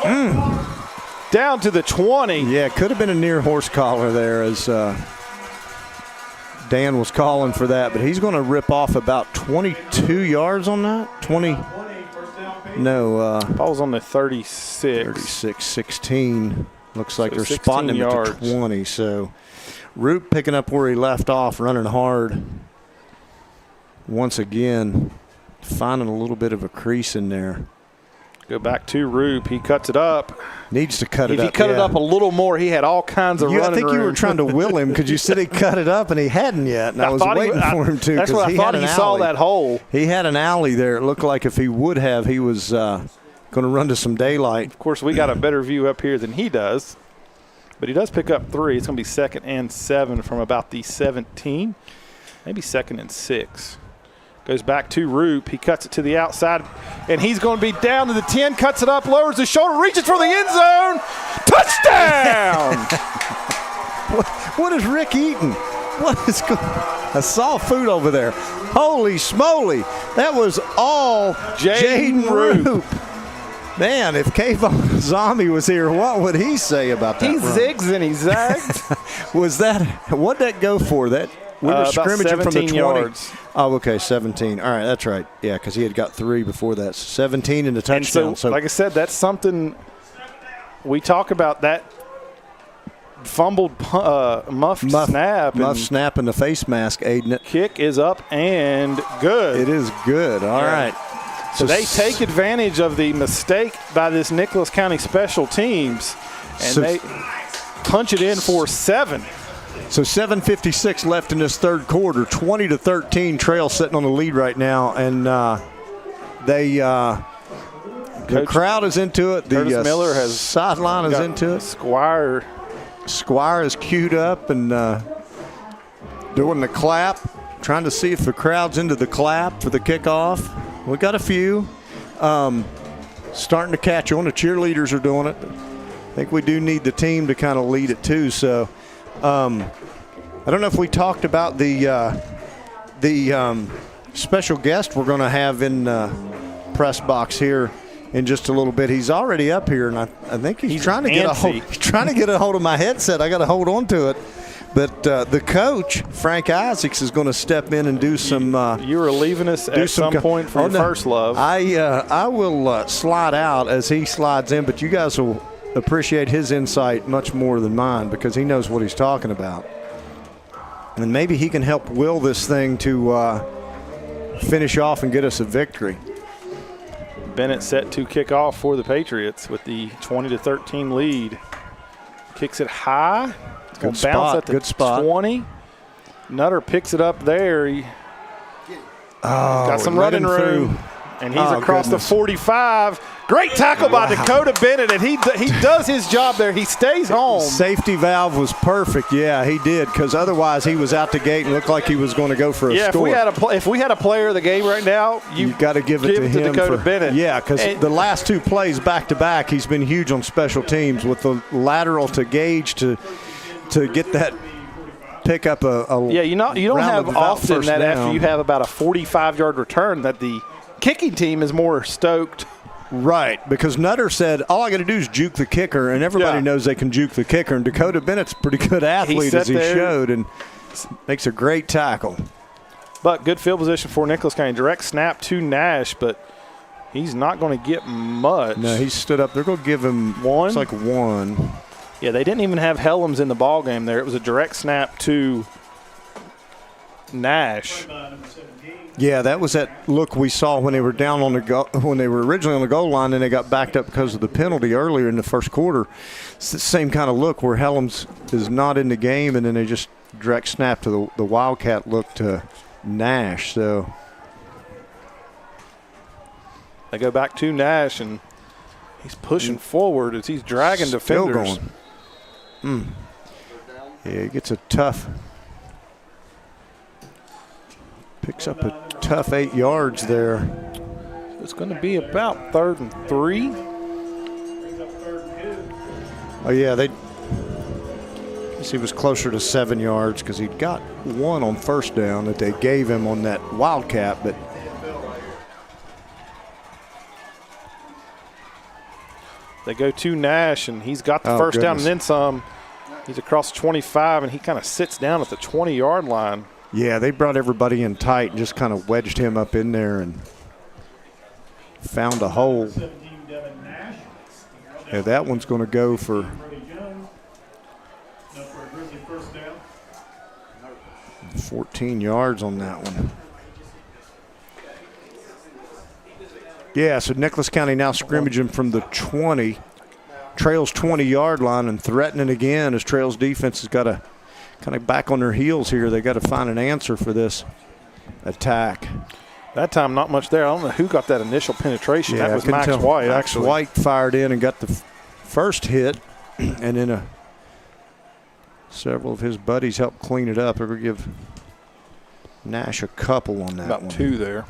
Down to the 20. Yeah, could have been a near horse collar there as Dan was calling for that, but he's going to rip off about 22 yards on that. 20. No. Ball's on the 36. 36-16. Looks like So they're spotting him yards. at the 20. So Root picking up where he left off, running hard. Once again, finding a little bit of a crease in there. Go back to Roop. He cuts it up. Needs to cut it up. If he cut it up a little more, he had all kinds of running I think you were room. trying to will him because you said he cut it up and he hadn't yet. And I was waiting for him to. That's what I thought. He saw that hole. He had an alley there. It looked like if he would have, he was going to run to some daylight. Of course, we got a better view up here than he does. But he does pick up 3. It's going to be 2nd and 7 from about the 17. Maybe 2nd and 6. Goes back to Roop. He cuts it to the outside, and he's going to be down to the 10, cuts it up, lowers his shoulder, reaches for the end zone. Touchdown! What is Rick eating? What is going on? I saw food over there. Holy smoly. That was all Jaden Roop. Man, if Kayvon Zombie was here, what would he say about that He run? zigs and he zags. What'd that go for? That we were scrimmaging from the 20. Yards. Oh, okay, 17. All right, that's right. Yeah, because he had got 3 before that. 17 in the touchdown. And so, like I said, that's something we talk about, that fumbled muffed snap. Muffed snap and the face mask aiding it. Kick is up and good. It is good. All right. So they take advantage of the mistake by this Nicholas County special teams, and they punch it in for 7. So 7:56 left in this third quarter. 20-13, Trail sitting on the lead right now, and the crowd is into it. Curtis Miller has sideline is into it. Squire is queued up and doing the clap, trying to see if the crowd's into the clap for the kickoff. We got a few starting to catch on. The cheerleaders are doing it. I think we do need the team to kind of lead it too. So I don't know if we talked about the special guest we're going to have in press box here in just a little bit. He's already up here, and I think he's trying to get a hold of my headset. I got to hold on to it. But the coach, Frank Isaacs, is going to step in and do some. You were leaving us at some point for your first love. I will slide out as he slides in, but you guys will appreciate his insight much more than mine because he knows what he's talking about. And maybe he can help will this thing to finish off and get us a victory. Bennett set to kick off for the Patriots with the 20-13 lead. Kicks it high. It's going to bounce at the 20. Nutter picks it up there. He got some running room. And he's across the 45. Great tackle by Dakota Bennett, and he does his job there. He stays home. Safety valve was perfect. Yeah, he did, because otherwise he was out the gate and looked like he was going to go for a score. If we had a player of the game right now, you've got to give it to him. Dakota Bennett. Yeah, because the last 2 plays back-to-back, he's been huge on special teams with the lateral to Gage to get that pick up a you don't have often that down. After you have about a 45-yard return that the kicking team is more stoked. Right, because Nutter said, all I got to do is juke the kicker, and everybody knows they can juke the kicker. And Dakota Bennett's a pretty good athlete, as he showed, and makes a great tackle. But good field position for Nicholas County. Direct snap to Nash, but he's not going to get much. No, he stood up. They're going to give him one. It's like 1. Yeah, they didn't even have Helms in the ball game there. It was a direct snap to Nash. Yeah, that was that look we saw when they were down on when they were originally on the goal line, and they got backed up because of the penalty earlier in the first quarter. It's the same kind of look where Helms is not in the game, and then they just direct snap to the Wildcat look to Nash. So they go back to Nash, and he's pushing forward as he's dragging defenders. Still going. Yeah, he gets a tough. Picks up a tough 8 yards there. It's going to be about 3rd and 3. Oh, yeah, he was closer to 7 yards because he'd got one on first down that they gave him on that Wildcat, but they go to Nash, and he's got the first down and then some. He's across 25, and he kind of sits down at the 20-yard line. Yeah, they brought everybody in tight and just kind of wedged him up in there and found a hole. Yeah, that one's going to go for 14 yards on that one. Yeah, so Nicholas County now scrimmaging from the 20. Trail's 20-yard line and threatening again as Trail's defense has got to kind of back on their heels here. They got to find an answer for this attack. That time, not much there. I don't know who got that initial penetration. Yeah, that was Max White. Max White fired in and got the first hit, and then several of his buddies helped clean it up. They're going to give Nash a couple on that about one. 2 there.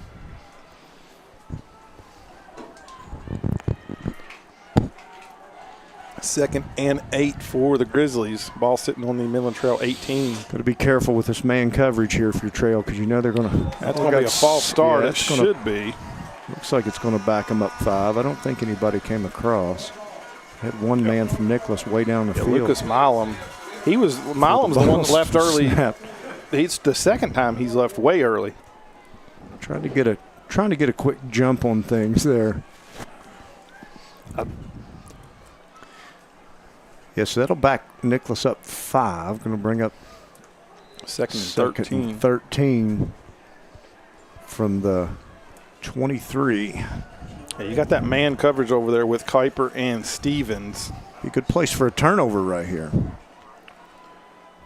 Second and 8 for the Grizzlies. Ball sitting on the Midland Trail 18. Got to be careful with this man coverage here for your Trail because you know they're going to. That's going to be a false start. Yeah, it should be. Looks like it's going to back them up 5. I don't think anybody came across. Had one man from Nicholas way down the field. Lucas Milam. Milam's the one that left early. Snapped. It's the second time he's left way early. Trying to get a quick jump on things there. Yeah, so that'll back Nicholas up 5. Going to bring up second and 13 from the 23. Yeah, you got that man coverage over there with Kuiper and Stevens. Be a good place for a turnover right here.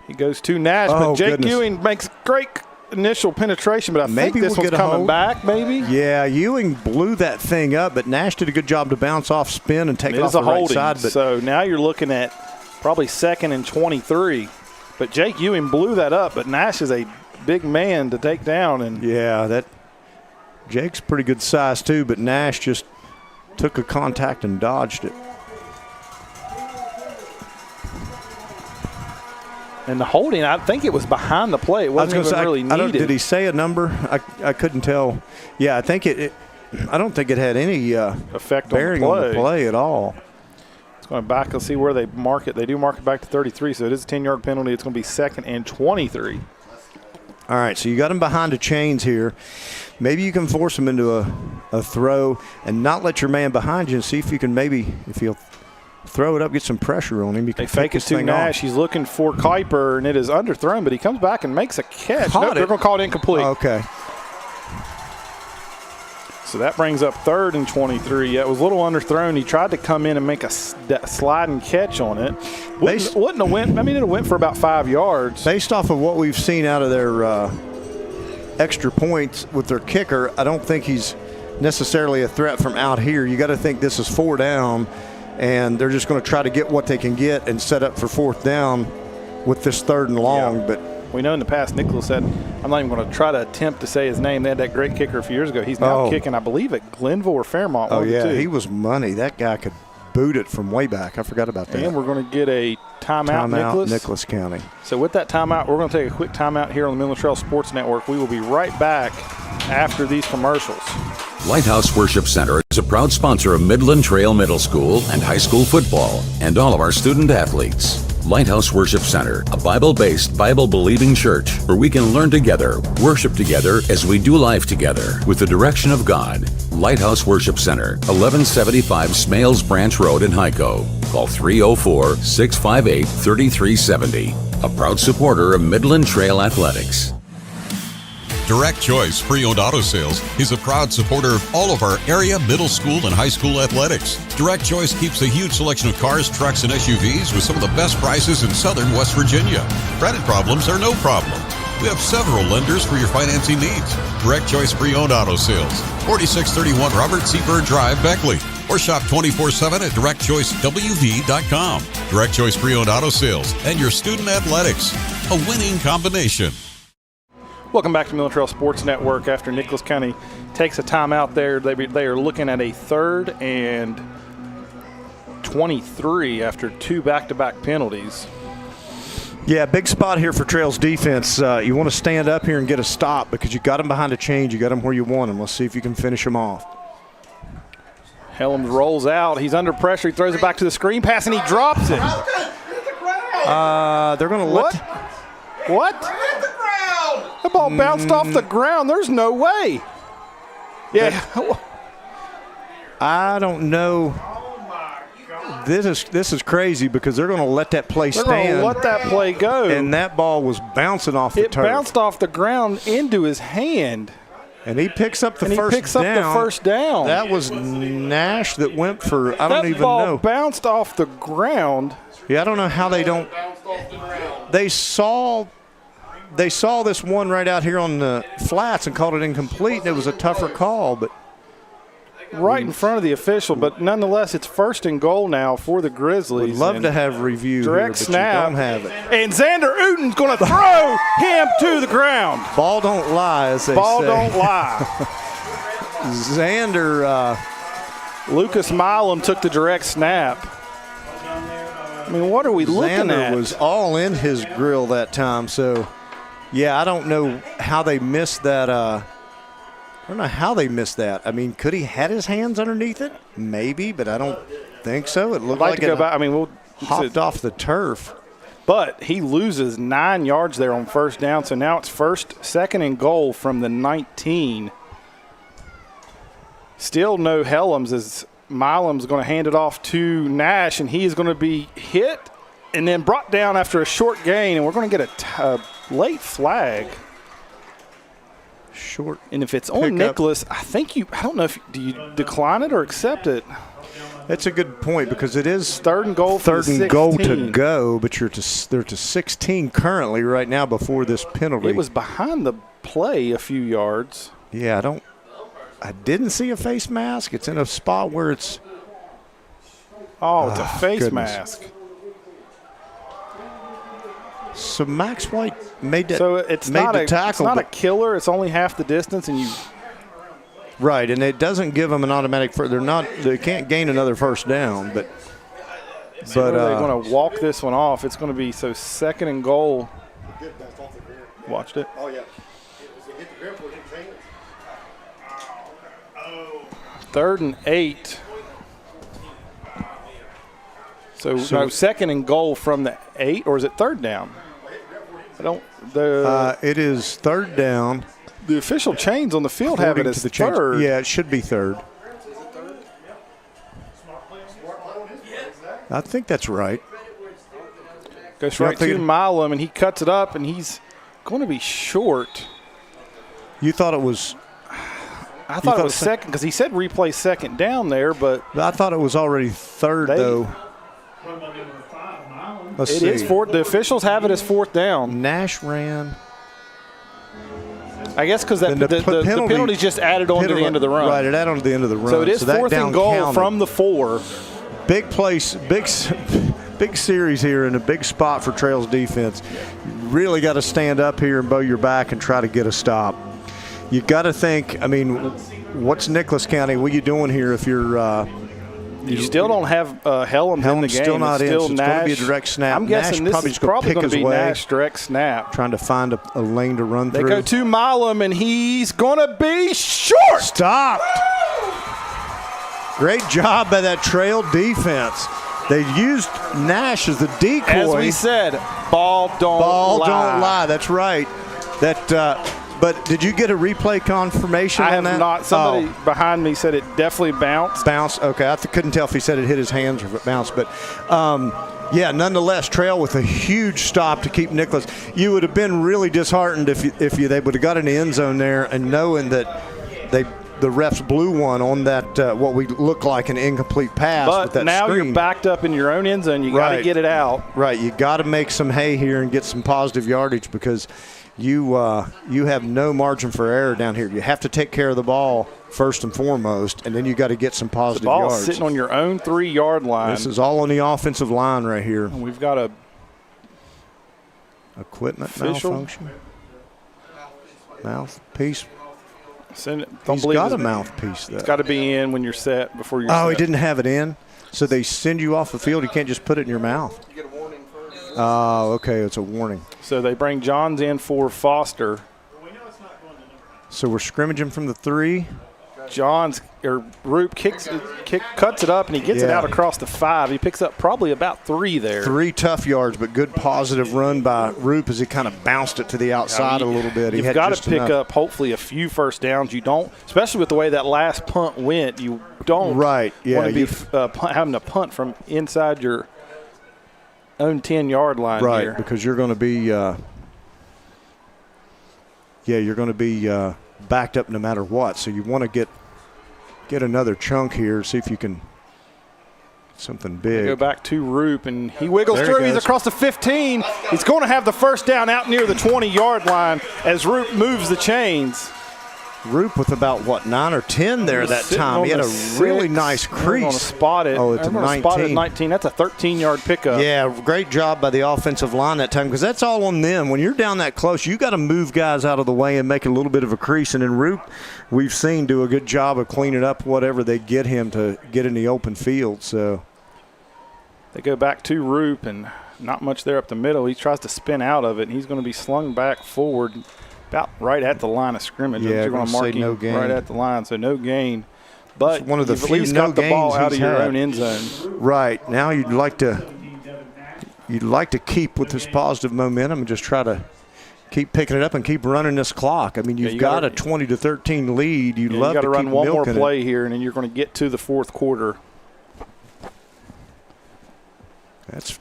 He goes to Nash, but Jake Ewing makes great initial penetration, but I think this one's coming back, maybe? Yeah, Ewing blew that thing up, but Nash did a good job to bounce off, spin, and take it off the right side. But so now you're looking at probably 2nd and 23. But Jake Ewing blew that up, but Nash is a big man to take down. And yeah, Jake's pretty good size too, but Nash just took a contact and dodged it. And the holding, I think it was behind the play. It wasn't even really needed. Did he say a number? I couldn't tell. Yeah, I think I don't think it had any effect bearing on the play at all. It's going back. Let's see where they mark it. They do mark it back to 33, so it is a 10-yard penalty. It's going to be 2nd and 23. All right, so you got him behind the chains here. Maybe you can force him into a throw and not let your man behind you and see if you can if he'll throw it up, get some pressure on him. You can they fake it to Nash. He's looking for Kuiper, and it is underthrown, but he comes back and makes a catch. Nope, they're going to call it incomplete. Okay. So that brings up 3rd and 23. Yeah, it was a little underthrown. He tried to come in and make a sliding catch on it. Wouldn't have went. I mean, it went for about 5 yards. Based off of what we've seen out of their extra points with their kicker, I don't think he's necessarily a threat from out here. You got to think this is 4 down. And they're just going to try to get what they can get and set up for 4th down with this 3rd and long. Yeah. But we know in the past, Nicholas said, I'm not even going to try to attempt to say his name. They had that great kicker a few years ago. He's now kicking, I believe, at Glenville or Fairmont. Oh, yeah, he was money. That guy could boot it from way back. I forgot about that. And we're going to get a timeout, Nicholas County. So with that timeout, we're going to take a quick timeout here on the Midland Trail Sports Network. We will be right back after these commercials. Lighthouse Worship Center is a proud sponsor of Midland Trail Middle School and high school football and all of our student athletes. Lighthouse Worship Center, a Bible-based, Bible-believing church where we can learn together, worship together as we do life together with the direction of God. Lighthouse Worship Center, 1175 Smales Branch Road in Hyco. Call 304-658-3370. A proud supporter of Midland Trail Athletics. Direct Choice Pre-Owned Auto Sales is a proud supporter of all of our area middle school and high school athletics. Direct Choice keeps a huge selection of cars, trucks, and SUVs with some of the best prices in southern West Virginia. Credit problems are no problem. We have several lenders for your financing needs. Direct Choice Pre-Owned Auto Sales, 4631 Robert C. Byrd Drive, Beckley. Or shop 24/7 at directchoicewv.com. Direct Choice Pre-Owned Auto Sales and your student athletics. A winning combination. Welcome back to Midland Trail Sports Network. After Nicholas County takes a timeout there, they are looking at a 3rd and 23 after 2 back-to-back penalties. Yeah, big spot here for Trail's defense. You want to stand up here and get a stop because you got them behind a change. You got them where you want them. Let's see if you can finish them off. Helms rolls out. He's under pressure. He throws it back to the screen pass, and he drops it. They're going to let. What? The ball bounced off the ground. There's no way. Yeah. I don't know. This is crazy because they're going to let that play stand. They're going to let that play go. And that ball was bouncing off the turf. It bounced off the ground into his hand. And he picks up the first down. That was Nash that went for, I don't even know. That ball bounced off the ground. Yeah, I don't know how they don't. They saw this one right out here on the flats and called it incomplete, and it was a tougher call, but right in front of the official, but nonetheless, it's 1st and goal now for the Grizzlies. Would love to have review direct here, but snap. you don't have it. And Xander Uten's going to throw him to the ground. Ball don't lie, as they say. Ball don't lie. Xander. Lucas Milam took the direct snap. I mean, what are we looking at? Xander was all in his grill that time, so, yeah, I don't know how they missed that. I don't know how they missed that. I mean, could he had his hands underneath it? Maybe, but I don't think so. It looked like to go back. I mean, we'll hopped off the turf. But he loses 9 yards there on 1st down, so now it's 2nd and goal from the 19. Still no Helms as Milam's going to hand it off to Nash, and he is going to be hit and then brought down after a short gain, and we're going to get a late flag. Short. And if it's on Nicholas, I don't know if do you decline it or accept it. That's a good point because it is 3rd and goal. 3rd and goal to go, but they're to 16 currently right now before this penalty. It was behind the play a few yards. Yeah, I didn't see a face mask. It's in a spot where it's. It's a face mask. So Max White made that. So it's not a tackle. It's not a killer. It's only half the distance, and you. Right, and it doesn't give them an automatic. They can't gain another 1st down, but. So they're going to walk this one off. It's going to be 2nd and goal. Watched it. Oh yeah. 3rd and 8. So 2nd and goal from the 8, or is it 3rd down? It is 3rd down. The official chains on the field have it as 3rd. Yeah, it should be 3rd. I think that's right. Goes right to Milam, and he cuts it up, and he's going to be short. You thought it was. I thought it was 2nd because he said replay 2nd down there, but I thought it was already 3rd though. Let's see. It is 4th. The officials have it as 4th down. Nash ran. I guess because the penalty just added on to the end of the run. Right, it added on to the end of the run. So it is 4th and goal from the 4. Big place, big series here and a big spot for Trail's defense. Really got to stand up here and bow your back and try to get a stop. You got to think, I mean, what's Nicholas County? What are you doing here if you're you still don't have Helms in the game. Still not it's still in, so it's going to be a direct snap. I'm guessing Nash this is probably going to be way, Nash direct snap. Trying to find a lane to run through. They go to Milam, and he's going to be short. Stopped. Great job by that Trail defense. They used Nash as the decoy. As we said, ball don't lie. Don't lie. That's right. That But did you get a replay confirmation I on that? have not. Somebody behind me said it definitely bounced. Bounced? Okay. I couldn't tell if he said it hit his hands or if it bounced. But, yeah, nonetheless, Trail with a huge stop to keep Nicholas. You would have been really disheartened if they would have got in the end zone there and knowing that the refs blew one on that what we look like an incomplete pass. But with that now screen. you're backed up in your own end zone. You got to get it out. Right. You got to make some hay here and get some positive yardage because you have no margin for error down here. You have to take care of the ball first and foremost, and then you got to get some positive the ball's yards. Sitting on your own 3-yard line. This is all on the offensive line right here. And we've got a equipment official malfunction. Mouthpiece. He's got a mouthpiece. It's got to be in when you're set before you're set. Oh, he didn't have it in? So they send you off the field. You can't just put it in your mouth. You get a warning first. Oh, okay. It's a warning. So they bring Johns in for Foster. So we're scrimmaging from the 3. Roop cuts it up, and he gets it out across the 5. He picks up probably about 3 there. 3 tough yards, but good positive run by Roop as he kind of bounced it to the outside a little bit. You've got to pick up, hopefully, a few first downs. You don't, especially with the way that last punt went, you don't want to be having to punt from inside your own 10-yard line right, here. Because you're going to be you're going to be backed up no matter what. So you want to get another chunk here, see if you can something big. Go back to Roop, and he wiggles through. He's across the 15. He's going to have the first down out near the 20-yard line as Roop moves the chains. Roop with about, 9 or 10 there that time. He had a really nice crease. Going to spot it. Oh, it's a 19. Spot it at 19. That's a 13-yard pickup. Yeah, great job by the offensive line that time because that's all on them. When you're down that close, you got to move guys out of the way and make a little bit of a crease. And then Roop, we've seen do a good job of cleaning up whatever they get him to get in the open field. So they go back to Roop, and not much there up the middle. He tries to spin out of it, and he's going to be slung back forward. About right at the line of scrimmage. Yeah, you're going to mark no gain. Right at the line, so no gain. But it's one of the you've few at least no got the ball gains out of your had. own end zone. Right now, you'd like to keep with this positive momentum and just try to keep picking it up and keep running this clock. I mean, you've got a 20-13 lead. You'd love to keep run one more milking play here, and then you're going to get to the fourth quarter.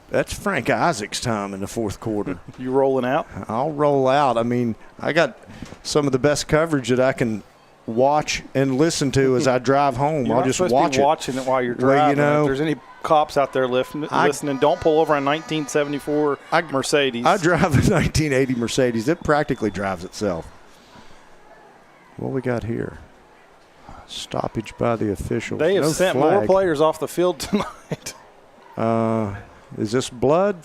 That's Frank Isaac's time in the fourth quarter. You rolling out? I'll roll out. I mean, I got some of the best coverage that I can watch and listen to as I drive home. You're I'll not just supposed watch to be it. watching it while you're driving. Well, if there's any cops out there listening, don't pull over a 1974 Mercedes. I drive a 1980 Mercedes. It practically drives itself. What we got here? Stoppage by the officials. They have sent more players off the field tonight. Is this blood?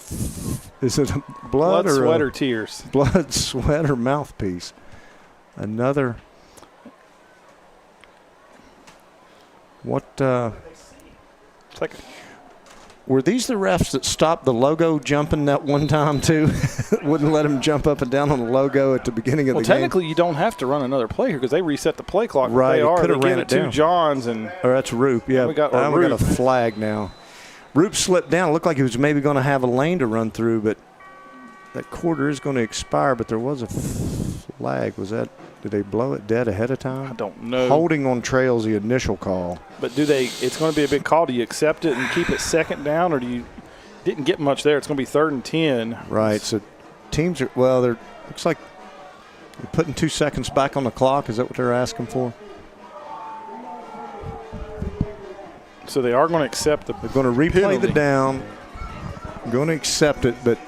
Is it blood or sweat, or tears? Blood, sweat, or mouthpiece? Another. What? Were these the refs that stopped the logo jumping that one time too? Wouldn't let him jump up and down on the logo at the beginning of the game. Well, technically, you don't have to run another play here because they reset the play clock. Right, They give it to Johns and. Or that's Roop. Yeah, we got a flag now. Roop slipped down. It looked like he was maybe going to have a lane to run through, but that quarter is going to expire. But there was a flag. Did they blow it dead ahead of time? I don't know. Holding on Trail's the initial call. But it's going to be a big call. Do you accept it and keep it second down, or do you didn't get much there? It's going to be 3rd and 10. Right. So teams are looks like they're putting 2 seconds back on the clock. Is that what they're asking for? So they are going to accept They're going to replay penalty. the down. Going to accept it, but.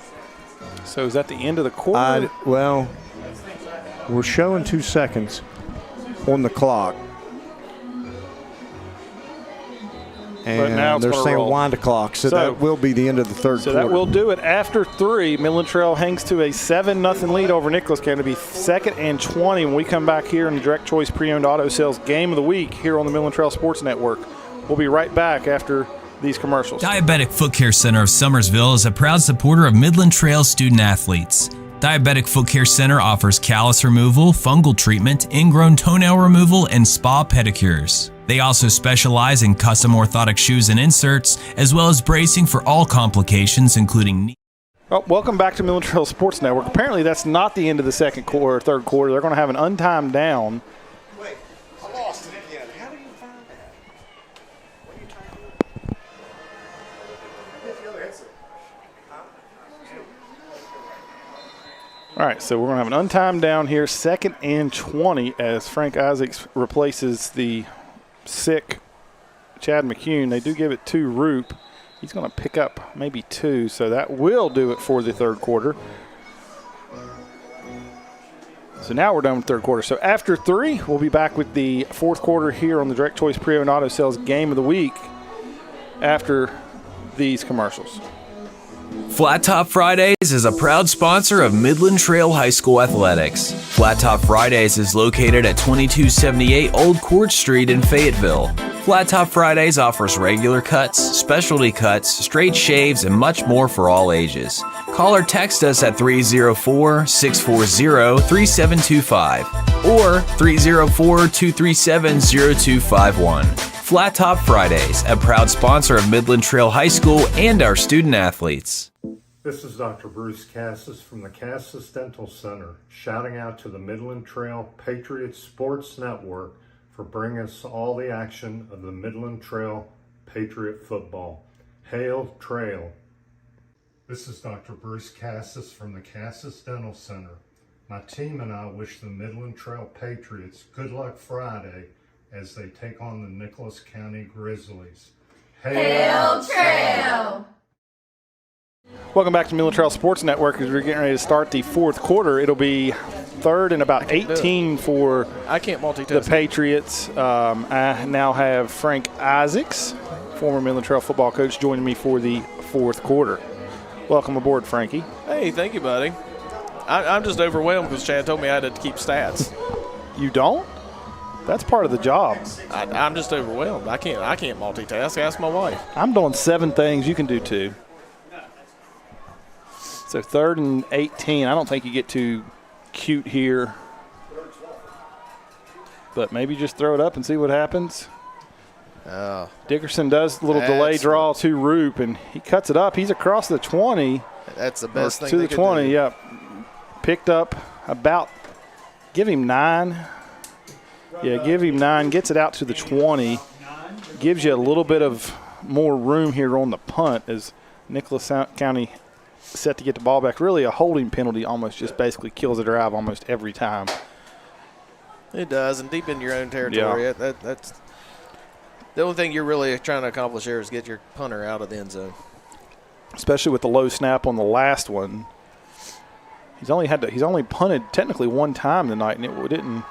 So is that the end of the quarter? We're showing 2 seconds on the clock. And now they're saying wind the clock, so that will be the end of the third quarter. So that will do it. After 3, Midland Trail hangs to a 7-0 lead over Nicholas County. It'll be 2nd and 20 when we come back here in the Direct Choice Pre-Owned Auto Sales Game of the Week here on the Midland Trail Sports Network. We'll be right back after these commercials. Diabetic Foot Care Center of Summersville is a proud supporter of Midland Trail student athletes. Diabetic Foot Care Center offers callus removal, fungal treatment, ingrown toenail removal, and spa pedicures. They also specialize in custom orthotic shoes and inserts, as well as bracing for all complications, including knee. Well, welcome back to Midland Trail Sports Network. Apparently that's not the end of the third quarter. They're going to have an untimed down. Wait, I lost it again. How do you find that? What are you trying to do? Get the other headset. All right, so we're going to have an untimed down here, 2nd and 20, as Frank Isaacs replaces the sick Chad McCune. They do give it to Roop. He's going to pick up maybe 2, so that will do it for the third quarter. So now we're done with third quarter. So after 3, we'll be back with the fourth quarter here on the Direct Choice Pre-Owned Auto Sales Game of the Week after these commercials. Flat Top Fridays is a proud sponsor of Midland Trail High School Athletics. Flat Top Fridays is located at 2278 Old Court Street in Fayetteville. Flat Top Fridays offers regular cuts, specialty cuts, straight shaves, and much more for all ages. Call or text us at 304-640-3725 or 304-237-0251. Flat Top Fridays, a proud sponsor of Midland Trail High School and our student athletes. This is Dr. Bruce Cassis from the Cassis Dental Center, shouting out to the Midland Trail Patriots Sports Network for bringing us all the action of the Midland Trail Patriot football. Hail Trail! This is Dr. Bruce Cassis from the Cassis Dental Center. My team and I wish the Midland Trail Patriots good luck Friday as they take on the Nicholas County Grizzlies. Hail Trail! Welcome back to Midland Trail Sports Network as we're getting ready to start the fourth quarter. It'll be 3rd and about 18 for the Patriots. I now have Frank Isaacs, former Midland Trail football coach, joining me for the fourth quarter. Welcome aboard, Frankie. Hey, thank you, buddy. I'm just overwhelmed because Chad told me I had to keep stats. You don't? That's part of the job. I'm just overwhelmed. I can't multitask. Ask my wife. I'm doing 7 things. You can do 2. So 3rd and 18. I don't think you get too cute here. But maybe just throw it up and see what happens. Dickerson does a little delay draw to Roop, and he cuts it up. He's across the 20. That's the best thing to the 20, do. yeah. Picked up about, give him 9. Yeah, give him 9. Gets it out to the 20. Gives you a little bit of more room here on the punt as Nicholas County set to get the ball back. Really a holding penalty almost just basically kills a drive almost every time. It does, and deep in your own territory. Yeah. That's the only thing you're really trying to accomplish here is get your punter out of the end zone. Especially with the low snap on the last one. He's only punted technically 1 time tonight, and it didn't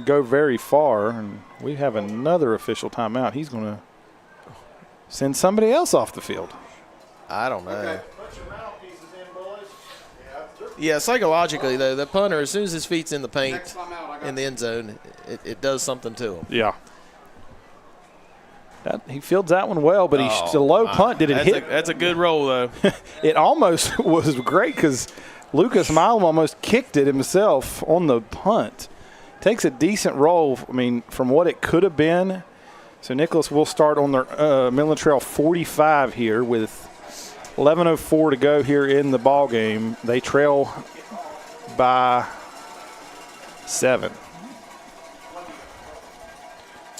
go very far. And we have another official timeout. He's going to send somebody else off the field. I don't know. Okay. Yeah, psychologically, though, the punter, as soon as his feet's in the paint in the end zone, it does something to him. Yeah. He fields that one well, but he's a low punt. Did it hit? That's a good roll, though. It almost was great because Lucas Milam almost kicked it himself on the punt. Takes a decent roll, I mean, from what it could have been. So Nicholas will start on their Midland Trail 45 here with 11:04 to go here in the ball game. They trail by 7.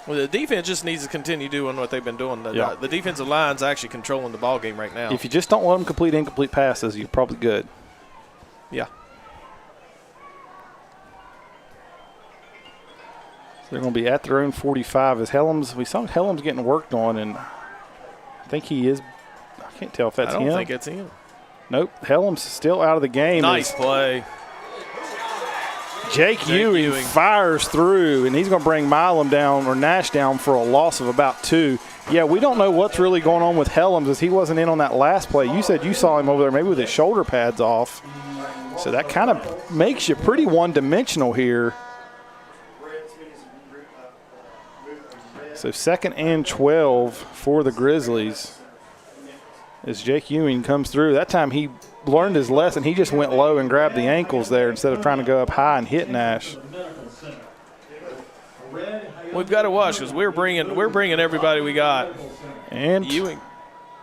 Well, the defense just needs to continue doing what they've been doing. The defensive line's actually controlling the ball game right now. If you just don't let them complete incomplete passes, you're probably good. Yeah. So they're going to be at their own 45 as we saw Helms getting worked on, and I think he is. I can't tell if that's him. I don't think it's him. Nope. Helms still out of the game. Nice play. Jake Ewing fires through, and he's going to bring Milam down, or Nash down, for a loss of about 2. Yeah, we don't know what's really going on with Helms as he wasn't in on that last play. You said you saw him over there maybe with his shoulder pads off. So that kind of makes you pretty one-dimensional here. So 2nd and 12 for the Grizzlies as Jake Ewing comes through. That time he learned his lesson. He just went low and grabbed the ankles there instead of trying to go up high and hit Nash. We've got to watch because we're bringing everybody we got. And Ewing.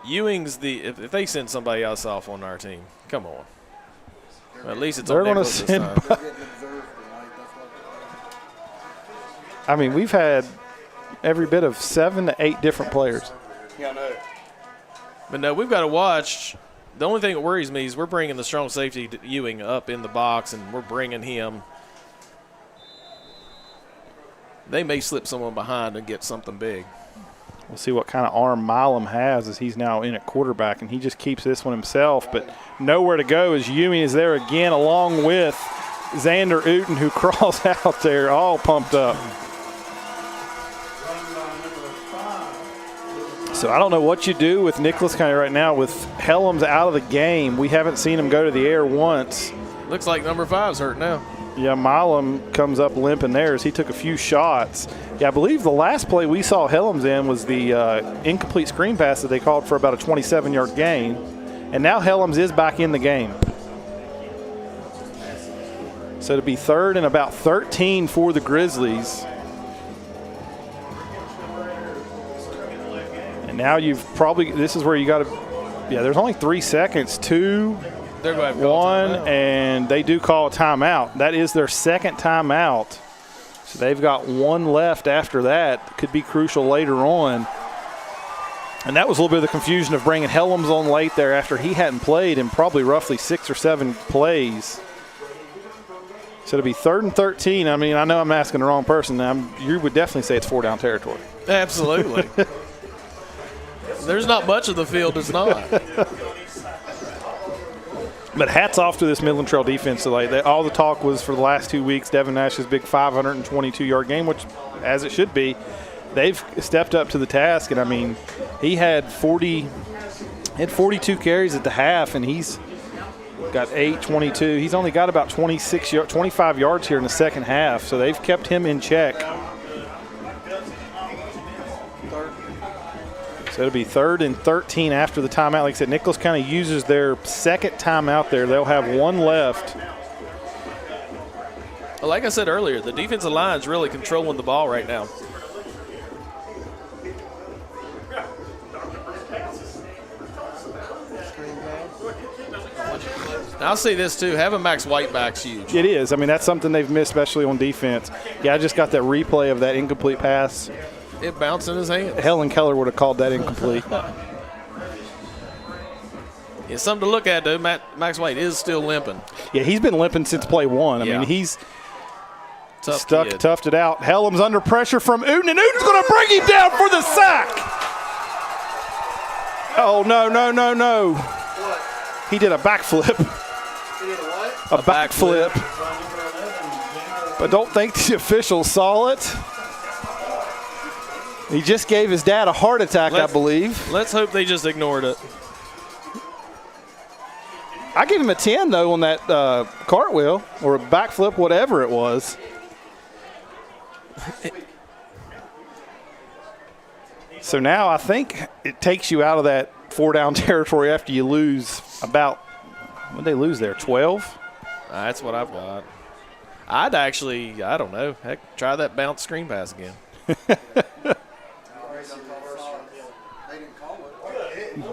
Ewing's if they send somebody else off on our team, come on. Well, at least it's They're on going to Nichols this send. time. I mean, we've had every bit of 7 to 8 different players. Yeah, I know. But no, we've got to watch. The only thing that worries me is we're bringing the strong safety Ewing up in the box, and we're bringing him. They may slip someone behind and get something big. We'll see what kind of arm Milam has as he's now in at quarterback, and he just keeps this one himself. But nowhere to go as Ewing is there again along with Xander Uten, who crawls out there all pumped up. So I don't know what you do with Nicholas County right now with Helms out of the game. We haven't seen him go to the air once. Looks like number 5's hurt now. Yeah, Milam comes up limping there as he took a few shots. Yeah, I believe the last play we saw Helms in was the incomplete screen pass that they called for about a 27-yard gain. And now Helms is back in the game. So to be 3rd and about 13 for the Grizzlies. And now you've probably, this is where you got to, yeah, there's only 3 seconds. 2, They're going to have 1, and they do call a timeout. That is their second timeout. So they've got 1 left after that. Could be crucial later on. And that was a little bit of the confusion of bringing Helms on late there after he hadn't played in probably roughly 6 or 7 plays. So to be 3rd and 13, I mean, I know I'm asking the wrong person. You would definitely say it's 4-down territory. Absolutely. There's not much of the field that's not. But hats off to this Midland Trail defense tonight. All the talk was for the last 2 weeks, Devin Nash's big 522-yard game, which, as it should be, they've stepped up to the task. And, I mean, he had 42 carries at the half, and he's got 8-22. He's only got about 25 yards here in the second half, so they've kept him in check. So it'll be 3rd and 13 after the timeout. Like I said, Nicholas County uses their second timeout there. They'll have 1 left. Well, like I said earlier, the defensive line is really controlling the ball right now. I'll say this, too. Having Max White back's huge. It is. I mean, that's something they've missed, especially on defense. Yeah, I just got that replay of that incomplete pass. It bounced in his hand. Helen Keller would have called that incomplete. It's something to look at, though. Max White is still limping. Yeah, he's been limping since play 1. I mean, he's toughed it out. Helms under pressure from Uten, and Uten's going to bring him down for the sack. Oh, no. He did a backflip. He did a what? A backflip. But don't think the officials saw it. He just gave his dad a heart attack, I believe. Let's hope they just ignored it. I gave him a 10, though, on that cartwheel or a backflip, whatever it was. So now I think it takes you out of that 4-down territory after you lose about, what did they lose there, 12? That's what I've got. I'd actually, I don't know, heck, try that bounce screen pass again.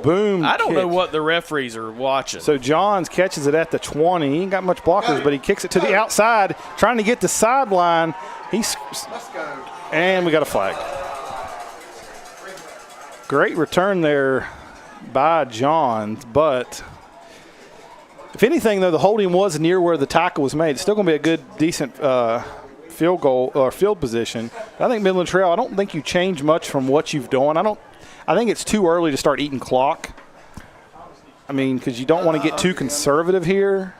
Boom. I don't know what the referees are watching. So Johns catches it at the 20. He ain't got much blockers, but he kicks it to the outside, trying to get the sideline. And we got a flag. Great return there by Johns, but if anything, though, the holding was near where the tackle was made. It's still going to be a good, decent field goal or field position. I think Midland Trail, I don't think you change much from what you've done. I think it's too early to start eating clock. I mean, because you don't want to get too conservative here.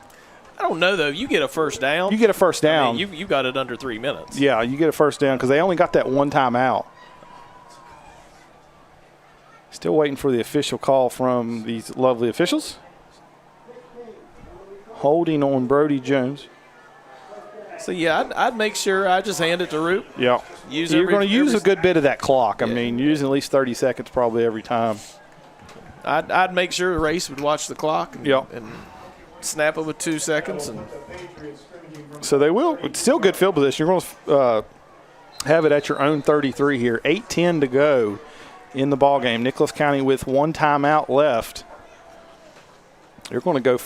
I don't know, though. You get a first down. You get a first down. I mean, you got it under 3 minutes. Yeah, you get a first down because they only got that one time out. Still waiting for the official call from these lovely officials. Holding on Brody Jones. So, yeah, I'd make sure I just hand it to Root. Yeah. You're going to use a good bit of that clock. I mean, using at least 30 seconds probably every time. I'd make sure the race would watch the clock and snap it with 2 seconds. And so they will. It's still good field position. You're going to have it at your own 33 here. 8:10 to go. in the ball game. Nicholas County with 1 timeout left. They're going to go.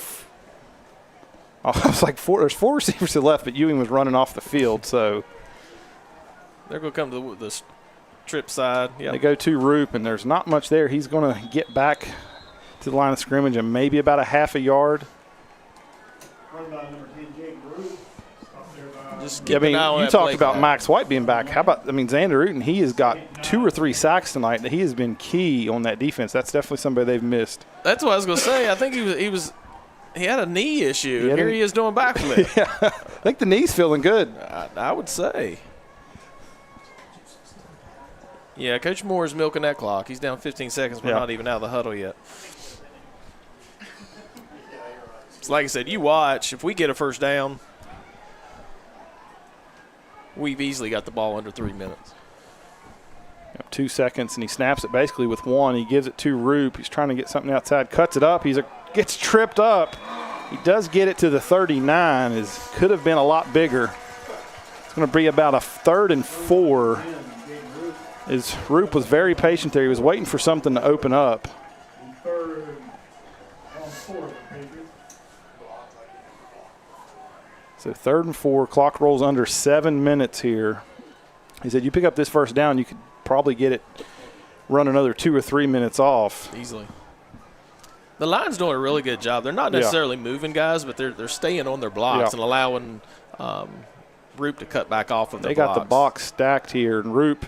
I was like, there's 4 receivers left, but Ewing was running off the field, so they're going to come to the strip side. Yep. They go to Roop, and there's not much there. He's going to get back to the line of scrimmage and maybe about a half a yard. Just you talked about Max White being back. How about, Xander Uten, he has got 2 or 3 sacks tonight. He has been key on that defense. That's definitely somebody they've missed. That's what I was going to say. I think he had a knee issue, and here he is doing backflip. Yeah, I think the knee's feeling good. I would say. Yeah, Coach Moore is milking that clock. He's down 15 seconds. We're not even out of the huddle yet. It's like I said, you watch. If we get a first down, we've easily got the ball under 3 minutes. 2 seconds, and he snaps it basically with 1. He gives it to Roop. He's trying to get something outside. Cuts it up. Gets tripped up. He does get it to the 39. Could have been a lot bigger. It's going to be about a 3rd and 4. Roop was very patient there. He was waiting for something to open up. So 3rd and 4. Clock rolls under 7 minutes here. He said, you pick up this first down, you could probably get it, run another 2 or 3 minutes off. Easily. The line's doing a really good job. They're not necessarily moving guys, but they're staying on their blocks and allowing Roop to cut back off of the blocks. They got the box stacked here, and Roop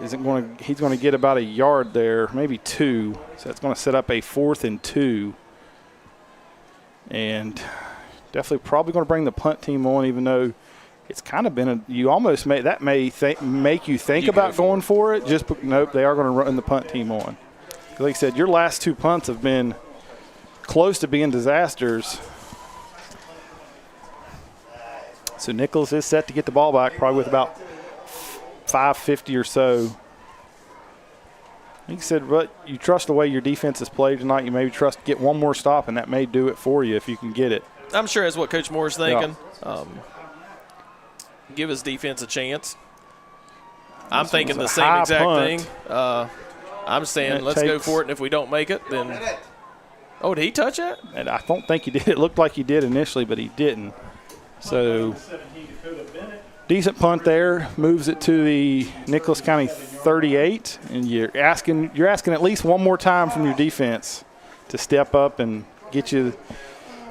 he's going to get about a yard there, maybe 2. So that's going to set up a 4th and 2. And definitely probably going to bring the punt team on, even though it's kind of been make you think about going for it. Nope, they are going to run the punt team on. Like I said, your last 2 punts have been close to being disasters. So Nichols is set to get the ball back, probably with about 5:50 or so. He said, but you trust the way your defense has played tonight. You maybe get one more stop, and that may do it for you if you can get it. I'm sure that's what Coach Moore's thinking. Yeah. Give his defense a chance. I'm thinking the same exact thing. I'm saying let's go for it, and if we don't make it, then – oh, did he touch it? And I don't think he did. It looked like he did initially, but he didn't. So decent punt there. Moves it to the Nicholas County 38, and you're asking at least one more time from your defense to step up and get you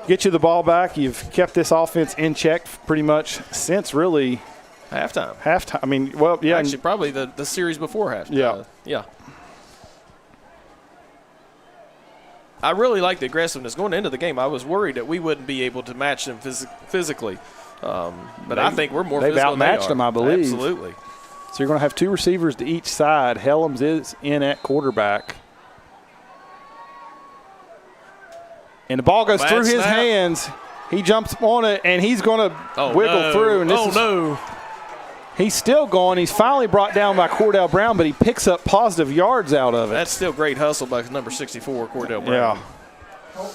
the ball back. You've kept this offense in check pretty much since really halftime. Actually, probably the series before halftime. Yeah. Yeah. I really like the aggressiveness going into the game. I was worried that we wouldn't be able to match them physically, but I think we're more physical than they are. They've outmatched them, I believe. Absolutely. So you're going to have 2 receivers to each side. Helms is in at quarterback. And the ball goes through his hands. He jumps on it, and he's going to wiggle through. And no. He's still going. He's finally brought down by Cordell Brown, but he picks up positive yards out of it. That's still great hustle by number 64, Cordell Brown. Yeah.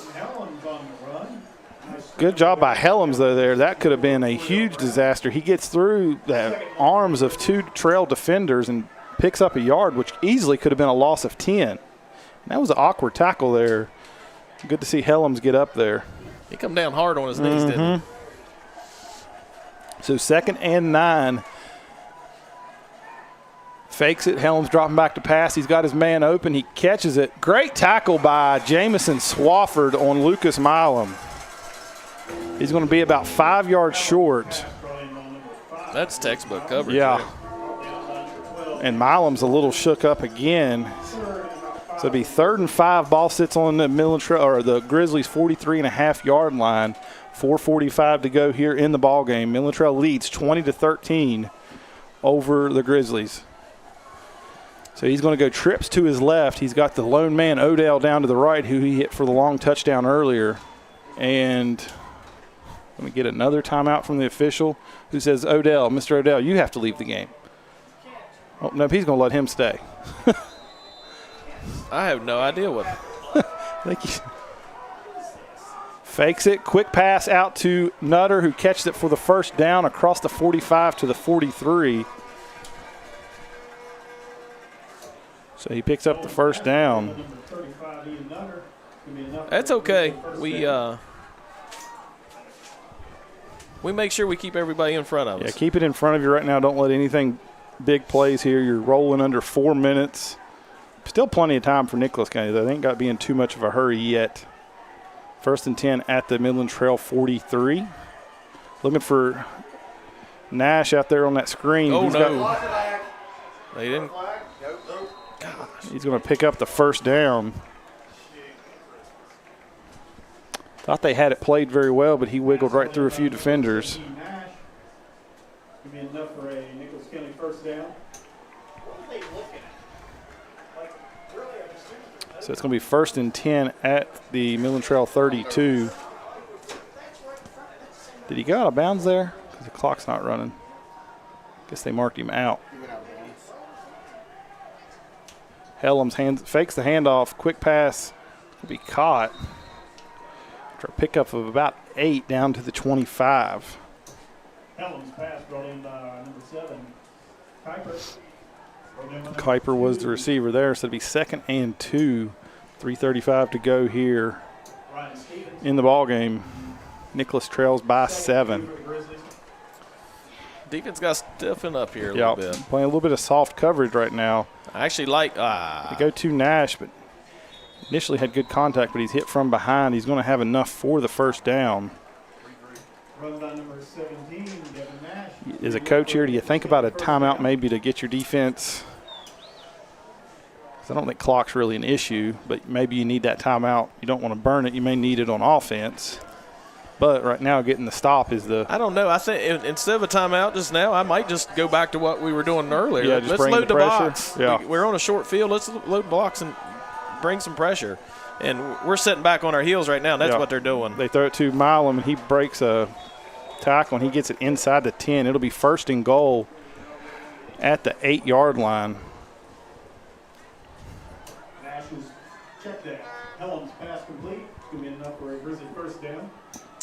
Good job by Helms, though, there. That could have been a huge disaster. He gets through the arms of 2 trail defenders and picks up a yard, which easily could have been a loss of 10. And that was an awkward tackle there. Good to see Helms get up there. He come down hard on his knees, didn't he? So 2nd and 9. Fakes it. Helms dropping back to pass. He's got his man open. He catches it. Great tackle by Jamison Swafford on Lucas Milam. He's going to be about 5 yards short. That's textbook coverage. Yeah. And Milam's a little shook up again. So it'll be 3rd and 5. Ball sits on the Midland Trail, or the Grizzlies' 43.5-yard line. 4:45 to go here in the ball game. Midland Trail leads 20-13 over the Grizzlies. So he's going to go trips to his left. He's got the lone man, Odell, down to the right, who he hit for the long touchdown earlier. And let me get another timeout from the official who says, Odell, Mr. Odell, you have to leave the game. Oh, no, he's going to let him stay. I have no idea what. Thank you. Fakes it. Quick pass out to Nutter, who catches it for the first down across the 45 to the 43. So he picks up the first down. That's okay. We make sure we keep everybody in front of us. Yeah, keep it in front of you right now. Don't let anything big plays here. You're rolling under 4 minutes. Still plenty of time for Nicholas County, though. They ain't got to be in too much of a hurry yet. 1st and 10 at the Midland Trail 43. Looking for Nash out there on that screen. Oh, no. They didn't. He's going to pick up the first down. Thought they had it played very well, but he wiggled right through a few defenders. Enough for a Nicholas County first down. So it's going to be 1st and 10 at the Midland Trail 32. Did he go out of bounds there? Because the clock's not running. Guess they marked him out. Helms fakes the handoff. Quick pass. Will be caught. After a pickup of about 8 down to the 25. Helms pass brought in number 7, Kuiper. Kuiper was the receiver there, so it'll be 2nd and 2. 3:35 to go here in the ball game. Nicholas trails by 7. Defense got to stiffen up here a little bit. Playing a little bit of soft coverage right now. I actually like They go to Nash, but initially had good contact, but he's hit from behind. He's going to have enough for the first down. Run by number 17, Devin Nash. As a coach here, do you think about a timeout maybe to get your defense? Because I don't think clock's really an issue, but maybe you need that timeout. You don't want to burn it. You may need it on offense. But right now, getting the stop is the. I don't know. I think instead of a timeout just now, I might just go back to what we were doing earlier. Yeah, just let's bring load the pressure. box. Yeah. We're on a short field. Let's load blocks and bring some pressure. And we're sitting back on our heels right now. That's what they're doing. They throw it to Milam, and he breaks a tackle, and he gets it inside the 10. It'll be 1st and goal at the 8-yard line. Nash's check down. Helms pass complete. It's going to be enough for a Grizzly first down.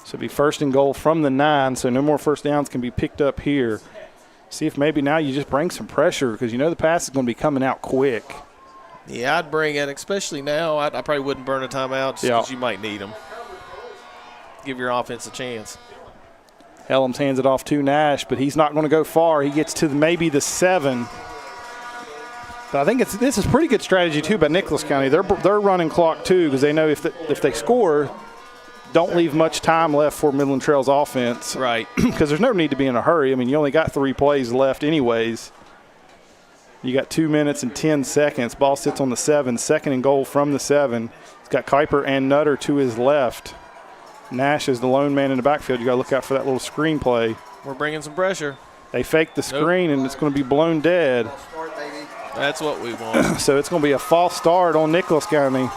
So it'll be 1st and goal from the 9, so no more first downs can be picked up here. See if maybe now you just bring some pressure because you know the pass is going to be coming out quick. Yeah, I'd bring it, especially now. I probably wouldn't burn a timeout just because you might need them. Give your offense a chance. Helms hands it off to Nash, but he's not going to go far. He gets to maybe the 7. But I think this is pretty good strategy, too, by Nicholas County. They're running clock, too, because they know if they score, don't leave much time left for Midland Trail's offense. Right. Because there's no need to be in a hurry. I mean, you only got 3 plays left anyways. You got 2 minutes and 10 seconds. Ball sits on the 7. 2nd and goal from the 7. He's got Kuiper and Nutter to his left. Nash is the lone man in the backfield. You got to look out for that little screen play. We're bringing some pressure. They fake the screen, and it's going to be blown dead. That's what we want. So it's going to be a false start on Nicholas County.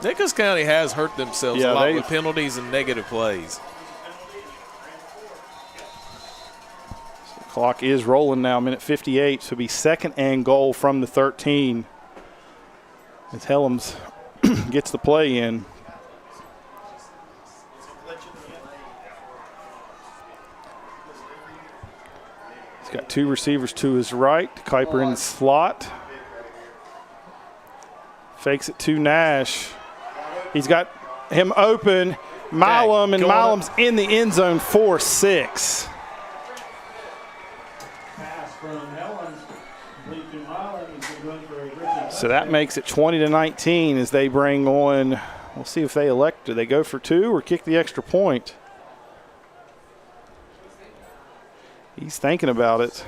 Nicholas County has hurt themselves a lot with penalties and negative plays. So the clock is rolling now, minute 58. So it'll be 2nd and goal from the 13. As Helms gets the play in. He's got 2 receivers to his right. Kuiper in the slot. Fakes it to Nash. He's got him open. Milam, and Milam's in the end zone 4-6. So that makes it 20-19 as they bring on. We'll see if they elect. Do they go for 2 or kick the extra point? He's thinking about it.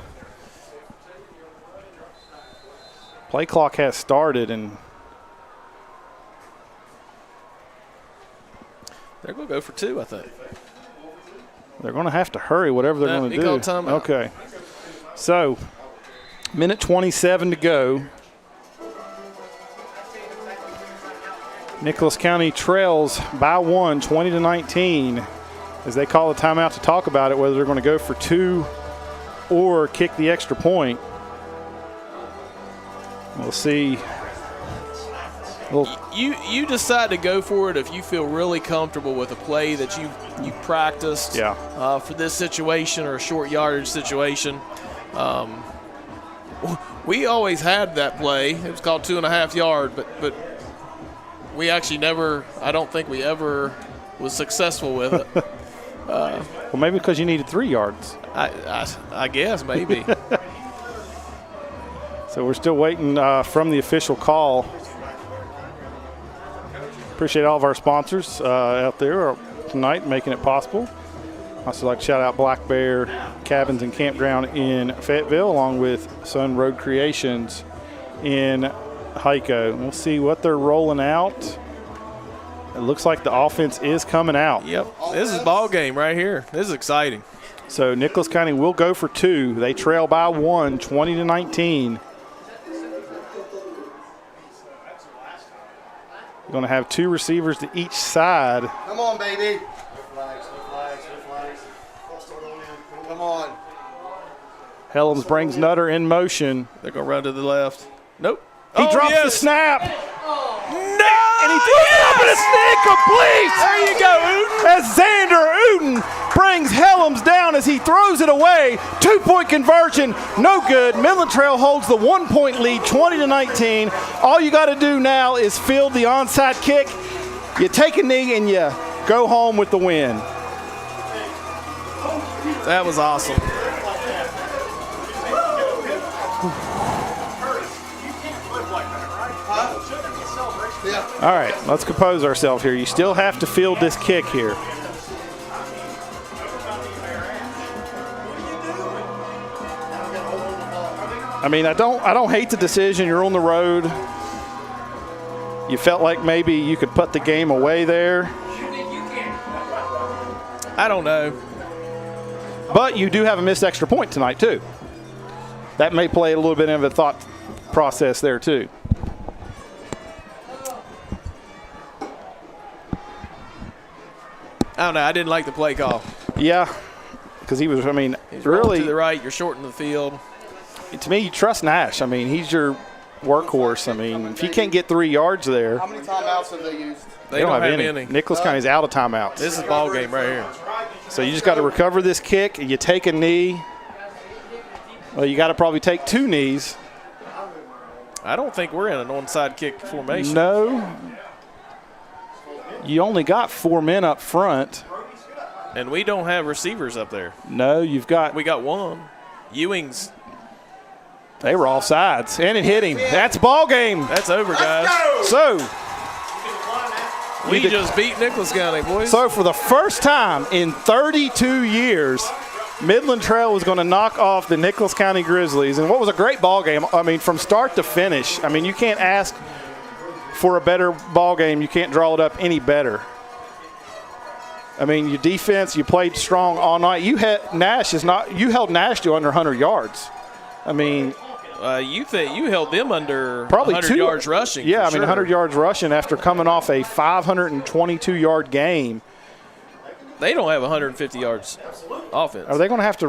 Play clock has started, and they're going to go for 2, I think. They're going to have to hurry, whatever they're going to do. Okay. So, minute 27 to go. Nicholas County trails by 1, 20-19, as they call a timeout to talk about it, whether they're going to go for 2 or kick the extra point. We'll see You decide to go for it if you feel really comfortable with a play that you practiced for this situation or a short yardage situation. We always had that play. It was called 2.5 yard, but we actually never. I don't think we ever was successful with it. Well, maybe because you needed 3 yards. I guess maybe. So we're still waiting from the official call. Appreciate all of our sponsors out there tonight making it possible. Also like to shout out Black Bear Cabins and Campground in Fayetteville, along with Sun Road Creations in Hico. We'll see what they're rolling out. It looks like the offense is coming out. Yep, this is ball game right here. This is exciting. So Nicholas County will go for 2. They trail by 1, 20-19. We're going to have 2 receivers to each side. Come on, baby. Come on. Helms brings Nutter in motion. They're going to run to the left. Nope. He drops the snap. No! And he throws it up and it's incomplete. There you go, Uden. As Xander Uden brings Helms down as he throws it away. 2-point conversion, no good. Midland Trail holds the 1-point lead, 20-19. All you got to do now is field the onside kick. You take a knee and you go home with the win. That was awesome. All right, let's compose ourselves here. You still have to field this kick here. I mean, I don't hate the decision. You're on the road. You felt like maybe you could put the game away there. I don't know. But you do have a missed extra point tonight, too. That may play a little bit of a thought process there, too. I don't know. I didn't like the play call. Yeah, because he was, I mean, He's really. to the right, you're shortening the field. To me, you trust Nash. I mean, he's your workhorse. I mean, if he can't get 3 yards there. How many timeouts have they used? They don't have any. Nicholas County's out of timeouts. This is ball game right here. So you just got to recover this kick. You take a knee. Well, you got to probably take 2 knees. I don't think we're in an onside kick formation. No. You only got 4 men up front. And we don't have receivers up there. No, you've got. We got 1. Ewing's. They were all sides, and it hit him. That's ball game. That's over, guys. So we just beat Nicholas County, boys. So for the first time in 32 years, Midland Trail was going to knock off the Nicholas County Grizzlies, and what was a great ball game. I mean, from start to finish. I mean, you can't ask for a better ball game. You can't draw it up any better. I mean, your defense, you played strong all night. You held Nash to under 100 yards. I mean, you held them under probably 100 yards rushing. Yeah, sure. 100 yards rushing after coming off a 522-yard game. They don't have 150 yards offense. Are they going to have to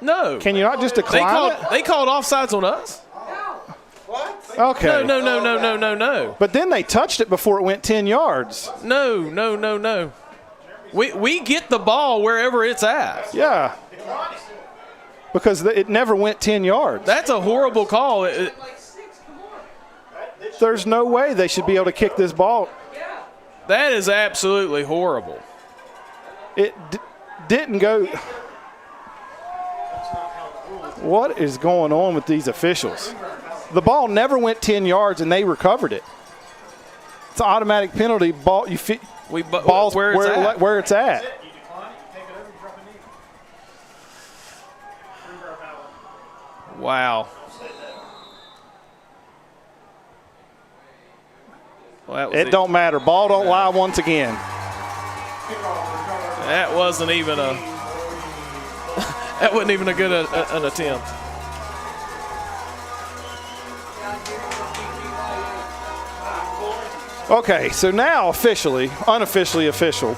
No. Can you not just decline it? They called offsides on us. What? Okay. No. But then they touched it before it went 10 yards. No. We get the ball wherever it's at. Yeah. Because it never went 10 yards. That's a horrible call. There's no way they should be able to kick this ball. That is absolutely horrible. It didn't go. What is going on with these officials? The ball never went 10 yards, and they recovered it. It's an automatic penalty. Ball's where it's at. Wow. Well, it don't matter. Ball don't lie once again. That wasn't even a good an attempt. Okay, so now unofficially official.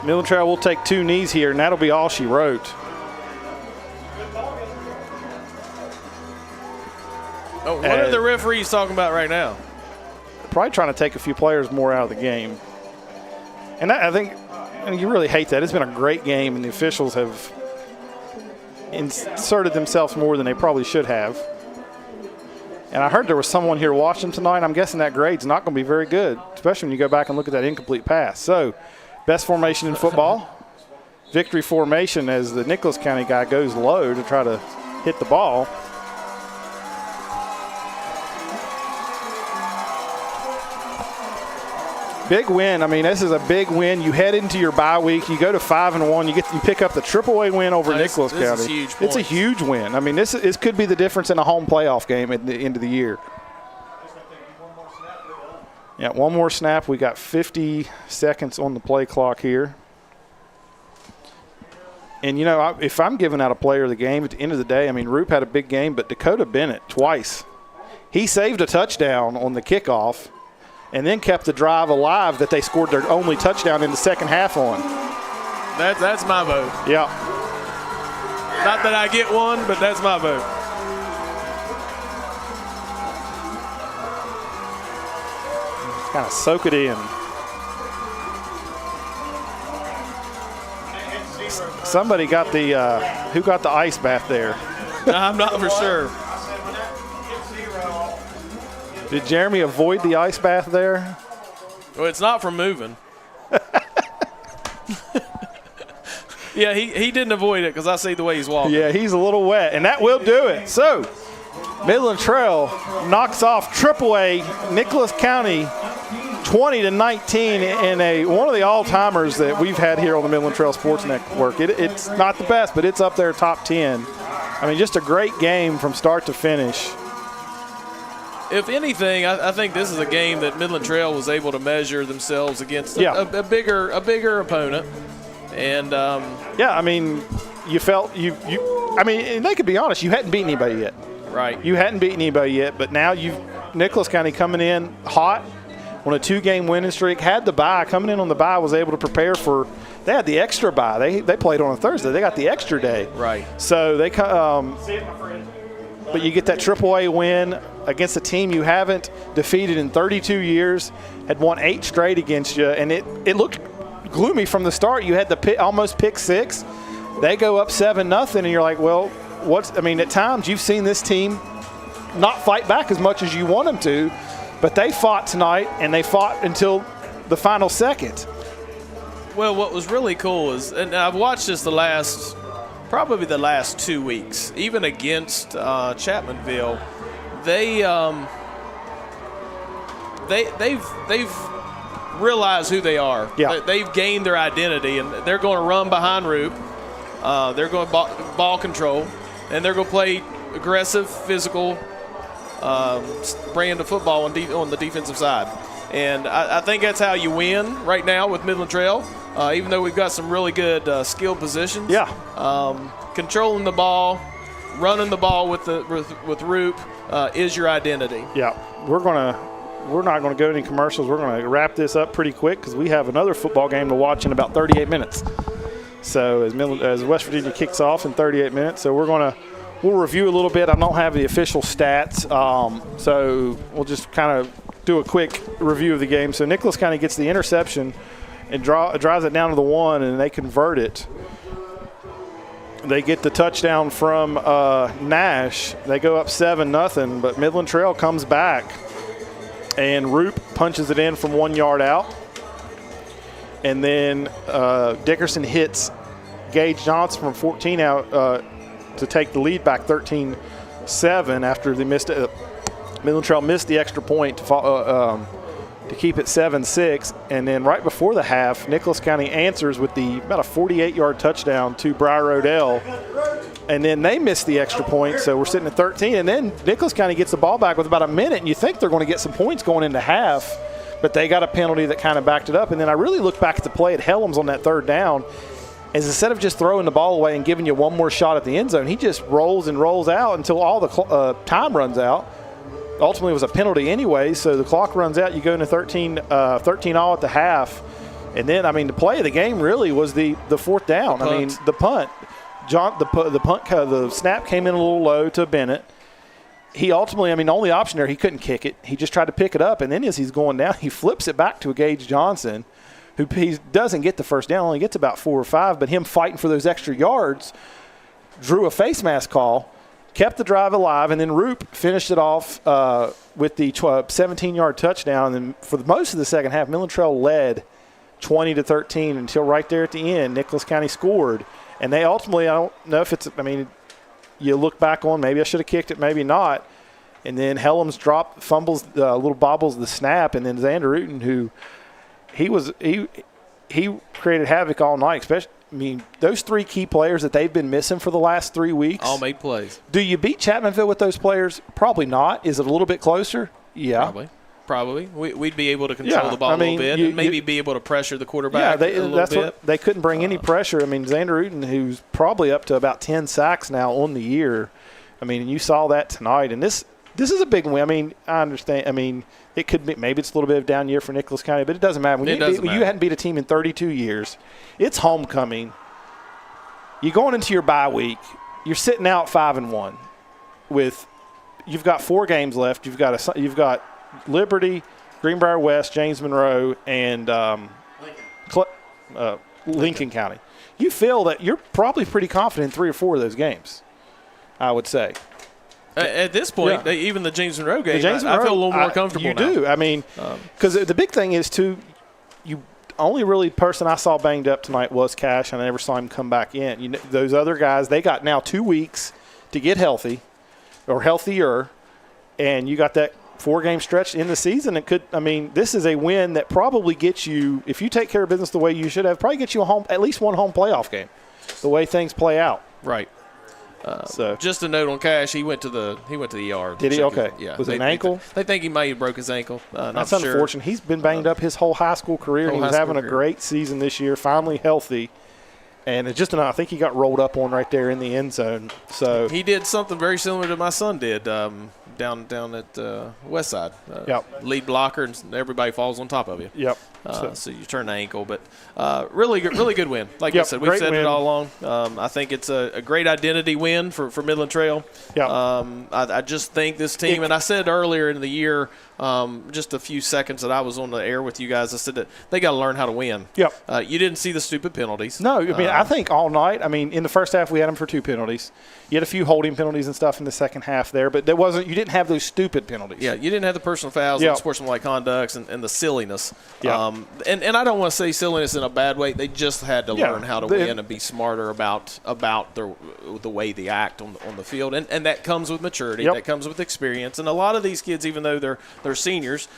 Midland Trail will take 2 knees here, and that'll be all she wrote. What are the referees talking about right now? Probably trying to take a few players more out of the game. And I think you really hate that. It's been a great game, and the officials have inserted themselves more than they probably should have. And I heard there was someone here watching tonight. I'm guessing that grade's not going to be very good, especially when you go back and look at that incomplete pass. So, best formation in football, victory formation as the Nicholas County guy goes low to try to hit the ball. Big win. I mean, this is a big win. You head into your bye week. You go to 5-1. You pick up the AAA win over Nicholas County. This is huge it's a huge win. I mean, this could be the difference in a home playoff game at the end of the year. Yeah, one more snap. We got 50 seconds on the play clock here. And, you know, if I'm giving out a player of the game at the end of the day, I mean, Roop had a big game, but Dakota Bennett twice. He saved a touchdown on the kickoff and then kept the drive alive that they scored their only touchdown in the second half on. That's my vote. Yeah. Not that I get one, but that's my vote. Just kind of soak it in. Somebody got the who got the ice bath there? I'm not for sure. Did Jeremy avoid the ice bath there? Well, it's not from moving. Yeah, he didn't avoid it because I see the way he's walking. Yeah, he's a little wet, and that will do it. So, Midland Trail knocks off AAA Nicholas County 20-19 in one of the all-timers that we've had here on the Midland Trail Sports Network. It's not the best, but it's up there top 10. I mean, just a great game from start to finish. If anything, I think this is a game that Midland Trail was able to measure themselves against a bigger opponent. And yeah, I mean, you felt I mean, and they could be honest, you hadn't beaten anybody yet. Right. You hadn't beaten anybody yet, but now Nicholas County coming in hot on a 2-game winning streak, had the bye, coming in on the bye, was able to prepare for. They had the extra bye. They played on a Thursday. They got the extra day. Right. So they but you get that AAA win against a team you haven't defeated in 32 years, had won 8 straight against you, and it looked gloomy from the start. You had the almost pick 6. They go up 7-0, and you're like, well, at times you've seen this team not fight back as much as you want them to, but they fought tonight, and they fought until the final second. Well, what was really cool is, and I've watched this probably the last 2 weeks, even against Chapmanville, they've realized who they are. Yeah. They've gained their identity, and they're going to run behind Roop. They're going to ball control, and they're going to play aggressive, physical brand of football on the defensive side. And I think that's how you win right now with Midland Trail. Even though we've got some really good skill positions. Yeah. Controlling the ball, running the ball with Roop is your identity. Yeah. We're not going to go to any commercials. We're going to wrap this up pretty quick because we have another football game to watch in about 38 minutes. So as West Virginia kicks off in 38 minutes, so we'll review a little bit. I don't have the official stats, so we'll just kind of do a quick review of the game. So Nicholas County gets the interception and drives it down to the 1, and they convert it. They get the touchdown from Nash. They go up 7-0, but Midland Trail comes back, and Roop punches it in from 1 yard out. And then Dickerson hits Gage Johnson from 14 out to take the lead back 13-7 after they missed it. Midland Trail missed the extra point to keep it 7-6. And then right before the half, Nicholas County answers with about a 48-yard touchdown to Briar Odell. And then they missed the extra point, so we're sitting at 13. And then Nicholas County gets the ball back with about a minute, and you think they're going to get some points going into half, but they got a penalty that kind of backed it up. And then I really looked back at the play at Helms on that third down, as instead of just throwing the ball away and giving you one more shot at the end zone, he just rolls and rolls out until all the time runs out. Ultimately, it was a penalty anyway, so the clock runs out. You go into 13 all at the half. And then, the play of the game really was the fourth down. The punt. The snap came in a little low to Bennett. he ultimately, the only option there, he couldn't kick it. He just tried to pick it up, and then as he's going down, he flips it back to Gage Johnson, who he doesn't get the first down, only gets about 4 or 5, but him fighting for those extra yards drew a face mask call, kept the drive alive, and then Roop finished it off with the 17-yard touchdown. And for most of the second half, Midland Trail led 20-13 until right there at the end, Nicholas County scored. And they ultimately, I don't know if it's, you look back on, maybe I should have kicked it, maybe not. And then Helms fumbles, little bobbles the snap, and then Xander Uten, who he created havoc all night, especially. Those 3 key players that they've been missing for the last 3 weeks. All made plays. Do you beat Chapmanville with those players? Probably not. Is it a little bit closer? Yeah. Probably. We'd be able to control the ball a little bit and maybe be able to pressure the quarterback a little bit. They couldn't bring any pressure. Xander Uten, who's probably up to about 10 sacks now on the year. And you saw that tonight. And this is a big win. I understand. It could be, maybe it's a little bit of a down year for Nicholas County, but it doesn't matter. When you hadn't beat a team in 32 years, it's homecoming. You're going into your bye week. You're sitting out 5-1 you've got 4 games left. You've got Liberty, Greenbrier West, James Monroe, and Lincoln County. You feel that you're probably pretty confident in 3 or 4 of those games, I would say. At this point, even the James Monroe game, I feel a little more comfortable you now. You do. Because the big thing is, too, you only really person I saw banged up tonight was Cash, and I never saw him come back in. Those other guys, they got now 2 weeks to get healthy or healthier, and you got that 4-game stretch in the season. It could. This is a win that probably gets you, if you take care of business the way you should have, probably gets you at least one home playoff game, the way things play out. Right. Just a note on Cash, he went to the ER. Did he? Okay. Yeah. Was it an ankle? They think he might have broke his ankle. That's unfortunate. He's been banged up his whole high school career. He was having a great season this year, finally healthy. And it's just I think he got rolled up on right there in the end zone. So he did something very similar to my son did down at West Side. Lead blocker, and everybody falls on top of you. Yep. So you turn the ankle, but really good win. Like I said, we've said it all along. I think it's a great identity win for Midland Trail. I just think this team, and I said earlier in the year, just a few seconds that I was on the air with you guys, I said that they got to learn how to win. You didn't see the stupid penalties. No, I think all night. In the first half we had them for 2 penalties. You had a few holding penalties and stuff in the second half there, but you didn't have those stupid penalties. Yeah, you didn't have the personal fouls and sportsmanlike conducts and the silliness. And I don't want to say silliness in a bad way. They just had to learn how to win and be smarter about the way they act on the field, and that comes with maturity. That comes with experience. And a lot of these kids, even though they're seniors,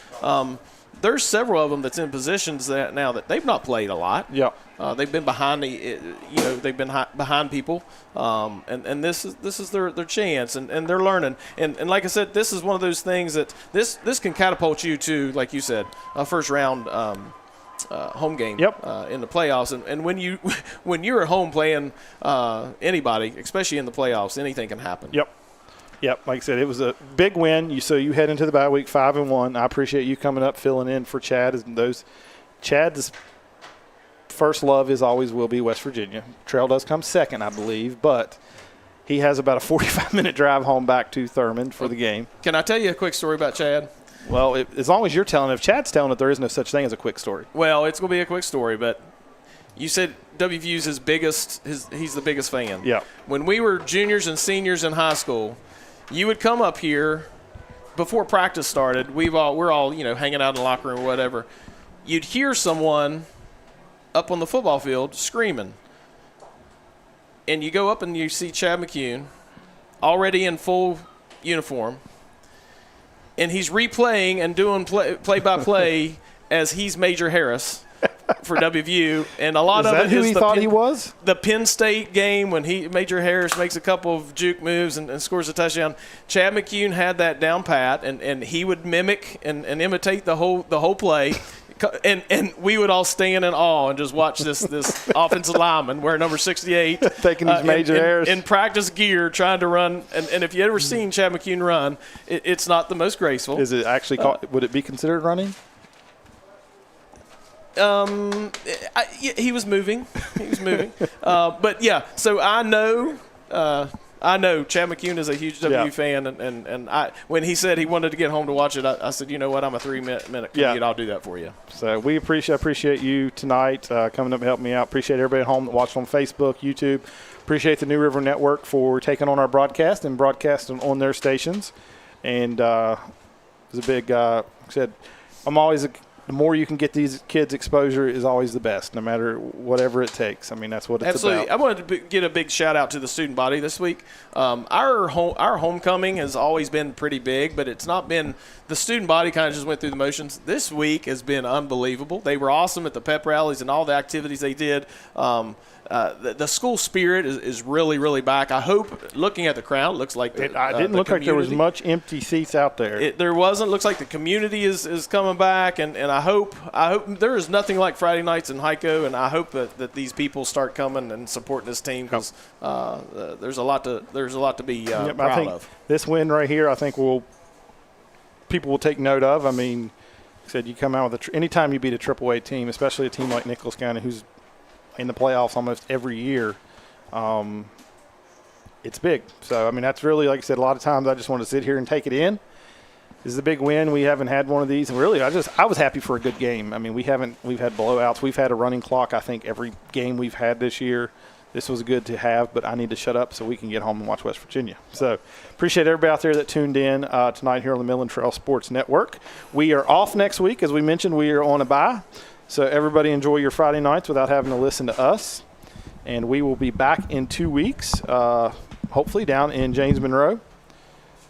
there's several of them that's in positions that they've not played a lot. They've been behind behind people, and this is their chance, and they're learning. And like I said, this is one of those things that this can catapult you to, like you said, a first round home game in the playoffs. And when you're at home playing anybody, especially in the playoffs, anything can happen. Yep, like I said, it was a big win. So you head into the bye week 5-1. I appreciate you coming up, filling in for Chad. Chad's first love always will be West Virginia. Trail does come second, I believe, but he has about a 45-minute drive home back to Thurmond for the game. Can I tell you a quick story about Chad? Well, as long as you're telling it, if Chad's telling it, there is no such thing as a quick story. Well, it's going to be a quick story, but you said WVU's he's the biggest fan. Yeah. When we were juniors and seniors in high school, you would come up here before practice started. We're all hanging out in the locker room or whatever. You'd hear someone up on the football field screaming, and you go up and you see Chad McCune already in full uniform, and he's replaying and doing play-by-play as he's Major Harris for WVU, and a lot of it is who he thought he was? The Penn State game when Major Harris makes a couple of juke moves and scores a touchdown. Chad McCune had that down pat, and he would mimic and imitate the whole play. And we would all stand in awe and just watch this offensive lineman wearing number 68 taking his Major Harris in practice gear trying to run. And if you ever seen Chad McCune run, it's not the most graceful. Is it actually would it be considered running? He was moving. But yeah. So I know I know Chad McCune is a huge W fan, and when he said he wanted to get home to watch it, I said, you know what, I'm a 3-minute commute. I'll do that for you. So we appreciate you tonight coming up and helping me out. Appreciate everybody at home that watched on Facebook, YouTube. Appreciate the New River Network for taking on our broadcast and broadcasting on their stations. And it was a big, like I said, the more you can get these kids exposure is always the best, no matter whatever it takes. I mean, that's what it's Absolutely. about. I wanted to get a big shout out to the student body this week. Our homecoming has always been pretty big, but it's not been – the student body kind of just went through the motions. This week has been unbelievable. They were awesome at the pep rallies and all the activities they did. The school spirit is really, really back. I hope, looking at the crowd, looks like it didn't look like there was much empty seats out there. There wasn't. Looks like the community is coming back, and I hope there is nothing like Friday nights in Hico, and I hope that these people start coming and supporting this team because there's a lot to be proud I think of. This win right here, I think people will take note of. I mean, like I said, you come out with anytime you beat a AAA team, especially a team like Nicholas County, who's in the playoffs almost every year, it's big. So, I mean, that's really, like I said, a lot of times I just want to sit here and take it in. This is a big win. We haven't had one of these. And really, I was happy for a good game. I mean, we've had blowouts. We've had a running clock, I think, every game we've had this year. This was good to have, but I need to shut up so we can get home and watch West Virginia. So appreciate everybody out there that tuned in tonight here on the Midland Trail Sports Network. We are off next week. As we mentioned, we are on a bye. So everybody enjoy your Friday nights without having to listen to us. And we will be back in 2 weeks, hopefully down in James Monroe.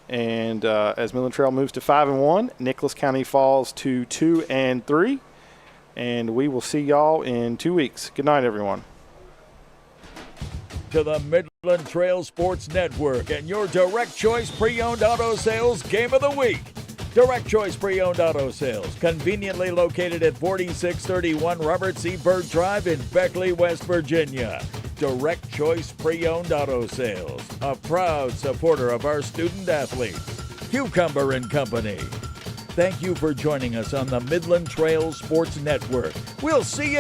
And as Midland Trail moves to 5-1, Nicholas County falls to 2-3. And we will see y'all in 2 weeks. Good night, everyone. To the Midland Trail Sports Network and your Direct Choice Pre-Owned Auto Sales Game of the Week. Direct Choice Pre-Owned Auto Sales, conveniently located at 4631 Robert C. Byrd Drive in Beckley, West Virginia. Direct Choice Pre-Owned Auto Sales, a proud supporter of our student athletes. Cucumber and Company. Thank you for joining us on the Midland Trail Sports Network. We'll see you